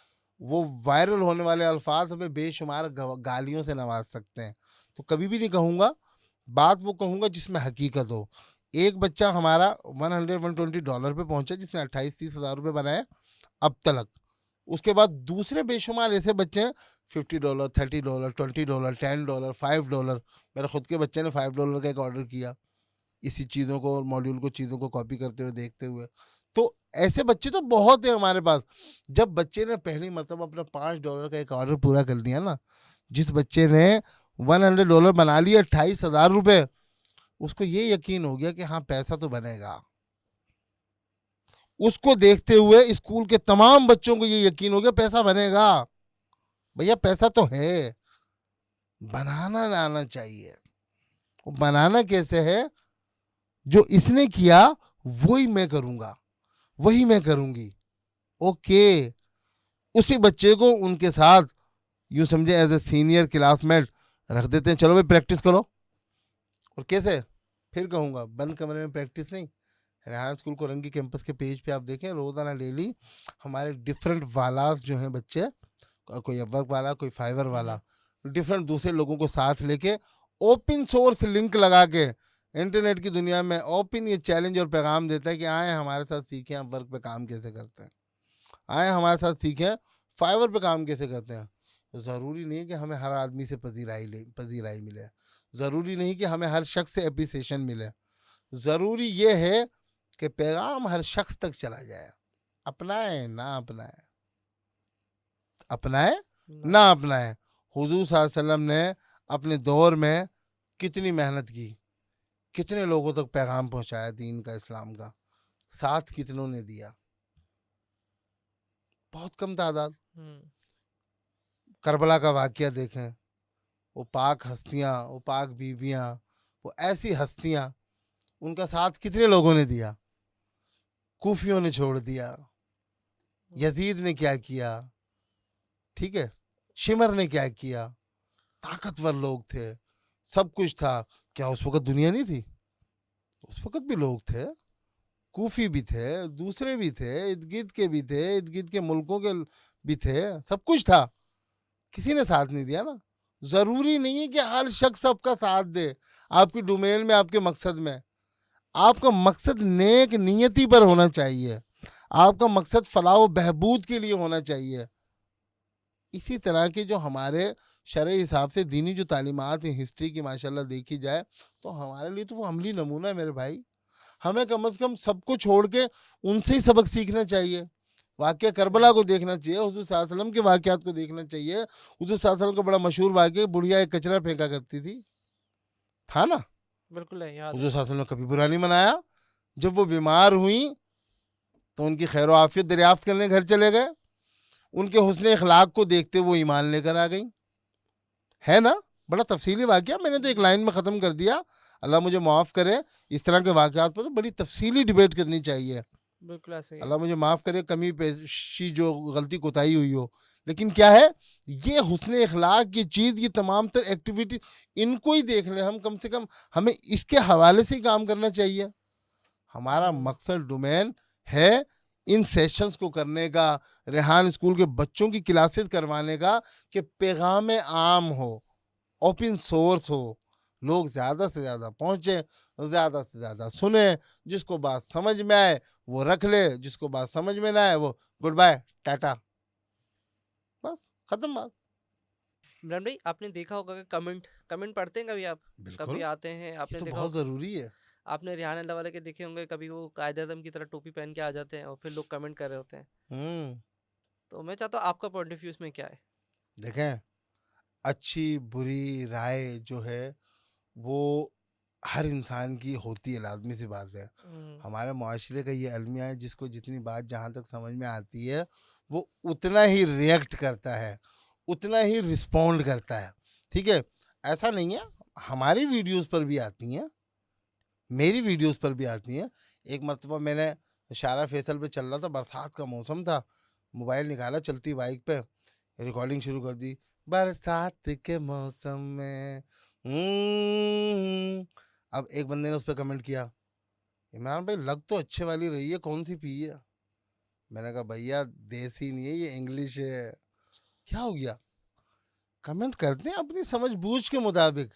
वो वायरल होने वाले अल्फाज हमें बेशुमार गालियों से नवाज सकते हैं। तो कभी भी नहीं कहूँगा, बात वो कहूँगा जिसमें हकीकत हो। एक बच्चा हमारा 100-120 डॉलर पे पहुंचा जिसने 28-30 हज़ार रुपये बनाए अब तक। उसके बाद दूसरे बेशुमार ऐसे बच्चे हैं, $50, $30, $20, $10, $5। मेरे खुद के बच्चे ने $5 का एक ऑर्डर किया, इसी चीज़ों को, मॉड्यूल को, चीज़ों को कॉपी करते हुए, देखते हुए। तो ऐसे बच्चे तो बहुत हैं हमारे पास। जब बच्चे ने पहली मरतबा अपना $5 का एक ऑर्डर पूरा कर लिया ना, जिस बच्चे ने $100 बना लिए 28,000 रुपये, उसको ये यकीन हो गया कि हाँ पैसा तो बनेगा। उसको देखते हुए स्कूल के तमाम बच्चों को ये यकीन हो गया पैसा बनेगा। भैया पैसा तो है, बनाना आना चाहिए। वो बनाना कैसे है? जो इसने किया वही मैं करूंगा, वही मैं करूंगी। ओके, उसी बच्चे को उनके साथ यूं समझे एज ए सीनियर क्लासमेट रख देते हैं, चलो भाई प्रैक्टिस करो। और कैसे? फिर कहूंगा बंद कमरे में प्रैक्टिस नहीं। रेहान स्कूल कोरंगी कैंपस के पेज पे आप देखें, रोजाना डेली हमारे डिफरेंट वालास जो हैं बच्चे, कोई अपवर्क वाला, कोई फाइवर हुँ, वाला, हुँ। डिफरेंट दूसरे लोगों को साथ लेके ओपन सोर्स लिंक लगा के इंटरनेट की दुनिया में ओपन ये चैलेंज और पैगाम देता है कि आए हमारे साथ सीखें आप वर्क पे काम कैसे करते हैं, आए हमारे साथ सीखें फाइवर पे काम कैसे करते हैं। ज़रूरी नहीं है कि हमें हर आदमी से पजीराई मिले, ज़रूरी नहीं कि हमें हर शख्स से अप्रिसिएशन मिले। ज़रूरी ये है कि पैगाम हर शख्स तक चला जाए। अपनाए ना अपनाए, अपनाए ना। ना अपनाएं। हुजूर सल्लल्लाहु अलैहि वसल्लम ने अपने दौर में कितनी मेहनत की, कितने लोगों तक पैगाम पहुंचाया दीन का, इस्लाम का, साथ कितनों ने दिया? बहुत कम तादाद। हुँ, करबला का वाकया देखें, वो पाक हस्तियां, वो पाक बीबियां, वो ऐसी हस्तियां, उनका साथ कितने लोगों ने दिया? कूफियों ने छोड़ दिया। हुँ, यजीद ने क्या किया, ठीक है, शिमर ने क्या किया, ताकतवर लोग थे, सब कुछ था। क्या उस वक्त दुनिया नहीं थी? उस वक्त भी लोग थे, कूफी भी थे, दूसरे भी थे, इर्द गिर्द के भी थे, इर्द गिर्द के मुल्कों के भी थे, सब कुछ था। किसी ने साथ नहीं दिया ना। जरूरी नहीं है कि हर शख्स आपका साथ दे आपकी डोमेन में, आपके मकसद में। आपका मकसद नेक नियति पर होना चाहिए, आपका मकसद फलाह बहबूद के लिए होना चाहिए। इसी तरह के जो हमारे शरई हिसाब से दीनी जो तालीमात हैं, हिस्ट्री की माशाल्लाह देखी जाए, तो हमारे लिए तो वो अमली नमूना है मेरे भाई। हमें कम से कम सबको छोड़ के उनसे ही सबक सीखना चाहिए। वाक़या करबला हुँ, को देखना चाहिए, हुज़ूर सल्लल्लाहु अलैहि वसल्लम के वाक़यात को देखना चाहिए। हुज़ूर सल्लल्लाहु अलैहि वसल्लम का बड़ा मशहूर वाक़या, बुढ़िया एक कचरा फेंका करती थी, था ना? बिल्कुल है, याद हुज़ूर है। सल्लल्लाहु अलैहि वसल्लम ने कभी बुरा नहीं मनाया। जब वो बीमार हुई तो उनकी खैर आफियत दरियाफ्त करने घर चले गए। उनके हुस्न इखलाक को देखते वो ईमान लेकर आ गई, है ना? बड़ा तफसीली वाक़या, मैंने तो एक हुँ, लाइन में ख़त्म कर दिया। अल्लाह मुझे माफ़ करे। इस तरह के वाक़यात पर तो बड़ी तफसीली डिबेट करनी चाहिए। बिल्कुल ऐसे ही है। अल्लाह मुझे माफ़ करे कमी पेशी जो गलती कोताही हुई हो। लेकिन क्या है, ये हुस्न इखलाक की चीज़, ये तमाम तर एक्टिविटी, इनको ही देख लें हम, कम से कम हमें इसके हवाले से ही काम करना चाहिए। हमारा हुँ, मकसद डोमेन है इन सेशंस को करने का, रेहान स्कूल के बच्चों की क्लासेस करवाने का, कि पैगाम आम हो, ओपन सोर्स हो, लोग ज़्यादा से ज़्यादा पहुँचे, ज़्यादा से ज़्यादा सुने, जिसको बात समझ में आए वो रख ले, जिसको बात समझ में ना आए वो गुड बाय टाटा, बस खत्म बात। इमरान भाई, आपने देखा होगा कि कमेंट कमेंट पढ़ते हैं कभी आप? कभी बिल्कुल, आते हैं, ये आपने तो देखा बहुत होगा। ज़रूरी है। आपने रिहान अल्लाह वाले के देखे होंगे, कभी वो कायदे आज़म की तरह टोपी पहन के आ जाते हैं और फिर लोग कमेंट कर रहे होते हैं। हुँ, तो मैं चाहता हूँ आपका पॉइंट ऑफ व्यू इसमें क्या है? देखें, अच्छी बुरी राय जो है वो हर इंसान की होती है, लाज़मी सी बात है। हुँ, हमारे मुआशरे का ये अलमिया है, जिसको जितनी बात जहाँ तक समझ में आती है, वो उतना ही रिएक्ट करता है, उतना ही रिस्पॉन्ड करता है, ठीक है? ऐसा नहीं है, हमारी वीडियोज़ पर भी आती हैं, मेरी वीडियोज़ पर भी आती हैं। एक मर्तबा मैंने शारा फैसल पे चल रहा था, बरसात का मौसम था, मोबाइल निकाला चलती बाइक पे, रिकॉर्डिंग शुरू कर दी, बरसात के मौसम में। अब एक बंदे ने उस पे कमेंट किया, इमरान भाई लग तो अच्छे वाली रही है, कौन सी पी है? मैंने कहा भैया देसी नहीं है, ये इंग्लिश है। क्या हो गया? कमेंट करते हैं अपनी समझ बूझ के मुताबिक।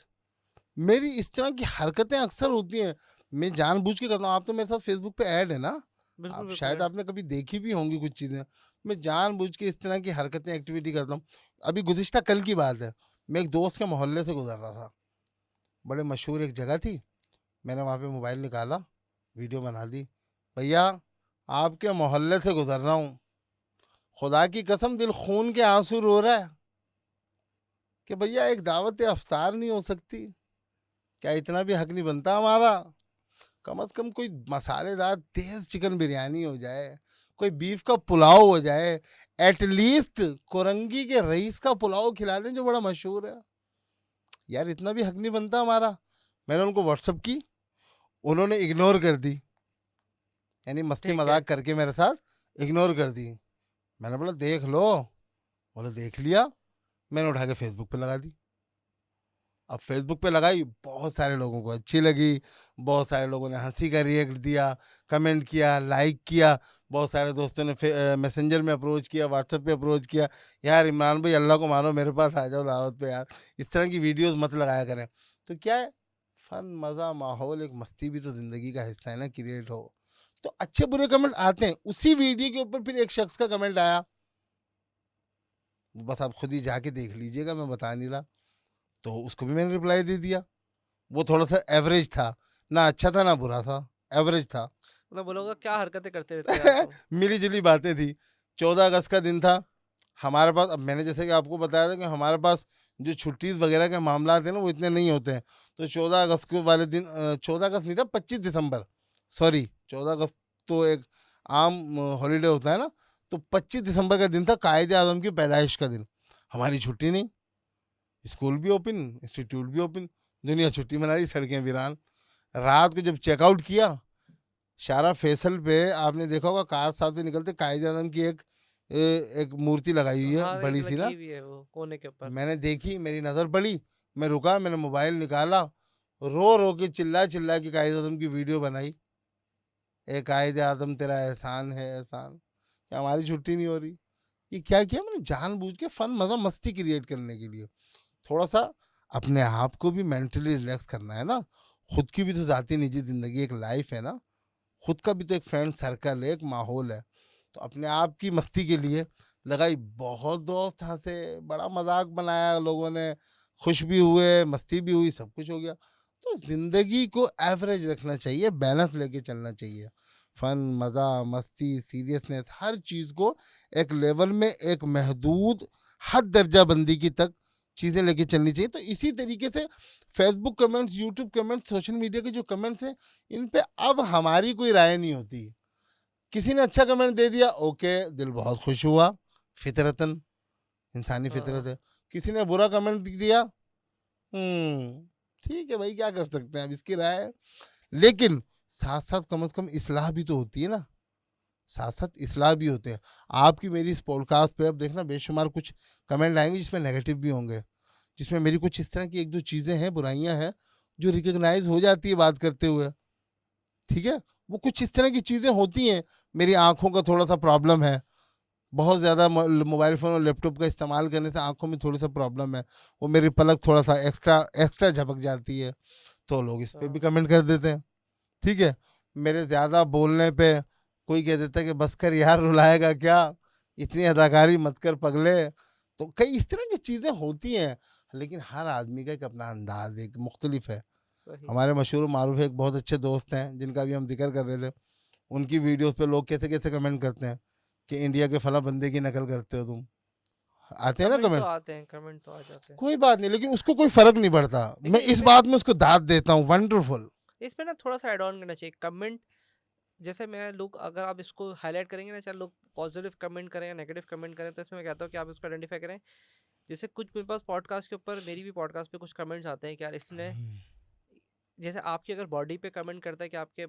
मेरी इस तरह की हरकतें अक्सर होती हैं, मैं जानबूझ के करता हूँ। आप तो मेरे साथ फेसबुक पे ऐड है ना, बिल्कुल, आप बिल्कुल शायद है। आपने कभी देखी भी होंगी कुछ चीज़ें। मैं जानबूझ के इस तरह की हरकतें, एक्टिविटी करता हूँ। अभी गुज़िश्ता कल की बात है, मैं एक दोस्त के मोहल्ले से गुजर रहा था, बड़े मशहूर एक जगह थी, मैंने वहाँ पे मोबाइल निकाला, वीडियो बना दी। भैया आपके मोहल्ले से गुजर रहा हूँ, खुदा की कसम दिल खून के आंसू रो रहा है कि भैया एक दावत अफ्तार नहीं हो सकती? क्या इतना भी हक नहीं बनता हमारा? कम से कम कोई मसालेदार तेज चिकन बिरयानी हो जाए, कोई बीफ का पुलाव हो जाए, एटलीस्ट कोरंगी के रईस का पुलाव खिला दें जो बड़ा मशहूर है। यार इतना भी हक नहीं बनता हमारा? मैंने उनको व्हाट्सअप की, उन्होंने इग्नोर कर दी, यानी मस्ती ठीक है। मजाक करके मेरे साथ इग्नोर कर दी। मैंने बोला देख लो, बोले देख लिया। मैंने उठा के फेसबुक पे लगा दी। अब फेसबुक पे लगाई, बहुत सारे लोगों को अच्छी लगी, बहुत सारे लोगों ने हंसी का रिएक्ट दिया, कमेंट किया, लाइक किया, बहुत सारे दोस्तों ने मैसेंजर में अप्रोच किया, व्हाट्सएप पे अप्रोच किया, यार इमरान भाई अल्लाह को मानो मेरे पास आ जाओ दावत पे यार, इस तरह की वीडियोस मत लगाया करें। तो क्या है, फन मज़ा माहौल, एक मस्ती भी तो ज़िंदगी का हिस्सा है ना, क्रिएट हो। तो अच्छे बुरे कमेंट आते हैं। उसी वीडियो के ऊपर फिर एक शख्स का कमेंट आया, बस आप खुद ही जाके देख लीजिएगा, मैं बता नहीं रहा। तो उसको भी मैंने रिप्लाई दे दिया। वो थोड़ा-सा एवरेज था, ना अच्छा था ना बुरा था, एवरेज था। मतलब बोलोगे क्या हरकतें करते रहते हो यार तुम? मिली-जुली बातें थी। 14 अगस्त का दिन था, हमारे पास, अब मैंने जैसे कि आपको बताया था कि हमारे पास जो छुट्टी वगैरह के मामला हैं ना वो इतने नहीं होते हैं। तो 14 अगस्त को वाले दिन 14 अगस्त नहीं था, 25 दिसंबर, सॉरी 14 अगस्त तो एक आम हॉलीडे होता है ना, तो 25 दिसंबर का दिन था कायदे आज़म की पैदाइश का दिन। हमारी छुट्टी नहीं, स्कूल भी ओपन, इंस्टीट्यूट भी ओपन, दुनिया छुट्टी मना रही, सड़कें वीरान। रात को जब चेकआउट किया, शारा फैसल पे आपने देखा होगा कार साथ से निकलते कायदे आज़म की एक मूर्ति लगाई हुई है हाँ, एक बड़ी सी लगी ना। हुई है वो कोने के ऊपर। मैंने देखी, मेरी नज़र पड़ी, मैं रुका, मैंने मोबाइल निकाला, रो रो के चिल्ला चिल्ला के कायदे आज़म की वीडियो बनाई। ए कायदे आज़म तेरा एहसान है एहसान, क्या हमारी छुट्टी नहीं हो रही? ये क्या किया मैंने, जानबूझ के फन मजा मस्ती क्रिएट करने के लिए। थोड़ा सा अपने आप को भी मेंटली रिलैक्स करना है ना, खुद की भी तो जाती निजी जिंदगी एक लाइफ है ना, खुद का भी तो एक फ्रेंड सर्कल है, एक माहौल है। तो अपने आप की मस्ती के लिए लगाई, बहुत दोस्त हंसे, बड़ा मजाक बनाया लोगों ने, खुश भी हुए, मस्ती भी हुई, सब कुछ हो गया। तो जिंदगी को एवरेज रखना चाहिए, बैलेंस लेके चलना चाहिए। फन, मज़ा, मस्ती, सीरियसनेस, हर चीज़ को एक लेवल में, एक महदूद हद दर्जा बंदी की तक चीज़ें लेके चलनी चाहिए। तो इसी तरीके से Facebook comments, YouTube comments, social media के जो कमेंट्स हैं, इन पे अब हमारी कोई राय नहीं होती। किसी ने अच्छा कमेंट दे दिया, ओके, दिल बहुत खुश हुआ, फितरतन, इंसानी फितरत हाँ, है। किसी ने बुरा कमेंट दिया, ठीक है भाई, क्या कर सकते हैं, अब इसकी राय है। लेकिन साथ साथ कम से कम इस्लाह भी तो होती है ना, साथ साथ इस्लाह भी होते हैं। आपकी मेरी इस पॉडकास्ट पे अब देखना बेशुमार कुछ कमेंट आएंगे जिसमें नेगेटिव भी होंगे, जिसमें मेरी कुछ इस तरह की एक दो चीज़ें हैं, बुराइयां हैं, जो रिकग्नाइज हो जाती है बात करते हुए, ठीक है। वो कुछ इस तरह की चीज़ें होती हैं, मेरी आंखों का थोड़ा सा प्रॉब्लम है, बहुत ज़्यादा मोबाइल फ़ोन और लैपटॉप का इस्तेमाल करने से आंखों में थोड़ी सा प्रॉब्लम है, वो मेरी पलक थोड़ा सा एक्स्ट्रा एक्स्ट्रा झपक जाती है, तो लोग इस पे भी हाँ। कमेंट कर देते हैं, ठीक है। मेरे ज़्यादा बोलने पे कोई कह देता है कि बस कर यार, रुलाएगा क्या, इतनी अदाकारी मत कर पगले। तो कई इस तरह की चीज़ें होती हैं, लेकिन हर आदमी का एक अपना अंदाज एक मुख्तलिफ है। सही। हमारे मशहूर मारूफ एक बहुत अच्छे दोस्त हैं जिनका भी हम जिक्र कर रहे थे, उनकी वीडियोस पे लोग कैसे कैसे कमेंट करते हैं कि इंडिया के फला बंदे की नकल करते हो तुम, आते हैं ना कमेंट तो कमेंट। आते हैं, कमेंट तो आ जाते हैं। कोई बात नहीं, लेकिन उसको कोई फर्क नहीं पड़ता, मैं लेकिन इस इसमें बात में उसको दाद देता हूँ, वंडरफुल। इसमें ना थोड़ा सा ऐड ऑन करना चाहिए कमेंट। जैसे मैं लोग, अगर आप इसको हाईलाइट करेंगे ना, चाहे लोग पॉजिटिव कमेंट करें या नेगेटिव कमेंट करें, तो इसमें मैं कहता हूँ कि आप इसको आइडेंटिफाई करें। जैसे कुछ मेरे पास पॉडकास्ट के ऊपर, मेरी भी पॉडकास्ट पे कुछ कमेंट्स आते हैं कि यार इसने, जैसे आपकी अगर बॉडी पे कमेंट करता है कि आपके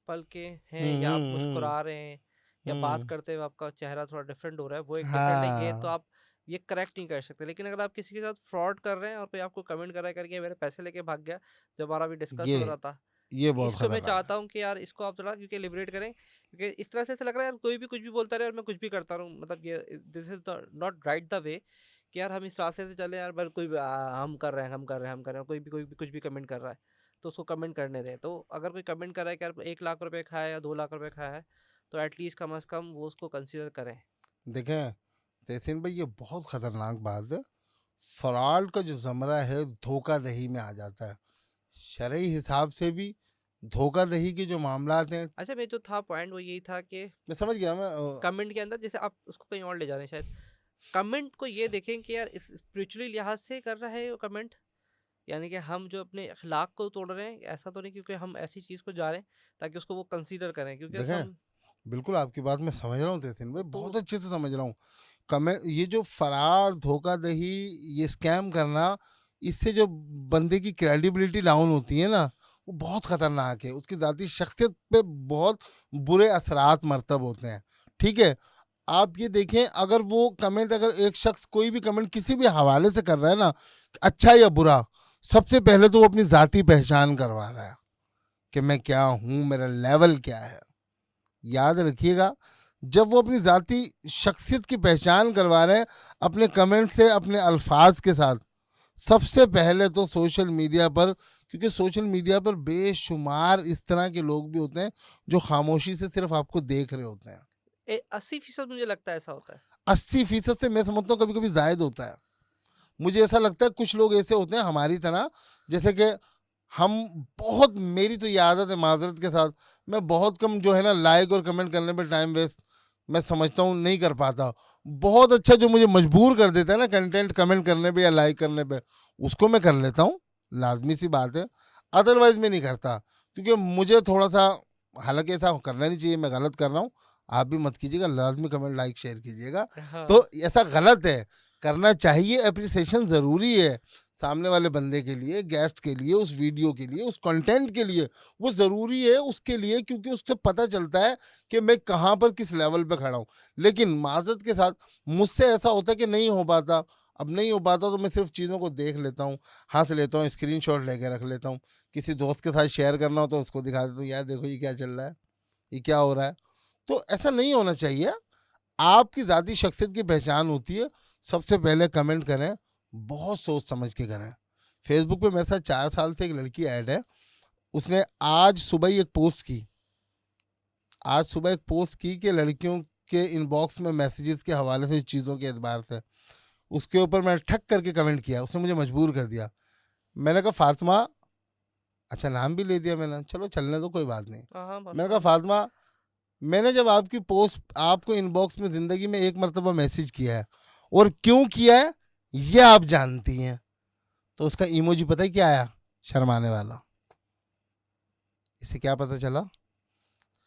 पल के हैं, हम्म या आप हम्म मुस्कुरा रहे हैं, या बात हम्म करते हुए आपका चेहरा थोड़ा डिफरेंट हो रहा है, वो एक डिफरेंट है, ये तो हाँ, आप ये करेक्ट नहीं कर सकते। लेकिन अगर आप किसी के साथ फ्रॉड कर रहे हैं और कोई आपको कमेंट कर रहा है करके मेरे पैसे लेके भाग गया, जो हमारा भी डिस्कस ये हो रहा था, ये बहुत इसको मैं खतरनाक है। चाहता हूँ कि यार इसको आप थोड़ा क्योंकि लिबरेट करें, क्योंकि इस तरह से ऐसा लग रहा है यार कोई भी कुछ भी बोलता रहे और मैं कुछ भी करता रहूँ, मतलब ये this is not right the way, कि यार हम इस रास्ते से चले यार, पर कोई भी, हम कर रहे हैं, हम कर रहे हैं, हम कर रहे हैं, कोई भी कुछ भी कमेंट कर रहा है तो उसको कमेंट करने दें। तो अगर कोई कमेंट कर रहा है कि यार 1 लाख रुपए खाया या 2 लाख रुपए खाया है, तो एटलीस्ट कम अज़ कम वो उसको कंसिडर करें। देखें तहसीन भाई, ये बहुत खतरनाक बात है। फ्रॉड का जो ज़मरा है धोखाधड़ी में आ जाता है, शरई हिसाब से भी धोखाधड़ी के जो मामलात हैं। अच्छा, मैं जो था पॉइंट वो यही था कि मैं समझ गया, मैं कमेंट के अंदर, जैसे आप उसको कहीं और ले जा रहे हैं शायद, कमेंट को ये देखें कि यार इस स्पिरिचुअली लिहाज से कर रहा है वो कमेंट, यानी कि हम जो अपने अखलाक को तोड़ रहे हैं, ऐसा तो नहीं क्योंकि हम ऐसी चीज़ को जा रहे हैं ताकि उसको वो कंसीडर करें, क्योंकि देखें, हम बिल्कुल आपकी बात मैं समझ रहा हूँ तहसीन भाई, तो बहुत अच्छे से समझ रहा हूँ। कमेंट, ये जो फरार, धोखाधड़ी, ये स्कैम करना, इससे जो बंदे की क्रेडिबिलिटी डाउन होती है ना, वो बहुत खतरनाक है, उसकी ज़ाती शख्सियत पे बहुत बुरे असरात मरतब होते हैं, ठीक है। आप ये देखें, अगर वो कमेंट, अगर एक शख्स कोई भी कमेंट किसी भी हवाले से कर रहा है ना, अच्छा या बुरा, सबसे पहले तो वो अपनी ज़ाती पहचान करवा रहा है कि मैं क्या हूँ, मेरा लेवल क्या है। याद रखिएगा, जब वो अपनी ज़ाती शख्सियत की पहचान करवा रहे हैं अपने कमेंट से, अपने अल्फाज के साथ, सबसे पहले तो सोशल मीडिया पर, क्योंकि सोशल मीडिया पर बेशुमार इस तरह के लोग भी होते हैं जो खामोशी से सिर्फ आपको देख रहे होते हैं। 80% मुझे लगता है ऐसा होता है। 80% से मैं समझता हूँ कभी कभी जायद होता है। मुझे ऐसा लगता है कुछ लोग ऐसे होते हैं हमारी तरह, जैसे कि हम बहुत, मेरी तो ये आदत है माजरत के साथ, मैं बहुत कम जो है ना लाइक और कमेंट करने पे टाइम वेस्ट, मैं समझता हूँ नहीं कर पाता। बहुत अच्छा जो मुझे मजबूर कर देता है ना कंटेंट कमेंट करने पे या लाइक करने पे, उसको मैं कर लेता हूँ, लाजमी सी बात है। अदरवाइज मैं नहीं करता, क्योंकि मुझे थोड़ा सा, हालांकि ऐसा करना नहीं चाहिए, मैं गलत कर रहा हूँ, आप भी मत कीजिएगा, लाजमी कमेंट लाइक शेयर कीजिएगा। हाँ। तो ऐसा गलत है, करना चाहिए, अप्रिसिएशन ज़रूरी है सामने वाले बंदे के लिए, गेस्ट के लिए, उस वीडियो के लिए, उस कंटेंट के लिए, वो ज़रूरी है उसके लिए, क्योंकि उससे पता चलता है कि मैं कहाँ पर किस लेवल पे खड़ा हूँ। लेकिन माजरत के साथ मुझसे ऐसा होता है कि नहीं हो पाता। अब नहीं हो पाता तो मैं सिर्फ चीज़ों को देख लेता हूँ, हंस लेता हूँ, स्क्रीनशॉट लेके रख लेता हूँ। किसी दोस्त के साथ शेयर करना हो तो उसको दिखा देता हूँ, यार देखो ये क्या चल रहा है, ये क्या हो रहा है। तो ऐसा नहीं होना चाहिए। आपकी ज़ाती शख्सियत की पहचान होती है। सबसे पहले कमेंट करें, बहुत सोच समझ के करें। फेसबुक पे मेरे साथ 4 साल से एक लड़की ऐड है, उसने आज सुबह ही एक पोस्ट की, आज सुबह एक पोस्ट की कि लड़कियों के इनबॉक्स में मैसेजेस के हवाले से, चीज़ों के एतबार से, उसके ऊपर मैंने ठक करके कमेंट किया, उसने मुझे मजबूर कर दिया। मैंने कहा फातिमा, अच्छा नाम भी ले दिया मैंने, चलो चलने दो कोई बात नहीं। हाँ, हाँ, मैंने कहा मसला फातिमा, मैंने जब आपकी पोस्ट आपको इनबॉक्स में ज़िंदगी में एक मरतबा मैसेज किया है, और क्यों किया है ये आप जानती हैं। तो उसका इमोजी पता है क्या आया, शर्माने वाला। इससे क्या पता चला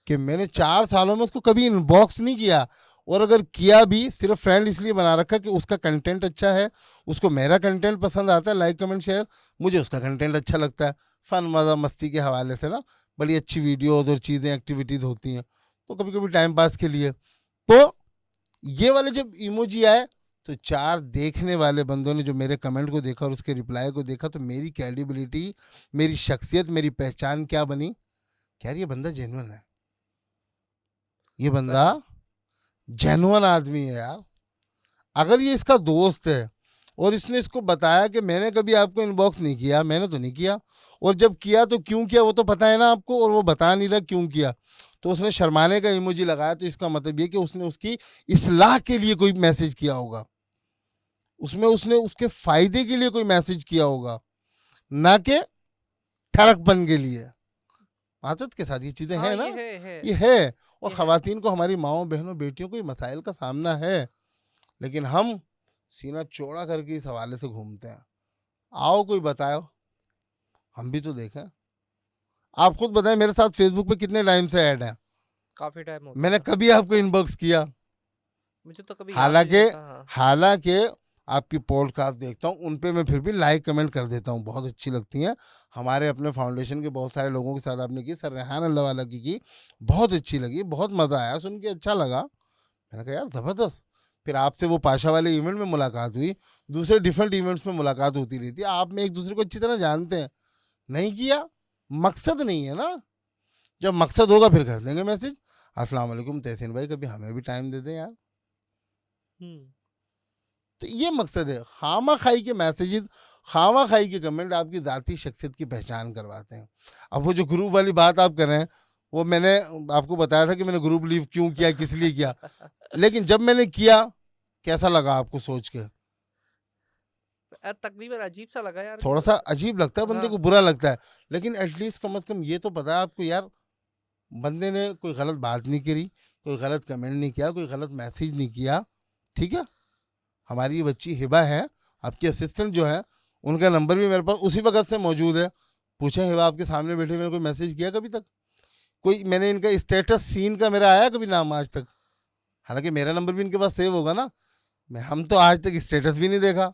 कि मैंने 4 सालों में उसको कभी इनबॉक्स नहीं किया, और अगर किया भी सिर्फ फ्रेंड इसलिए बना रखा कि उसका कंटेंट अच्छा है, उसको मेरा कंटेंट पसंद आता है, लाइक कमेंट शेयर, मुझे उसका कंटेंट अच्छा लगता है, फन मज़ा मस्ती के हवाले से ना, बड़ी अच्छी वीडियोज़ और चीज़ें एक्टिविटीज़ होती हैं, तो कभी कभी टाइम पास के लिए। तो ये वाले जब इमोजी आए, तो 4 देखने वाले बंदों ने जो मेरे कमेंट को देखा और उसके रिप्लाई को देखा, तो मेरी क्रेडिबिलिटी, मेरी शख्सियत, मेरी पहचान क्या बनी कि यार ये बंदा जेन्युइन है, ये बंदा सही। जेन्युइन आदमी है यार। अगर ये इसका दोस्त है और इसने इसको बताया कि मैंने कभी आपको इनबॉक्स नहीं किया, मैंने तो नहीं किया, और जब किया तो क्यों किया वो तो पता है ना आपको, और वो बता नहीं रहा क्यों किया, तो उसने शर्माने का इमोजी लगाया, तो इसका मतलब ये कि उसने उसकी इस्लाह के लिए कोई मैसेज किया होगा, उसमें उसने उसके फायदे के लिए कोई मैसेज किया होगा, ना कि ठरकपन के लिए। माजरत के साथ ये चीज़ें हाँ, हैं ये ना, है, ये है। और ये है। ख़वातीन को, हमारी माओ बहनों बेटियों को ये मसाइल का सामना है, लेकिन हम सीना चौड़ा करके इस हवाले से घूमते हैं। आओ कोई बताओ, हम भी तो देखें। आप खुद बताएं, मेरे साथ फेसबुक पे कितने टाइम से ऐड है, काफ़ी टाइम हो मैंने गया। कभी आपको इनबॉक्स किया? मुझे तो कभी याद भी नहीं हालांकि रहता। हाँ। हालांकि आपकी पॉडकास्ट देखता हूँ, उन पे मैं फिर भी लाइक कमेंट कर देता हूँ, बहुत अच्छी लगती हैं। हमारे अपने फाउंडेशन के बहुत सारे लोगों के साथ आपने की, सर रेहान अल्लाह वाला की, बहुत अच्छी लगी, बहुत मज़ा आया सुन के, अच्छा लगा। मैंने कहा यार ज़बरदस्त। फिर आपसे वो पाशा वाले इवेंट में मुलाकात हुई, दूसरे डिफरेंट इवेंट्स में मुलाकात होती रहती है, आप में एक दूसरे को अच्छी तरह जानते हैं। नहीं किया, मकसद नहीं है ना। जब मकसद होगा फिर कर देंगे मैसेज, अस्सलाम वालेकुम तहसीन भाई, कभी हमें भी टाइम दे दें यार। हुँ। तो ये मकसद है। खामा खाई के मैसेजेस, खामा खाई के कमेंट आपकी ज़ाती शख्सियत की पहचान करवाते हैं। अब वो जो ग्रुप वाली बात आप कर रहे हैं, वो मैंने आपको बताया था कि मैंने ग्रुप लीव क्यों किया, किस लिए किया, लेकिन जब मैंने किया, कैसा लगा आपको सोच के? तकरीबन अजीब-सा लगा यार कि थोड़ा सा अजीब लगता है, बंदे हाँ। को बुरा लगता है, लेकिन एटलीस्ट कम से कम ये तो पता है आपको यार, बंदे ने कोई गलत बात नहीं करी, कोई गलत कमेंट नहीं किया, कोई गलत मैसेज नहीं किया। ठीक है, हमारी ये बच्ची हिबा है, आपकी असिस्टेंट जो है, उनका नंबर भी मेरे पास उसी वक्त से मौजूद है। पूछें हिबा आपके सामने बैठे, मैंने कोई मैसेज किया कभी तक? कोई मैंने इनका स्टेटस सीन का मेरा आया कभी नाम आज तक? हालांकि मेरा नंबर भी इनके पास सेव होगा ना, मैं हम तो आज तक स्टेटस भी नहीं देखा।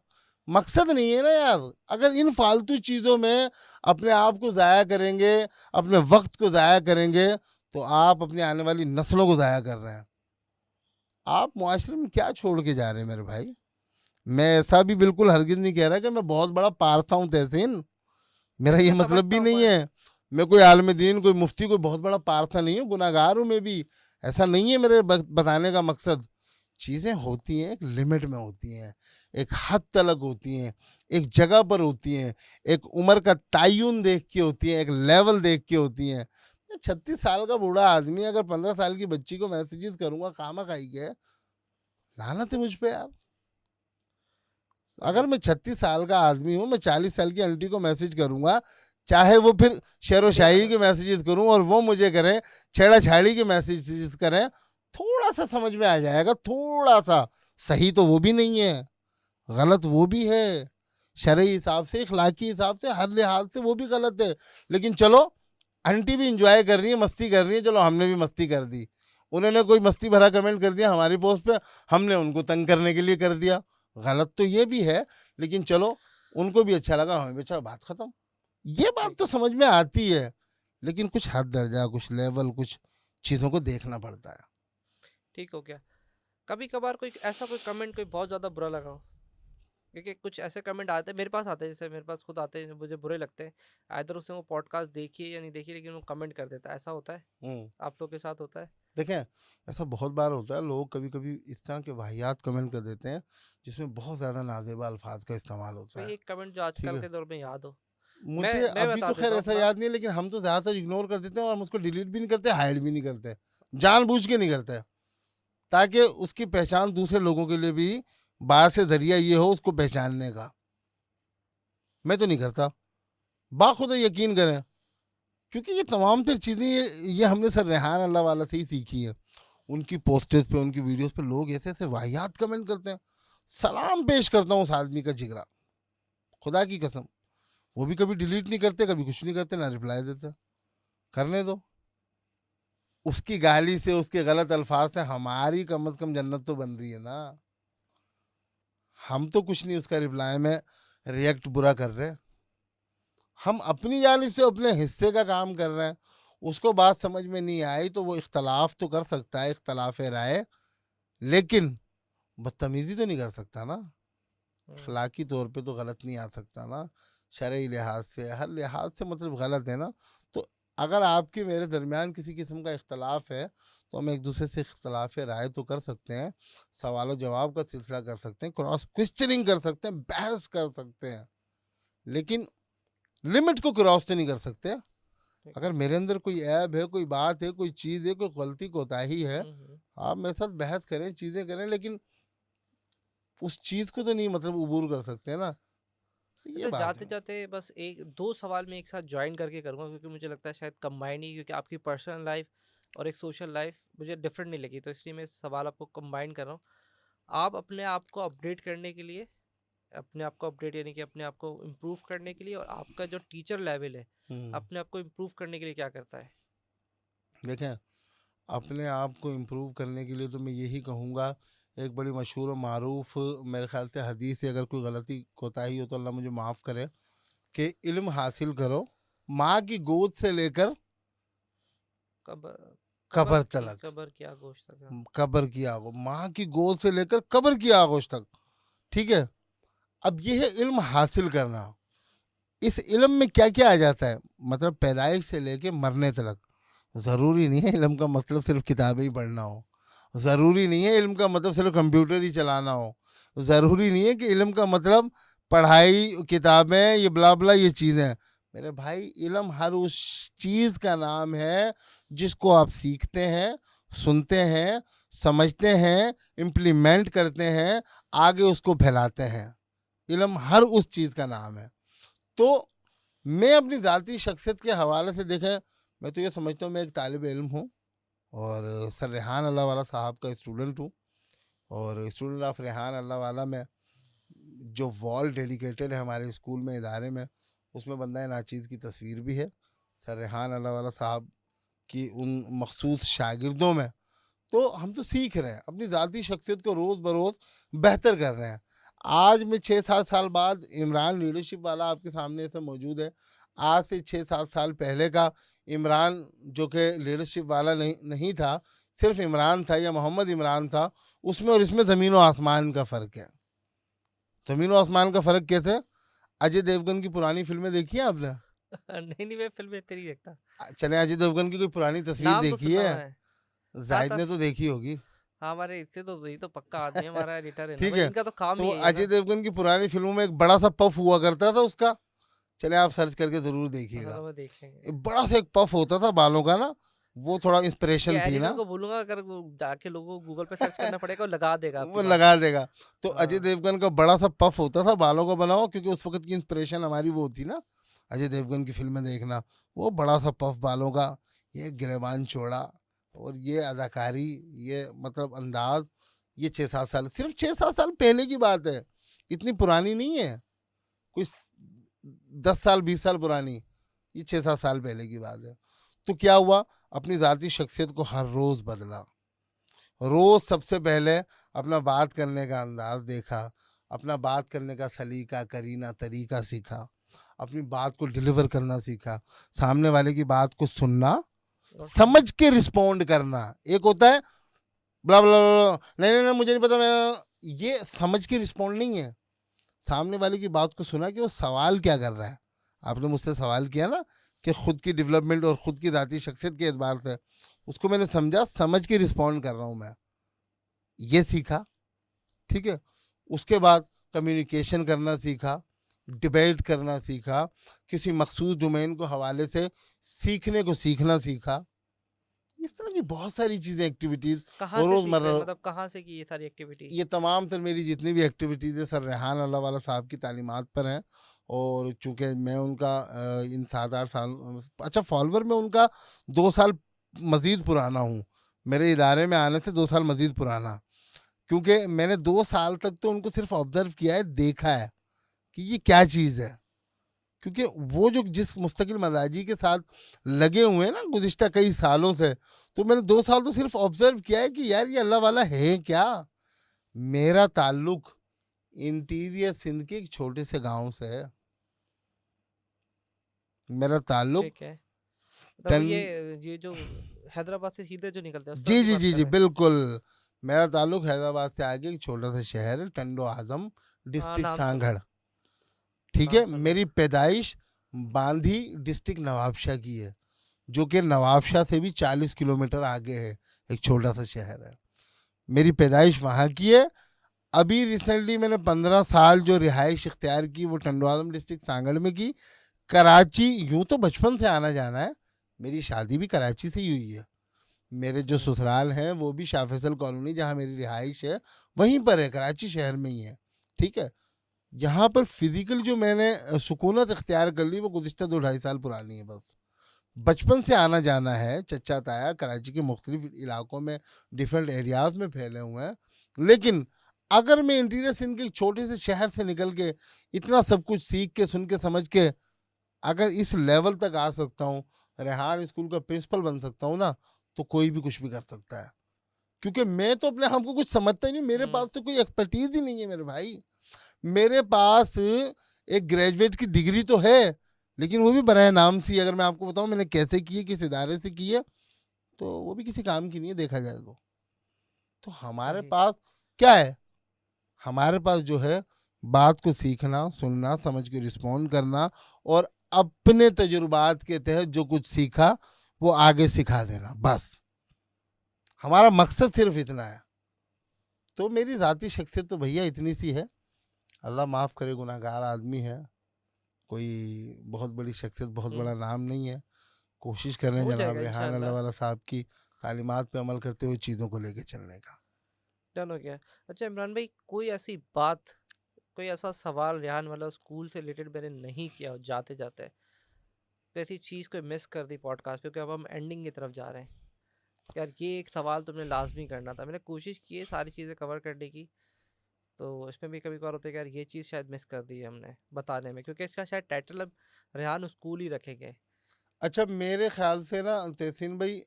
मकसद नहीं है ना यार। अगर इन फालतू चीज़ों में अपने आप को ज़ाया करेंगे, अपने वक्त को ज़ाया करेंगे, तो आप अपनी आने वाली नस्लों को ज़ाया कर रहे हैं। आप मुआशरे में क्या छोड़ के जा रहे हैं मेरे भाई? मैं ऐसा भी बिल्कुल हरगिज़ नहीं कह रहा कि मैं बहुत बड़ा पारसा हूँ तहसीन, मेरा ये मैं मतलब समझता भी हूँ नहीं पॉइंट। है। मैं कोई आलिम दीन, कोई मुफ्ती, कोई बहुत बड़ा पारसा नहीं हूँ, गुनाहगार हूँ मैं भी। ऐसा नहीं है मेरे बताने का मकसद। चीज़ें होती हैं, एक लिमिट में होती हैं, एक हद तलक होती हैं, एक जगह पर होती हैं, एक उम्र का तयन देख के होती हैं, एक लेवल देख के होती हैं। मैं 36 साल का बूढ़ा आदमी, अगर 15 साल की बच्ची को मैसेजेस करूँगा खामा खाई के, लानत है मुझ पे यार। सही। अगर मैं 36 साल का आदमी हूँ, मैं 40 साल की आंटी को मैसेज करूँगा, चाहे वो फिर शेर व शायरी बेअदब। के मैसेजेस करूँ और वो मुझे करें, छेड़ा छाड़ी के मैसेजेस करें, थोड़ा सा समझ में आ जाएगा, थोड़ा सा। सही तो वो भी नहीं है, गलत वो भी है, शरई हिसाब से, इखलाकी हिसाब से, हर लिहाज से वो भी गलत है। लेकिन चलो, आंटी भी इंजॉय कर रही है, मस्ती कर रही है, चलो हमने भी मस्ती कर दी। उन्होंने कोई मस्ती भरा कमेंट कर दिया हमारी पोस्ट पे, हमने उनको तंग करने के लिए कर दिया। गलत तो ये भी है, लेकिन चलो उनको भी अच्छा लगा, हमें भी अच्छा, बात खत्म। ये बात ठीक तो समझ में आती है, लेकिन कुछ हद दर्जा, कुछ लेवल, कुछ चीज़ों को देखना पड़ता है। ठीक हो गया। कभी कभार कोई ऐसा कोई कमेंट कोई बहुत ज़्यादा बुरा लगा हो? क्योंकि कुछ ऐसे कमेंट आते हैं, मेरे पास आते हैं, जैसे मेरे पास खुद आते हैं जो मुझे बुरे लगते हैं। आइदर उसने वो पॉडकास्ट देखी है या नहीं देखी, लेकिन वो कमेंट कर देता है। ऐसा होता है? हम्म। आप लोग के साथ होता है? देखें, ऐसा बहुत बार होता है, लोग कभी कभी इस तरह के वाहियात कमेंट कर देते हैं जिसमें बहुत ज़्यादा नाजेबा अल्फाज का इस्तेमाल होता कोई है। एक कमेंट जो ठीक आजकल है, के दौर में याद हो? मुझे मैं अभी बता तो खैर देता हूँ ऐसा अपना। याद नहीं है, लेकिन हम तो ज़्यादातर इग्नोर कर देते हैं, और हम उसको डिलीट भी नहीं करते, हाइड भी नहीं करते, जानबूझ के नहीं करते, ताकि उसकी पहचान दूसरे लोगों के लिए भी बाहर से जरिया ये हो उसको पहचानने का। मैं तो नहीं करता, बाखुदा यकीन करें, क्योंकि ये तमाम तर चीज़ें ये हमने सर रेहान अल्लाह वाला से ही सीखी है। उनकी पोस्टर्स पे, उनकी वीडियोस पे लोग ऐसे ऐसे वाहियात कमेंट करते हैं। सलाम पेश करता हूँ उस आदमी का, जिगरा, खुदा की कसम। वो भी कभी डिलीट नहीं करते, कभी कुछ नहीं करते, ना रिप्लाई देते। करने दो, उसकी गाली से, उसके गलत अल्फाज से हमारी कम से कम जन्नत तो बन रही है ना। हम तो कुछ नहीं उसका रिप्लाई में रिएक्ट बुरा कर रहे, हम अपनी जानिब से अपने हिस्से का काम कर रहे हैं। उसको बात समझ में नहीं आई तो वो इख्तलाफ तो कर सकता है, इख्तलाफ राय, लेकिन बदतमीजी तो नहीं कर सकता ना। हम्म। अखलाकी तौर पे तो गलत नहीं आ सकता ना, शरई लिहाज से, हर लिहाज से मतलब गलत है ना। तो अगर आपके मेरे दरमियान किसी किस्म का इख्तलाफ है, तो हम एक दूसरे से इख्तलाफ राय तो कर सकते हैं, सवाल जवाब का सिलसिला कर सकते हैं, क्रॉस क्वेश्चनिंग कर सकते हैं, बहस कर सकते हैं, लेकिन लिमिट को क्रॉस तो नहीं कर सकते। ठीक अगर है। मेरे अंदर कोई ऐब है, कोई बात है, कोई चीज़ है, कोई गलती कोताही है, हम्म। आप मेरे साथ बहस करें, चीज़ें करें, लेकिन उस चीज़ को तो नहीं मतलब अबूर कर सकते ना। तो ये अच्छा, बात जाते है। जाते बस एक दो सवाल मैं एक साथ ज्वाइन करके करूँगा, क्योंकि मुझे लगता है शायद कंबाइन ही, क्योंकि आपकी पर्सनल लाइफ और एक सोशल लाइफ मुझे डिफरेंट नहीं लगी, तो इसलिए मैं इस सवाल आपको कंबाइन कर रहा हूँ। आप अपने आप को अपडेट करने के लिए, अपने आप को अपडेट यानी कि अपने आप को इम्प्रूव करने के लिए, और आपका जो टीचर लेवल है हम्म। अपने आप को इम्प्रूव करने के लिए क्या करता है? देखें, अपने आप को इम्प्रूव करने के लिए तो मैं यही कहूँगा, एक बड़ी मशहूर और मारूफ मेरे ख्याल से हदीस है, अगर कोई गलती कोताही हो तो अल्लाह मुझे माफ़ करे, कि इल्म हासिल करो माँ की गोद से लेकर कबर कब्र तलक। कबर की आगोश तक, हाँ। कब्र की आगोश, माँ की गोद से लेकर कब्र की आगोश तक। ठीक है, अब ये है इल्म हासिल करना। इस इल्म में क्या क्या आ जाता है, मतलब पैदाइश से लेके मरने तक। ज़रूरी नहीं है इल्म का मतलब सिर्फ किताबें ही पढ़ना हो, ज़रूरी नहीं है इल्म का मतलब सिर्फ कंप्यूटर ही चलाना हो, ज़रूरी नहीं है कि इल्म का मतलब पढ़ाई, किताबें, ये ब्ला ब्ला ये चीज़ें। मेरे भाई, इल्म हर उस चीज़ का नाम है जिसको आप सीखते हैं, सुनते हैं, समझते हैं, इम्प्लीमेंट करते हैं, आगे उसको फैलाते हैं। इल्म हर उस चीज़ का नाम है। तो मैं अपनी ज़ाती शख्सियत के हवाले से देखें, मैं तो ये समझता हूँ मैं एक तालिब इल्म हूँ, और सर रेहान अल्लाह वाला साहब का स्टूडेंट हूँ, और स्टूडेंट ऑफ रेहान अल्लाह वाला में जो वॉल डेडिकेटेड है हमारे स्कूल में, इदारे में, उसमें बंदा नाचीज़ की तस्वीर भी है, सर रेहान अल्लाह वाला साहब की उन मखसूस शागिर्दों में। तो हम तो सीख रहे हैं, अपनी ज़ाती शख्सियत को रोज़ बरोज़ बेहतर कर रहे हैं। आज मैं 6-7 साल बाद इमरान लीडरशिप वाला आपके सामने ऐसे मौजूद है। आज से 6-7 साल पहले का इमरान, जो कि लीडरशिप वाला नहीं था, सिर्फ इमरान था या मोहम्मद इमरान था, उसमें और इसमें ज़मीन और आसमान का फ़र्क है। ज़मीन और आसमान का फ़र्क कैसे? अजय देवगन की पुरानी फिल्में देखी हैं आपने? नहीं नहीं, मैं फिल्में इतनी नहीं देखता। चले, अजय देवगन की कोई पुरानी तस्वीर नाम तो देखी सुना है? हुआ है। हाँ जाहिद ने तो देखी होगी। हाँ, हमारे इससे तो यही तो पक्का आदमी है, हमारा एडिटर है ना ठीक भाई, है, इनका तो काम तो ही यही है अजय ना। देवगन की पुरानी फिल्मों में एक बड़ा सा पफ हुआ करता था उसका, चले आप सर्च करके ज़रूर देखिएगा। चलो मैं देख लेंगे। एक बड़ा सा एक पफ होता था बालों का ना, वो थोड़ा ये इंस्पिरेशन थी एडिटर ना, को बोलूंगा, अगर वो जाके लोगों को गूगल पे सर्च करना पड़ेगा, वो लगा देगा आपकी वो बात। लगा देगा। तो अजय हाँ। देवगन का बड़ा सा पफ होता था बालों का बना हुआ, क्योंकि उस वक्त की इंस्पिरेशन हमारी वो थी ना, अजय देवगन की फिल्में देखना, वो बड़ा सा पफ बालों का, ये गिरेबान चौड़ा, और ये अदाकारी, ये मतलब अंदाज, ये 6-7 साल, सिर्फ 6-7 साल पहले की बात है, इतनी पुरानी नहीं है, कुछ 10 साल 20 साल पुरानी, ये 6-7 साल पहले की बात है। तो क्या हुआ, अपनी ज़ाती शख्सियत को हर रोज़ बदला। रोज़ सबसे पहले अपना बात करने का अंदाज देखा, अपना बात करने का सलीका करीना तरीका सीखा, अपनी बात को डिलीवर करना सीखा, सामने वाले की बात को सुनना, ओके। समझ के रिस्पोंड करना। एक होता है ब्ला ब्ला ब्ला, नहीं नहीं नहीं मुझे नहीं पता, मैं ये समझ के रिस्पोंड नहीं है। सामने वाले की बात को सुना कि वो सवाल क्या कर रहा है। आपने मुझसे सवाल किया ना कि खुद की डेवलपमेंट और खुद की ज़ाती शख्सियत के एतबार से, उसको मैंने समझा, समझ के रिस्पॉन्ड कर रहा हूँ मैं, ये सीखा। ठीक है, उसके बाद कम्युनिकेशन करना सीखा, डिबेट करना सीखा, किसी मखसूस डोमेन को हवाले से सीखने को सीखना सीखा। इस तरह की बहुत सारी चीज़ें, एक्टिविटीज़ कहाँ और से सीख रहे रोज़मर्रा, हैं, मतलब कहाँ से की ये सारी एक्टिविटी? ये तमाम तर मेरी जितनी भी एक्टिविटीज़ है सर रेहान अल्लाह वाला साहब की तालीमात पर हैं। और चूँकि मैं उनका इन 7-8 साल, अच्छा फॉलोवर में उनका 2 साल मज़ीद पुराना हूँ। मेरे इदारे में आने से 2 साल मज़ीद पुराना। क्योंकि मैंने 2 साल तक तो उनको सिर्फ़ ऑब्ज़र्व किया है, देखा है कि ये क्या चीज़ है। क्योंकि वो जो जिस मुस्तकिल मज़ाजी के साथ लगे हुए हैं ना गुज़िश्ता कई सालों से, तो मैंने 2 साल तो सिर्फ़ ऑब्ज़र्व किया है कि यार ये अल्लाह वाला है क्या? मेरा ताल्लुक इंटीरियर सिंध के एक छोटे से गांव से है। मेरा ताल्लुक ठीक है। मतलब टन, ये जो हैदराबाद से सीधे जो निकलते हैं उस जी तरफ की जी बात जी कर जी रहे हैं? बिल्कुल, मेरा ताल्लुक हैदराबाद से आगे एक छोटा सा शहर है टंडो आजम, हाँ, डिस्ट्रिक्ट नाम सुना सांगड़। है। ठीक है, नाम सुना है। मेरी पैदाइश बांधी डिस्ट्रिक्ट नवाबशाह की है, जो कि नवाबशाह से भी 40 किलोमीटर आगे है, एक छोटा सा शहर है। मेरी पैदाइश वहाँ की है। अभी रिसेंटली मैंने 15 साल जो रिहाइश इख्तियार की वो टंडो आजम डिस्ट्रिक्ट सांगड़ में की। कराची यूं तो बचपन से आना जाना है, मेरी शादी भी कराची से ही हुई है। मेरे जो हम्म। ससुराल हैं वो भी शाह फैसल कॉलोनी जहाँ मेरी रिहाइश है वहीं पर है, कराची शहर में ही है। ठीक है, यहाँ पर फिजिकल जो मैंने सुकूनत इख्तियार कर ली वो गुज़िश्ता 2-2.5 साल पुरानी है बस। बचपन से आना जाना है, चचा ताया कराची के मुख्तलिफ इलाकों में, डिफरेंट एरियाज में फैले हुए हैं। लेकिन अगर मैं इंटीरियर सिंध के एक छोटे से शहर से निकल के इतना सब कुछ सीख के सुन के समझ के अगर इस लेवल तक आ सकता हूँ, रेहान स्कूल का प्रिंसिपल बन सकता हूँ ना, तो कोई भी कुछ भी कर सकता है। क्योंकि मैं तो अपने आप को कुछ समझता ही नहीं, मेरे हम्म। पास तो कोई एक्सपर्टीज ही नहीं है मेरे भाई। मेरे पास एक ग्रेजुएट की डिग्री तो है, लेकिन वो भी बराए नाम सी, अगर मैं आपको बताऊं मैंने कैसे की है, किस इदारे से की है, तो वो भी किसी काम की नहीं है देखा जाए तो हमारे सही। पास क्या है, हमारे पास जो है बात को सीखना, सुनना, समझ के रिस्पॉन्ड करना, और अपने तजुर्बात के तहत जो कुछ सीखा वो आगे सिखा देना, बस हमारा मकसद सिर्फ इतना है। तो मेरी ज़ाती शख्सियत तो भैया इतनी सी है, अल्लाह माफ़ करे गुनाहगार आदमी है, कोई बहुत बड़ी शख्सियत, बहुत हम्म। बड़ा नाम नहीं है। कोशिश कर रहे हैं हो जनाब जाएगा रेहान अल्लाह इंशाल्लाह। वाला साहब की तालीमात पे अमल करते हुए चीज़ों को लेके चलने का। डन हो गया। अच्छा इमरान भाई, कोई ऐसी बात, कोई ऐसा सवाल रेहान वाला स्कूल से रिलेटेड मैंने नहीं किया हो जाते जाते, कोई ऐसी चीज़ कोई मिस कर दी पॉडकास्ट पे, क्योंकि अब हम एंडिंग की तरफ जा रहे हैं, यार ये एक सवाल तुमने लाजमी करना था। मैंने कोशिश की है सारी चीज़ें कवर करने की, तो इसमें भी कभी कभार होता है कि यार ये चीज़ शायद मिस कर दी है हमने बताने में, क्योंकि इसका शायद टाइटल अब रेहान स्कूल ही रखेंगे। अच्छा मेरे ख्याल से ना तहसीन भाई,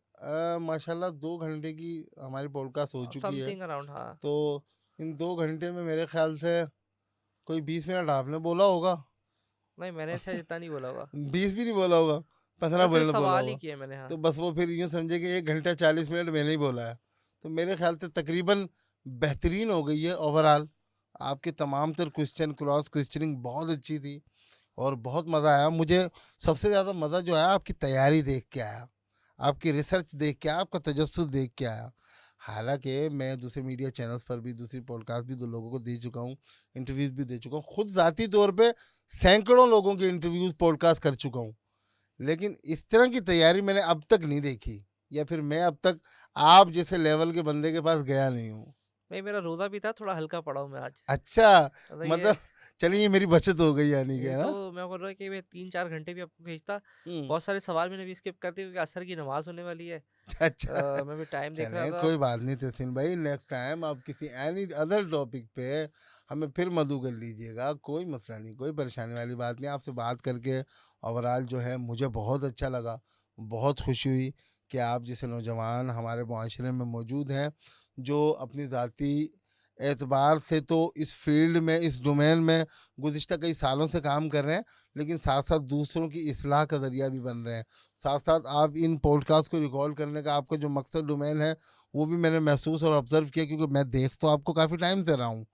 माशाल्लाह 2 घंटे की हमारी पॉडकास्ट हो चुकी है। समथिंग अराउंड, हाँ। तो इन 2 घंटे में मेरे ख्याल से कोई 20 मिनट आपने बोला होगा। नहीं, मैंने शायद इतना नहीं बोला होगा। 20 भी नहीं बोला होगा, 15 मतलब सिर्फ बोलने बोला सवाल ही होगा। किए मैंने, हाँ। तो बस वो फिर यूँ समझे कि 1 घंटा 40 मिनट मैंने ही बोला है। तो मेरे ख्याल से तकरीबन बेहतरीन हो गई है ओवरऑल। आपके तमाम तर क्वेश्चन, क्रॉस क्वेश्चनिंग बहुत अच्छी थी और बहुत मज़ा आया मुझे। सबसे ज़्यादा मज़ा जो आया आपकी तैयारी देख के आया, आपकी रिसर्च देख के आया, आपका तजस्सुस देख के आया। हालांकि मैं दूसरे मीडिया चैनल्स पर भी दूसरी पॉडकास्ट भी 2 लोगों को दे चुका हूँ, इंटरव्यूज़ भी दे चुका हूँ, खुद ज़ाती तौर पे सैकड़ों लोगों के इंटरव्यूज़ पॉडकास्ट कर चुका हूँ। लेकिन इस तरह की तैयारी मैंने अब तक नहीं देखी, या फिर मैं अब तक आप जैसे लेवल के बंदे के पास गया नहीं हूँ। नहीं, मेरा रोज़ा भी था, थोड़ा हल्का पड़ा हूँ मैं आज। अच्छा, मतलब ये मतलब चलिए ये मेरी बचत हो गई यानी कि, ये है तो ना? मैं बोल रहा हूँ कि मैं 3-4 घंटे भी आपको खींचता। हुँ। बहुत सारे सवाल मैंने भी स्किप कर दिए क्योंकि असर की नमाज़ होने वाली है। अच्छा। मैं भी टाइम देख रहा चलें था। कोई बात नहीं तहसीन भाई, नेक्स्ट टाइम आप किसी एनी अदर टॉपिक पे हमें फिर मदऊ कर लीजिएगा, कोई मसला नहीं, कोई परेशानी वाली बात नहीं। आपसे बात करके ओवरऑल जो है मुझे बहुत अच्छा लगा, बहुत खुशी हुई कि आप जैसे नौजवान हमारे मुआशरे में मौजूद हैं, जो अपनी ज़ाती एतबार से तो इस फ़ील्ड में, इस डोमेन में गुज़िश्ता कई सालों से काम कर रहे हैं, लेकिन साथ-साथ दूसरों की इस्लाह का ज़रिया भी बन रहे हैं। साथ-साथ आप इन पॉडकास्ट को रिकॉर्ड करने का आपका जो मकसद डोमेन है, वो भी मैंने महसूस और ऑब्ज़र्व किया, क्योंकि मैं देख तो आपको काफ़ी टाइम से रहा हूँ,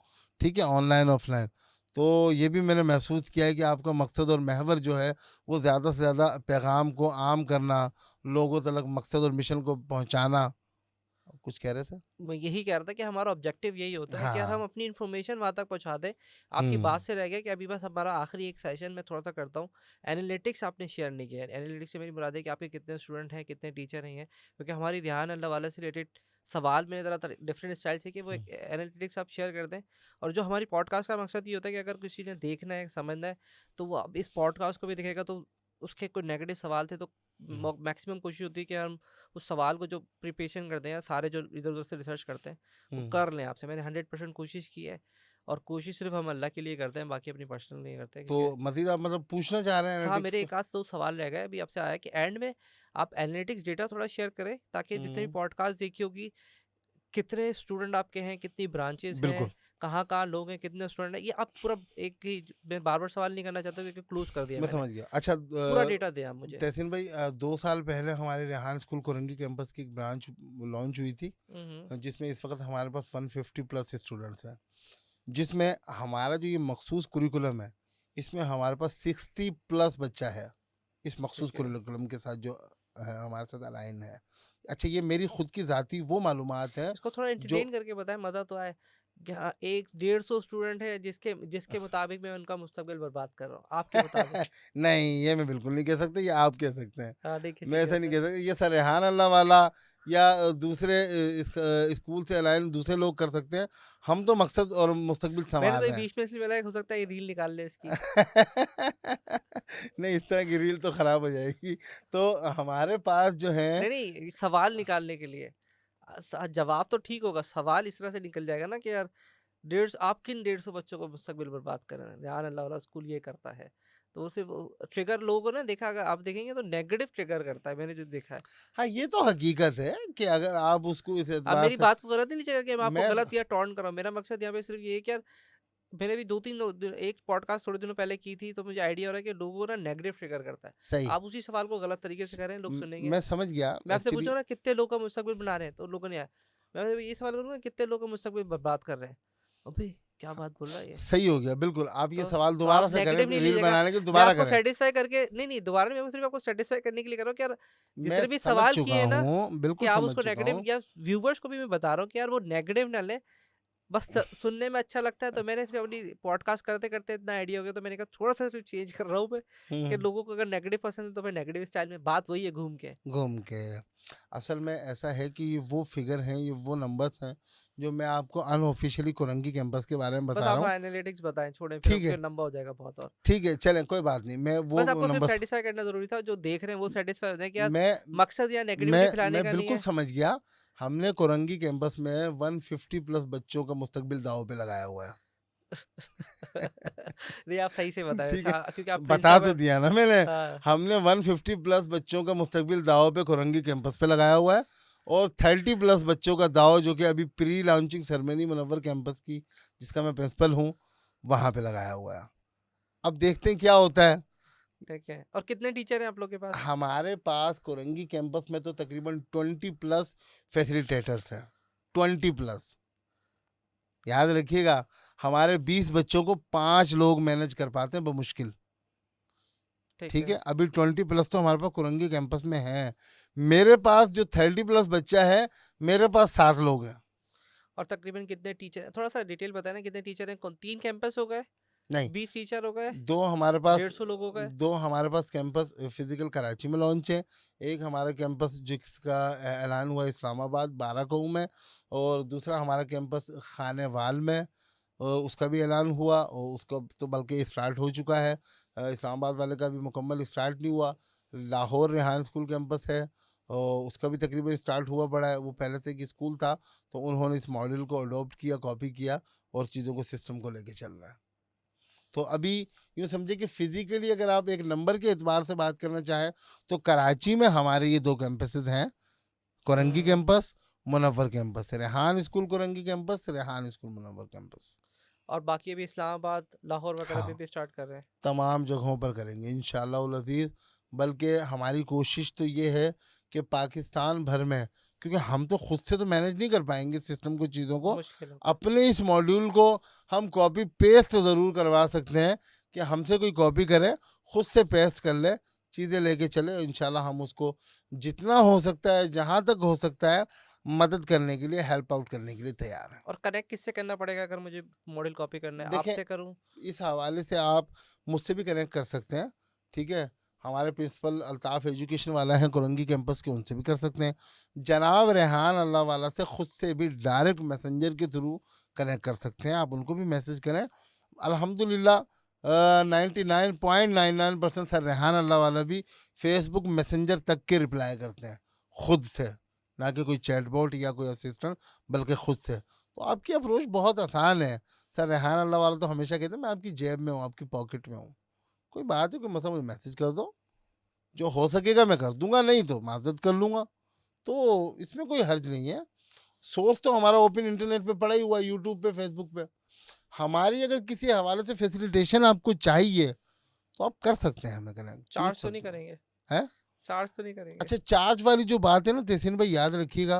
ठीक है? Online, offline. तो ये भी मैंने महसूस किया है कि आपका मकसद और महवर जो है, वो ज़्यादा से ज़्यादा पैगाम को आम करना, लोगों तलक मकसद और मिशन को पहुँचाना। कुछ कह रहे थे? मैं यही कह रहा था कि हमारा ऑब्जेक्टिव यही होता है कि यार हम हाँ। अपनी इन्फॉर्मेशन वहाँ तक पहुँचा दें। आपकी बात हुँ। से रह गया कि अभी बस हमारा आखिरी एक सेशन में थोड़ा-सा करता हूँ। एनालिटिक्स आपने शेयर नहीं किया है। एनालिटिक्स से मेरी मुराद है कि आपके कितने स्टूडेंट हैं, कितने टीचर हैं, क्योंकि हमारी रिहान अल्लाह वाला से रिलेटेड सवाल मेरे ज़रा डिफरेंट स्टाइल से कि वो हुँ, एक एनालिटिक्स आप शेयर कर दें। और जो हमारी पॉडकास्ट का मकसद ये होता है कि अगर किसी ने देखना है, समझना है, तो वो अब इस पॉडकास्ट को भी देखेगा तो उसके कोई नेगेटिव सवाल थे तो हुँ, मैक्सिमम कोशिश होती है कि हम उस सवाल को जो प्रिपरेशन करते हैं, सारे जो इधर-उधर से रिसर्च करते हैं, वो हुँ। कर लें आपसे। मैंने 100% कोशिश की है और कोशिश सिर्फ़ हम अल्लाह के लिए करते हैं, बाकी अपनी पर्सनल नहीं करते तो क्योंकि मज़ीद आप मतलब पूछना चाह रहे हैं हाँ, एनालिटिक्स मेरे के? एक आध 2 सवाल रह गए अभी आपसे आया कि एंड में आप एनालिटिक्स डेटा थोड़ा शेयर करें ताकि जिसने भी हुँ, पॉडकास्ट देखी होगी, कितने स्टूडेंट आपके हैं, कितनी ब्रांचेज़ बिल्कुल। हैं, कहाँ-कहाँ लोग हैं, कितने स्टूडेंट हैं, ये आप पूरा एक ही मैं बार-बार सवाल नहीं करना चाहता क्योंकि क्लोज़ कर दिया मैं मैंने। समझ गया। अच्छा पूरा डेटा दें आप मुझे। तहसीन भाई 2 साल पहले हमारे रेहान स्कूल कोरंगी कैंपस की एक ब्रांच लॉन्च हुई थी, हुँ, हुँ। जिसमें इस वक़्त हमारे पास 150 प्लस स्टूडेंट्स हैं। जिसमें हमारा जो ये मखसूस कुरिकुलम है, इसमें हमारे पास 60 प्लस बच्चा है, इस मखसूस ठीक है। कुरिकुलम के साथ जो है हमारे साथ अलाइन है। अच्छा ये मेरी खुद की ज़ाती वो मालूमात है इसको थोड़ा जो एंटरटेन करके बताएँ, मज़ा तो आए। क्या 1 150 स्टूडेंट है जिसके जिसके मुताबिक मैं उनका मुस्तकबिल बर्बाद कर रहा हूँ, आपके मुताबिक। नहीं, ये मैं बिल्कुल नहीं कह सकता, ये आप कह सकते हैं। हाँ, नहीं किसी मैं के ऐसा नहीं होते हैं। कह सकता, ये सरहान अल्लाह वाला या दूसरे स्कूल से अलाइन दूसरे लोग कर सकते हैं। हम तो मकसद और मुस्तकबिल मैंने सँवार तो ये रहे हैं। बीच में इसलिए बोला हो सकता है ये रील निकाल ले इसकी। नहीं, इस तरह की रील तो खराब हो जाएगी। तो हमारे पास जो है नहीं, नहीं सवाल निकालने के लिए। जवाब तो ठीक होगा, सवाल इस तरह से निकल जाएगा ना कि यार डेढ़ आप किन 150 बच्चों को मुस्तकबिल बर्बाद कर रहे हैं? यार अल्लाह वाला स्कूल ये करता है। तो वो सिर्फ़ ट्रिगर लोगों को ना देखा अगर आप देखेंगे तो नेगेटिव ट्रिगर करता है, मैंने जो देखा है। हाँ, ये तो हकीकत है कि अगर आप उसको इस आप एतबार मेरी से बात को गलत नहीं लीजिएगा कि मैं आपको मैं गलत या टॉन्ट कर रहा हूँ। मेरा मकसद यहाँ पे सिर्फ़ ये है कि यार मैंने भी 2-3 एक पॉडकास्ट थोड़े दिनों पहले की थी, तो मुझे आइडिया हो रहा है कि लोगों को ना नेगेटिव ट्रिगर करता है। सही आप उसी सवाल को गलत तरीके से कर रहे हैं, लोग सुनेंगे। मैं समझ गया मैं आपसे पूछ एक्चुअली। रहा हूँ ना कितने लोग का मुस्तकबिल बना रहे हैं, तो लोगों ने आया। मैं ये सवाल करूँगा कितने लोग का मुस्तकबिल बर्बाद कर रहे हैं? अबे! क्या बात बोल रहा है ये? सही हो गया, बिल्कुल। आप ये सवाल तो दोबारा आप से करें, नेगेटिव नहीं रील लीजिएगा। बनाने के मैं दोबारा आपको करें। सैटिस्फाई करके नहीं, दोबारा नहीं मैं सिर्फ़ आपको सैटिस्फाई करने के लिए कर रहा हूँ कि यार मैं जितने भी समझ सवाल किए चुका हैं ना, हूँ, कि बिल्कुल आप समझ उसको चुका नेगेटिव हूँ। या व्यूअर्स को भी मैं बता रहा हूँ कि यार वो नेगेटिव ना लें। बस सुनने में अच्छा लगता है तो मैंने फिर अपनी पॉडकास्ट करते-करते इतना आइडिया हो गया तो मैंने कहा थोड़ा-सा तो चेंज कर रहा हूँ मैं कि हुँ, लोगों को अगर नेगेटिव पसंद है तो फिर नेगेटिव स्टाइल में बात वही है घूम के। घूम के। असल में ऐसा है कि ये वो फ़िगर हैं, ये वो नंबर्स हैं, जो मैं आपको अनऑफ़िशियली कोरंगी कैंपस के बारे में बस बता आप रहा हूँ। एनालिटिक्स बताएँ, छोड़ें फिर ठीक उसके है, लंबा हो जाएगा बहुत और। ठीक है, चलें कोई बात नहीं। मैं बस वो आपको सिर्फ नंबर्स सैटिस्फाई करना ज़रूरी था, जो देख रहे हैं वो सैटिस्फाई हो जाएँ कि यार मैं मकसद यहाँ नेगेटिविटी फैलाने मैं का नहीं बिल्कुल है। समझ गया। हमने कोरंगी कैंपस में 150 प्लस बच्चों का मुस्तकबिल दाँव पे लगाया हुआ है। नहीं आप सही से बताएँ ठीक है, क्योंकि आप बता तो प्रिंसिपल दिया ना मैंने। हाँ, हमने 150 प्लस बच्चों का मुस्तकबिल दाँव पे कोरंगी कैंपस पे लगाया हुआ है, और 30 प्लस बच्चों का दाँव जो कि अभी pre launching ceremony Munawwar campus की, जिसका मैं प्रिंसिपल हूँ, वहाँ पे लगाया हुआ है। अब देखते हैं क्या होता है। ठीक है। और कितने टीचर हैं आप लोग के पास? हमारे पास कोरंगी कैंपस में तो तकरीबन 20 प्लस फैसिलिटेटर्स हैं, 20 प्लस। याद रखिएगा, हमारे 20 बच्चों को 5 लोग मैनेज कर पाते हैं बमुश्किल। ठीक ठीक है। है, अभी 20 प्लस तो हमारे पास कुरंगी कैंपस में है। मेरे पास जो 30 प्लस बच्चा है, मेरे पास 7 लोग हैं। और तकरीबन कितने टीचर हैं? थोड़ा-सा डिटेल बताएँ ना कितने टीचर हैं? 3 कैंपस हो गए? नहीं, 20 टीचर हो गए? 2 हमारे पास 150 लोग हो गए? 2 हमारे पास कैंपस फिजिकल कराची में लॉन्च है। एक हमारा कैंपस जिसका ऐलान हुआ इस्लामाबाद बाराकऊ में, और दूसरा हमारा कैंपस खानेवाल में, उसका भी ऐलान हुआ और उसका तो बल्कि स्टार्ट हो चुका है। इस्लामाबाद वाले का भी मुकम्मल स्टार्ट नहीं हुआ। लाहौर रेहान स्कूल कैंपस है और उसका भी तकरीबन स्टार्ट हुआ पड़ा है। वो पहले से एक स्कूल था तो उन्होंने इस मॉडल को अडॉप्ट किया, कॉपी किया और चीज़ों को, सिस्टम को लेके चल रहा है। तो अभी यूँ समझे कि फिजिकली अगर आप एक नंबर के एतबार से बात करना चाहें तो कराची में हमारे ये 2 कैंपसेस हैं, Korangi hmm. Campus, Munawwar campus. Rehan school Korangi campus, Rehan school Munawwar campus. और बाकी अभी इस्लामाबाद, लाहौर वगैरह पे हाँ, भी स्टार्ट कर रहे हैं। तमाम जगहों पर करेंगे इंशाअल्लाह उल अज़ीज़। बल्कि हमारी कोशिश तो ये है कि पाकिस्तान भर में, क्योंकि हम तो खुद से तो मैनेज नहीं कर पाएंगे सिस्टम को, चीज़ों को, मुश्किल होता है। अपने इस मॉड्यूल को हम कॉपी पेस्ट तो ज़रूर करवा सकते हैं कि हमसे कोई कॉपी करे, खुद से पेस्ट कर ले, चीज़ें लेके चले। इंशाल्लाह हम उसको जितना हो सकता है, जहाँ तक हो सकता है, मदद करने के लिए, हेल्प आउट करने के लिए तैयार हैं। और कनेक्ट किससे करना पड़ेगा अगर मुझे मॉडल कॉपी करना है? देखें, आपसे करूँ? इस हवाले से आप मुझसे भी कनेक्ट कर सकते हैं, ठीक है। हमारे प्रिंसिपल अल्ताफ़ एजुकेशन वाला है कोरंगी कैंपस के, उनसे भी कर सकते हैं। जनाब रेहान अल्लाह वाला से खुद से भी डायरेक्ट मैसेंजर के थ्रू कनेक्ट कर सकते हैं, आप उनको भी मैसेज करें। अल्हम्दुलिल्लाह 99.99% सर रेहान अल्लाह वाला भी फेसबुक मैसेंजर तक के रिप्लाई करते हैं खुद से, ना कि कोई चैटबॉट या कोई असिस्टेंट, बल्कि खुद से। तो आपकी अप्रोच बहुत आसान है। सर रेहान अल्लाह वाला तो हमेशा कहते हैं मैं आपकी जेब में हूँ, आपकी पॉकेट में हूँ। कोई बात है, कोई मसला, मुझे मैसेज कर दो, जो हो सकेगा मैं कर दूंगा, नहीं तो माजरत कर लूंगा। तो इसमें कोई हर्ज नहीं है। सोर्स तो हमारा ओपन इंटरनेट पे पड़ा ही हुआ है, यूट्यूब पे, फेसबुक पे। हमारी अगर किसी हवाले से फैसिलिटेशन आपको चाहिए तो आप कर सकते हैं, हमें कनेक्ट पूछ चार्ज तो नहीं सकते हैं। करेंगे? है? चार्ज तो नहीं करेंगे? अच्छा, चार्ज वाली जो बात है ना तहसीन भाई, याद रखिएगा।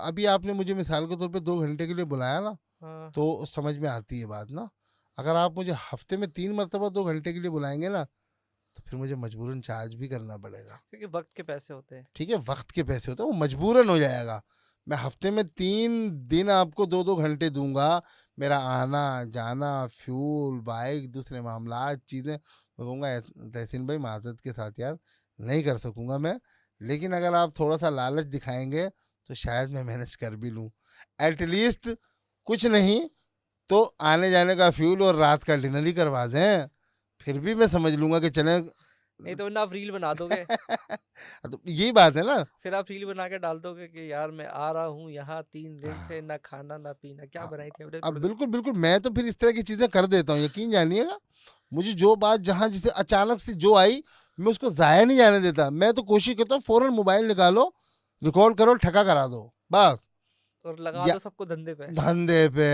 अभी आपने मुझे मिसाल के तौर पे 2 घंटे के लिए बुलाया ना, हाँ। तो समझ में आती है बात ना। अगर आप मुझे हफ्ते में 3 मरतबा 2 घंटे के लिए बुलाएंगे ना, तो फिर मुझे मजबूरन चार्ज भी करना पड़ेगा। क्योंकि वक्त के पैसे होते हैं। ठीक है, वक्त के पैसे होते हैं, वो मजबूरन हो जाएगा। मैं हफ्ते में 3 दिन आपको 2-2 घंटे दूंगा, मेरा आना जाना, फ्यूल, बाइक, दूसरे मामला, चीज़ें, मैं कहूँगा तहसीन भाई माजरत के साथ यार नहीं कर सकूँगा मैं, लेकिन अगर आप थोड़ा सा लालच दिखाएंगे तो शायद मैं मैनेज कर भी लूँ। एटलीस्ट कुछ नहीं तो आने जाने का फ्यूल और रात का डिनर ही करवा दें, फिर भी मैं समझ लूँगा कि चलें। नहीं तो वरना आप रील बना दोगे। तो यही बात है ना। फिर आप रील बना के डाल दोगे कि यार मैं आ रहा हूँ यहाँ 3 दिन से, ना खाना ना पीना, क्या हाँ, बनाई थी हमने अब थोड़ी देर। बिल्कुल बिल्कुल मैं तो फिर इस तरह की चीज़ें कर देता हूँ, यकीन जानिएगा। मुझे जो बात जहाँ जिसे अचानक से जो आई, मैं उसको ज़ाया नहीं जाने देता। मैं तो कोशिश करता हूँ फ़ौरन मोबाइल निकालो, रिकॉर्ड करो, ठका करा दो, बस। और लगा या दो सबको धंधे पे। धंधे पे,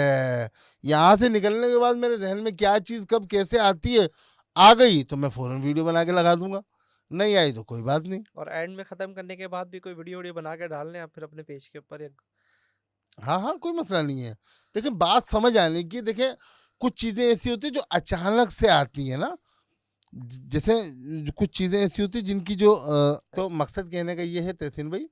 यहाँ से निकलने के बाद मेरे जहन में क्या चीज़ कब कैसे आती है, आ गई तो मैं फ़ौरन वीडियो बना के लगा दूंगा, नहीं आई तो कोई बात नहीं। और एंड में खत्म करने के बाद भी कोई वीडियो वीडियो बना के डाल लें आप फिर अपने पेज के ऊपर, या हाँ हाँ, कोई मसला नहीं है। देखिए, बात समझ आने की, देखिए कुछ चीज़ें ऐसी होती है जो अचानक से आती है ना, जैसे कुछ चीज़ें ऐसी होती हैं जिनकी जो तो मकसद कहने का ये है तहसीन भाई,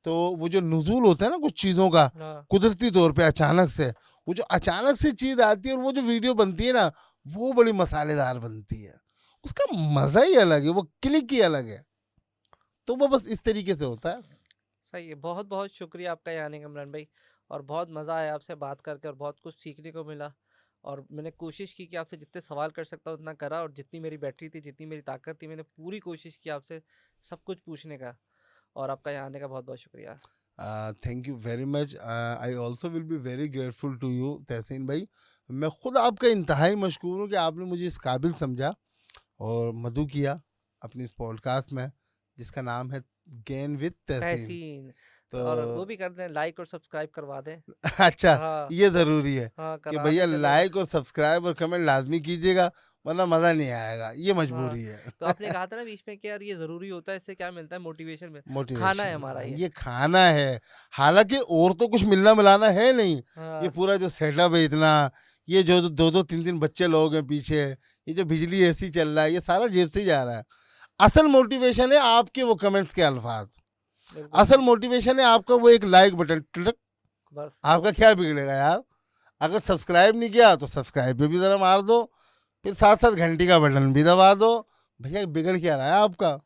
तो वो जो नुज़ूल होता है ना कुछ चीज़ों का, हाँ। कुदरती तौर पे अचानक से, वो जो अचानक से चीज़ आती है और वो जो वीडियो बनती है ना, वो बड़ी मसालेदार बनती है। उसका मज़ा ही अलग है, वो क्लिक ही अलग है। तो वो बस इस तरीके से होता है। सही है। बहुत बहुत शुक्रिया आपका यहाँ आने का इमरान भाई। और बहुत मज़ा आया आपसे बात करके और बहुत कुछ सीखने को मिला। और मैंने कोशिश की कि आपसे जितने सवाल कर सकता हूँ उतना करा, और जितनी मेरी बैटरी थी, जितनी मेरी ताकत थी, मैंने पूरी कोशिश की आपसे सब कुछ पूछने का। और आपका यहाँ आने का बहुत बहुत शुक्रिया। Thank you very much. I also will be very grateful to you Tehseen भाई। मैं खुद आपका इंतहाई मशकूर हूँ कि आपने मुझे इस काबिल समझा और मदऊ किया अपनी इस पॉडकास्ट में, जिसका नाम है गेन विद तहसीन। तहसीन। तो और वो भी कर दें, लाइक और सब्सक्राइब करवा दें। अच्छा, हाँ। ये ज़रूरी है हाँ, कि करा भैया दें चलो। लाइक और सब्सक्राइब और कमेंट लाजमी कीजिएगा, वरना मज़ा नहीं आएगा, ये हाँ। मजबूरी है। तो आपने कहा था ना बीच में कि यार ये ज़रूरी होता है, इससे क्या मिलता है, मोटिवेशन में खाना है मोटिवेशन, हमारा ये। ये खाना है। हालांकि और तो कुछ मिलना मिलाना है नहीं, ये हाँ। पूरा जो सेटअप है इतना, ये जो 2-2 3-3 बच्चे लोग हैं पीछे, ये जो बिजली एसी चल रहा है, ये सारा जेब से ही जा रहा है। असल मोटिवेशन है आपके वो कमेंट्स के अल्फाज, बिल्कुल असल सही। मोटिवेशन है आपका वो एक लाइक बटन टिक। बस। आपका क्या बिगड़ेगा यार? अगर सब्सक्राइब नहीं किया तो सब्सक्राइब पे भी ज़रा मार दो, फिर साथ साथ घंटी का बटन भी दबा दो। भैया बिगड़ क्या रहा है आपका?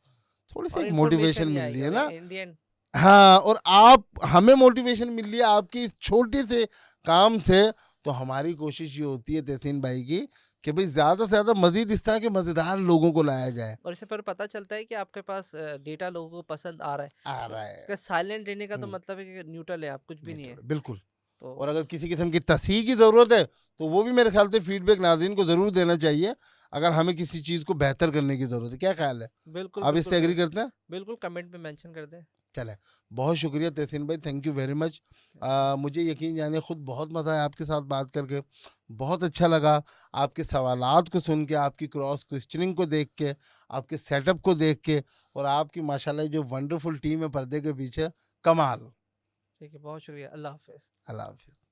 थोड़ी सी और एक इन्फॉर्मेशन मोटिवेशन ही मिल रही आएगी है और ना। In the end. हाँ, और आप हमें मोटिवेशन मिल रही है आपकी इस छोटे से काम से, तो हमारी कोशिश ये होती है तहसीन भाई की कि भाई ज़्यादा से ज़्यादा मज़ीद इस तरह के मज़ेदार लोगों को लाया जाए। और इससे फिर पता चलता है कि आपके पास डेटा लोगों को पसंद आ रहा है। आ रहा है। अगर साइलेंट रहने का तो हुँ, मतलब है कि न्यूट्रल है आप, कुछ भी नहीं है। बिल्कुल। तो और अगर किसी किस्म की तस्हीह की ज़रूरत है, तो वो भी मेरे ख़्याल से फ़ीडबैक नाज़रीन को ज़रूर देना चाहिए, अगर हमें किसी चीज़ को बेहतर करने की ज़रूरत है। क्या ख़्याल है? बिल्कुल, आप बिल्कुल इससे एग्री करें। करते हैं? बिल्कुल कमेंट में मेंशन कर दें। चलें, बहुत शुक्रिया तहसीन भाई, thank you very much. Thank you. मुझे यकीन जानिए खुद बहुत मज़ा आया आपके साथ बात करके, बहुत अच्छा लगा आपके सवालात को सुन के, आपकी क्रॉस क्वेश्चनिंग को देख के, आपके सेटअप को देख के और आपकी माशाल्लाह जो वंडरफुल टीम है पर्दे के पीछे, कमाल। ठीक है, बहुत शुक्रिया। अल्लाह हाफ़िज़। अल्लाह हाफ़िज़।